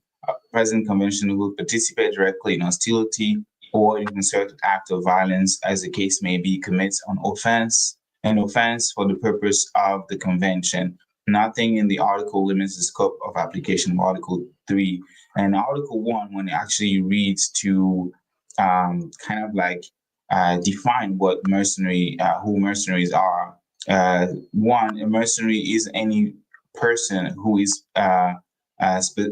Who will participate directly in hostility or in concerted act of violence, as the case may be, commits an offense for the purpose of the convention. Nothing in the article limits the scope of application of Article 3. And Article 1, when it actually reads to kind of like define what who mercenaries are. One, a mercenary is any person who is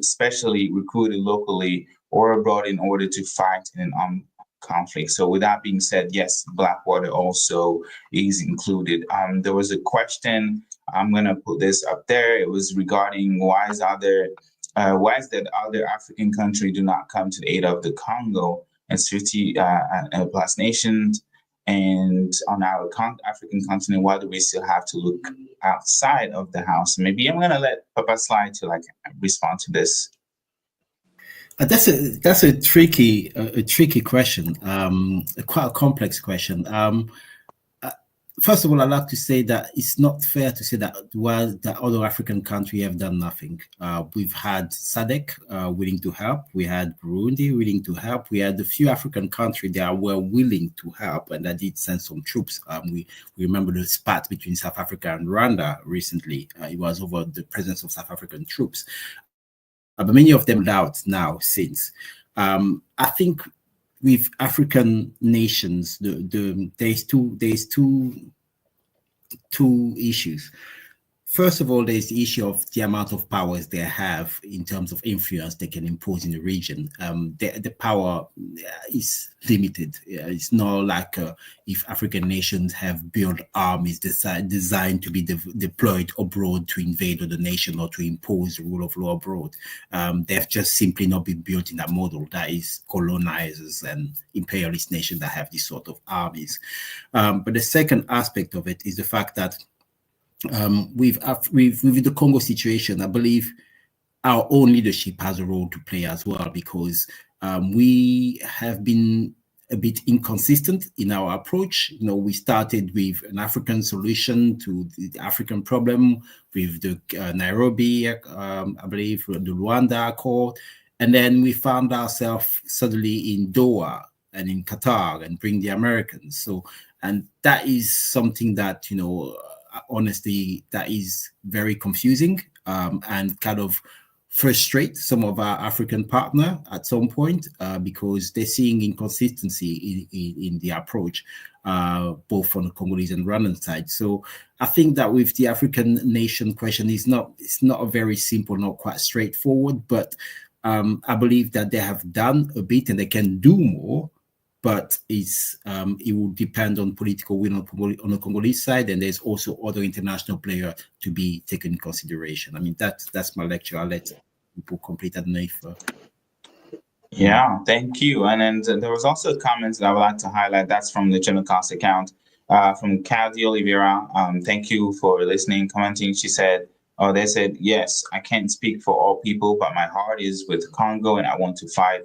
specially recruited locally or abroad in order to fight in an armed conflict. So with that being said, yes, Blackwater also is included. There was a question, I'm going to put this up there. It was regarding why is that other African country do not come to the aid of the Congo and 50 plus nations. And on our African continent, why do we still have to look outside of the house? Maybe I'm going to let Papa Slide to respond to this. That's a tricky question, quite a complex question. First of all, I'd like to say that it's not fair to say that while the other African countries have done nothing. We've had SADC willing to help. We had Burundi willing to help. We had a few African countries that were willing to help, and that did send some troops. We remember the spat between South Africa and Rwanda recently. It was over the presence of South African troops. But many of them out now since. I think with African nations, there's two issues. First of all, there's the issue of the amount of powers they have in terms of influence they can impose in the region. The power is limited. It's not like if African nations have built armies designed to be deployed abroad to invade other nation or to impose the rule of law abroad. They've just simply not been built in that model. That is colonizers and imperialist nations that have this sort of armies. But the second aspect of it is the fact that with the Congo situation, I believe our own leadership has a role to play as well, because we have been a bit inconsistent in our approach. We started with an African solution to the African problem with the Nairobi, I believe, the Rwanda Accord, and then we found ourselves suddenly in Doha and in Qatar and bring the Americans. So, and that is something that, honestly, that is very confusing and kind of frustrate some of our African partner at some point because they're seeing inconsistency in the approach, both on the Congolese and Rwandan side. So I think that with the African nation question, it's not a very simple, not quite straightforward, but I believe that they have done a bit and they can do more. But it will depend on political will on the Congolese side, and there's also other international players to be taken in consideration. I mean, that's my lecture. I'll let people complete that. Yeah, thank you. And then there was also comments that I would like to highlight. That's from the General Cost account from Kathy Oliveira. Thank you for listening, commenting. She said, they said, yes, I can't speak for all people, but my heart is with Congo, and I want to fight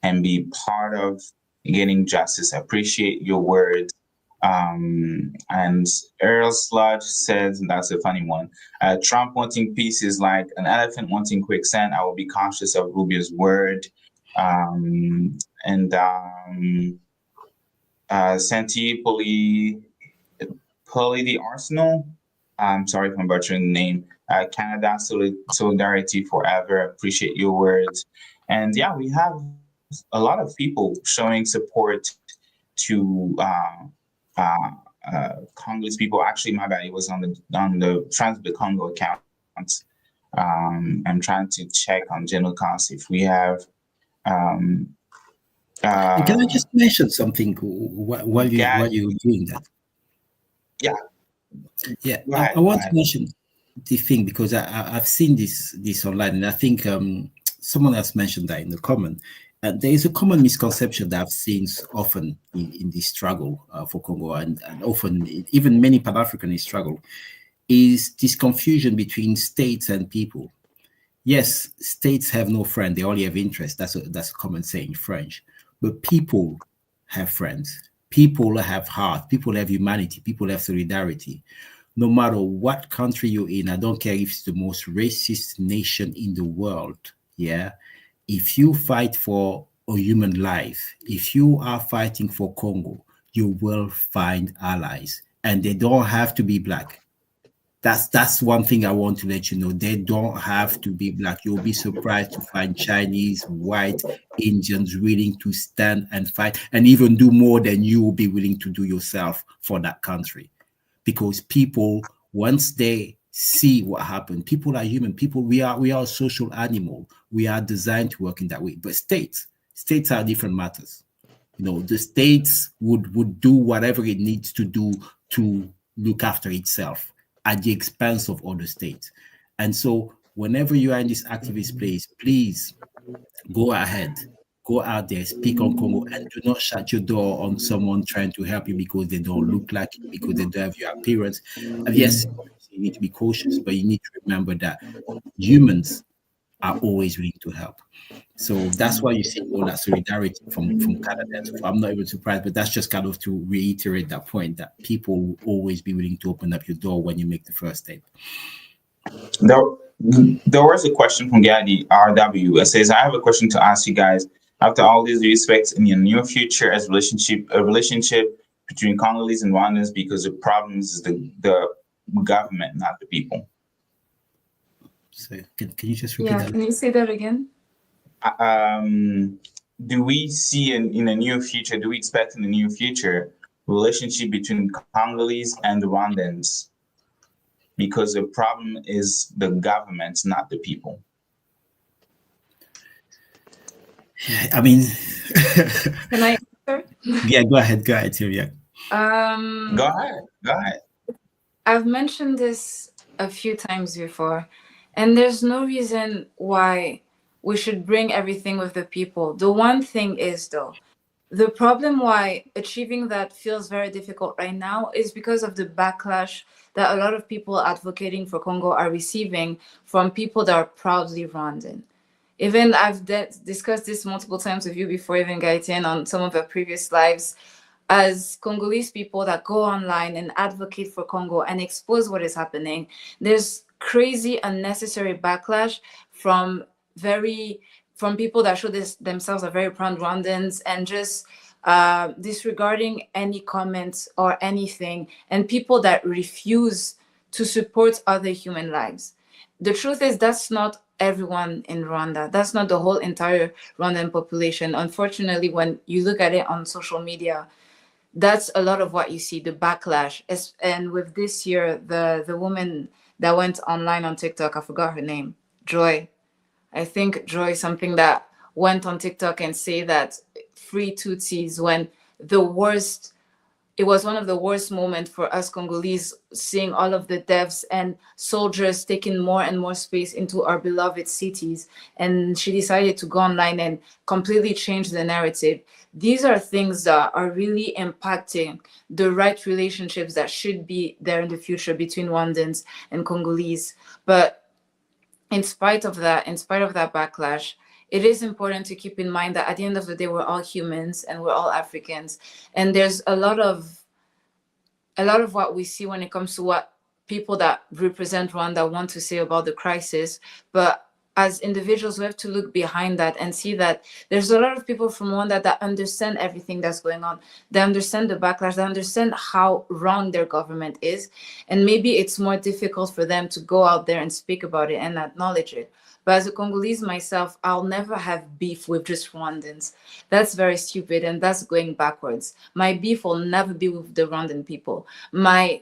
and be part of getting justice. I appreciate your words. And Earl Sludge says, and that's a funny one, Trump wanting peace is like an elephant wanting quicksand. I will be cautious of Rubio's word. Santi Poli the Arsenal. I'm sorry if I'm butchering the name. Canada solidarity forever. Appreciate your words. And yeah, we have a lot of people showing support to Congolese people. Actually, my bad, it was on the Trans of the Congo account. I'm trying to check on General Cost if we have. Can I just mention something while you're doing that? Yeah. Yeah, Right, I want to right. mention the thing because I've seen this online, and I think someone else mentioned that in the comment. There is a common misconception that I've seen often in this struggle for Congo, and often even many Pan-Africanists struggle, is this confusion between states and people. Yes, states have no friend; they only have interest. That's a common saying in French. But people have friends. People have heart. People have humanity. People have solidarity. No matter what country you're in, I don't care if it's the most racist nation in the world. Yeah, if you fight for a human life, if you are fighting for Congo, you will find allies, and they don't have to be black. That's one thing I want to let you know. They don't have to be black. You'll be surprised to find Chinese, white, Indians willing to stand and fight and even do more than you will be willing to do yourself for that country. Because people, once they see what happened, people are human. People, we are a social animal. We are designed to work in that way. But states are different matters. The states would do whatever it needs to do to look after itself at the expense of other states. And so whenever you are in this activist place, please go ahead, go out there, speak on Congo, and do not shut your door on someone trying to help you because they don't look like you, because they don't have your appearance. And yes, you need to be cautious, but you need to remember that humans are always willing to help. So that's why you see all that solidarity from Canada and so forth. I'm not even surprised, but that's just kind of to reiterate that point that people will always be willing to open up your door when you make the first step. There, there was a question from Gadi RW. It says, I have a question to ask you guys. After all these, do you expect in your near future as a relationship between Congolese and Rwandans, because the problem is the government, not the people? So can you just repeat Yeah, that? can you say that again? Do we see in the near future, do we expect in the near future relationship between Congolese and the Rwandans? Because the problem is the government, not the people. I mean, Can I answer? yeah, go ahead, Sylvia. Go ahead. I've mentioned this a few times before, and there's no reason why we should bring everything with the people. The one thing is, though, the problem why achieving that feels very difficult right now is because of the backlash that a lot of people advocating for Congo are receiving from people that are proudly Rwandan. Even I've discussed this multiple times with you before, even Gaëtan, on some of our previous lives. As Congolese people that go online and advocate for Congo and expose what is happening, there's crazy unnecessary backlash from people that show themselves are very proud Rwandans and just disregarding any comments or anything, and people that refuse to support other human lives. The truth is that's not everyone in Rwanda. That's not the whole entire Rwandan population. Unfortunately, when you look at it on social media, that's a lot of what you see, the backlash. And with this year, the woman that went online on TikTok, I forgot her name, Joy. I think Joy, something that went on TikTok and say that free Tutsis, when it was one of the worst moments for us Congolese, seeing all of the deaths and soldiers taking more and more space into our beloved cities. And she decided to go online and completely change the narrative. These are things that are really impacting the right relationships that should be there in the future between Rwandans and Congolese. But in spite of that backlash, it is important to keep in mind that at the end of the day, we're all humans and we're all Africans. And there's a lot of what we see when it comes to what people that represent Rwanda want to say about the crisis. But as individuals, we have to look behind that and see that there's a lot of people from Rwanda that understand everything that's going on. They understand the backlash. They understand how wrong their government is. And maybe it's more difficult for them to go out there and speak about it and acknowledge it. But as a Congolese myself, I'll never have beef with just Rwandans. That's very stupid, and that's going backwards. My beef will never be with the Rwandan people. My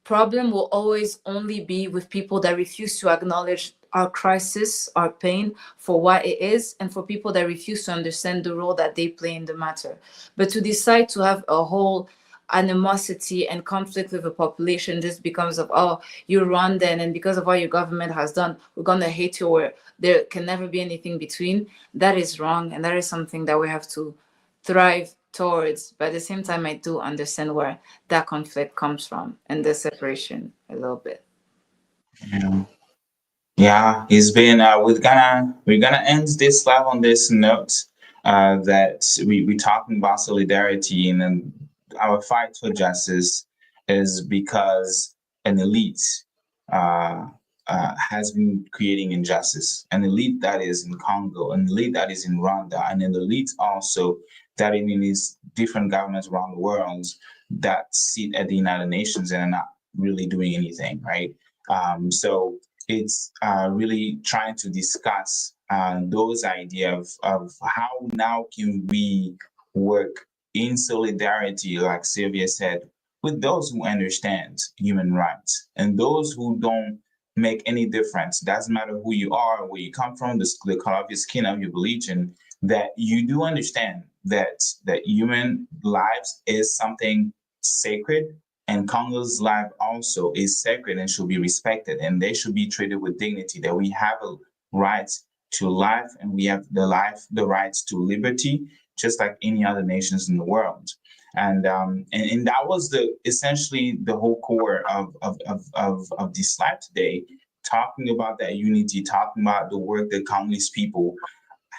problem will always only be with people that refuse to acknowledge our crisis, our pain for what it is, and for people that refuse to understand the role that they play in the matter. But to decide to have a whole animosity and conflict with the population just becomes of, oh, you're Rwandan, and because of what your government has done, we're going to hate you, or there can never be anything between. That is wrong, and that is something that we have to thrive towards. But at the same time, I do understand where that conflict comes from and the separation a little bit. Yeah, it's been. We're gonna end this live on this note. That we're talking about solidarity, and then our fight for justice is because an elite has been creating injustice. An elite that is in Congo, an elite that is in Rwanda, and an elite also that in these different governments around the world that sit at the United Nations and are not really doing anything, right? So it's really trying to discuss those ideas of how now can we work in solidarity, like Sylvia said, with those who understand human rights and those who don't make any difference. Doesn't matter who you are, where you come from, the color of your skin, of your religion, that you do understand that human lives is something sacred, and Congo's life also is sacred and should be respected, and they should be treated with dignity, that we have a right to life and we have the rights to liberty, just like any other nations in the world. And that was essentially the whole core of this live today, talking about that unity, talking about the work that Congolese people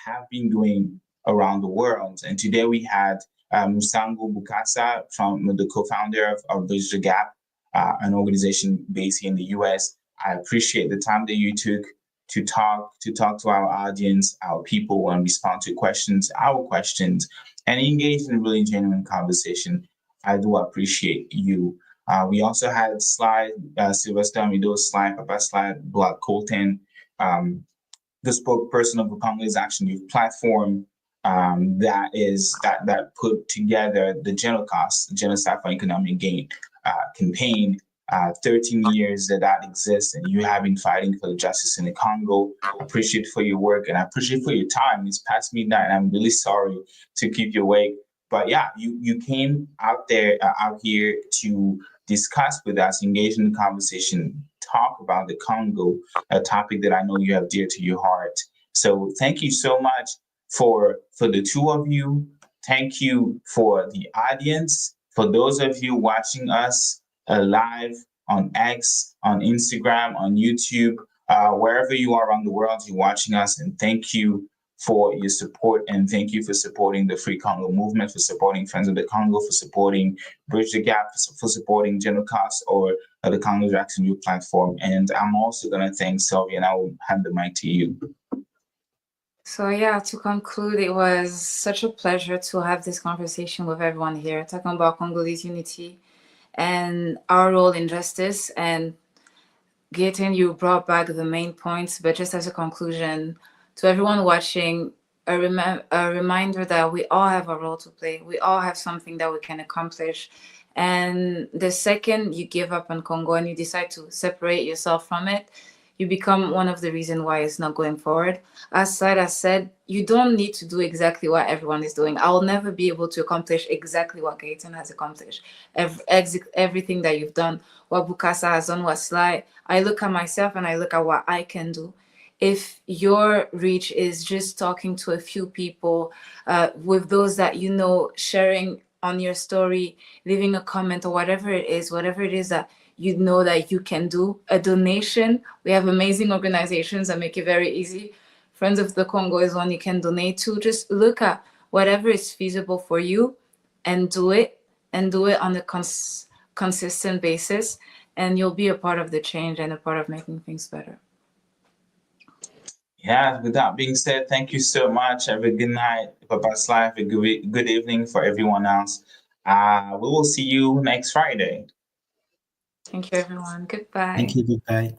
have been doing around the world. And today we had Musangu Bukasa, from the co-founder of Bridge the Gap, an organization based here in the US. I appreciate the time that you took to talk to our audience, our people, and respond to our questions, and engage in a really genuine conversation. I do appreciate you. We also had Sylvester Amido, Papa Black Colton, the spokesperson of the Congolese Action Youth Platform, that put together the Genocide for Economic Gain campaign. 13 years that exists, and you have been fighting for the justice in the Congo. I appreciate for your work, and I appreciate for your time. It's past midnight, and I'm really sorry to keep you awake. But yeah, you came out here to discuss with us, engage in the conversation, talk about the Congo, a topic that I know you have dear to your heart. So thank you so much for the two of you. Thank you for the audience. For those of you watching us live on X, on Instagram, on YouTube, wherever you are around the world, you're watching us, and thank you for your support, and thank you for supporting the Free Congo movement, for supporting Friends of the Congo, for supporting Bridge the Gap, for supporting Genocast or the Congolese Action Youth Platform. And I'm also going to thank Sylvia, and I will hand the mic to you. So yeah, to conclude, it was such a pleasure to have this conversation with everyone here, talking about Congolese unity and our role in justice. And Gaten, you brought back the main points, but just as a conclusion, to everyone watching, a reminder that we all have a role to play. We all have something that we can accomplish. And the second you give up on Congo and you decide to separate yourself from it, you become one of the reasons why it's not going forward. As Saida said, you don't need to do exactly what everyone is doing. I'll never be able to accomplish exactly what Gaten has accomplished. Everything that you've done, what Bukasa has done, what Sly. I look at myself and I look at what I can do. If your reach is just talking to a few people, with those that you know, sharing on your story, leaving a comment or whatever it is that you know that you can do, a donation. We have amazing organizations that make it very easy. Friends of the Congo is one you can donate to. Just look at whatever is feasible for you and do it on a consistent basis, and you'll be a part of the change and a part of making things better. Yeah, with that being said, thank you so much. Have a good night, Papa's Life. A good evening for everyone else. We will see you next Friday. Thank you, everyone. Goodbye. Thank you. Goodbye.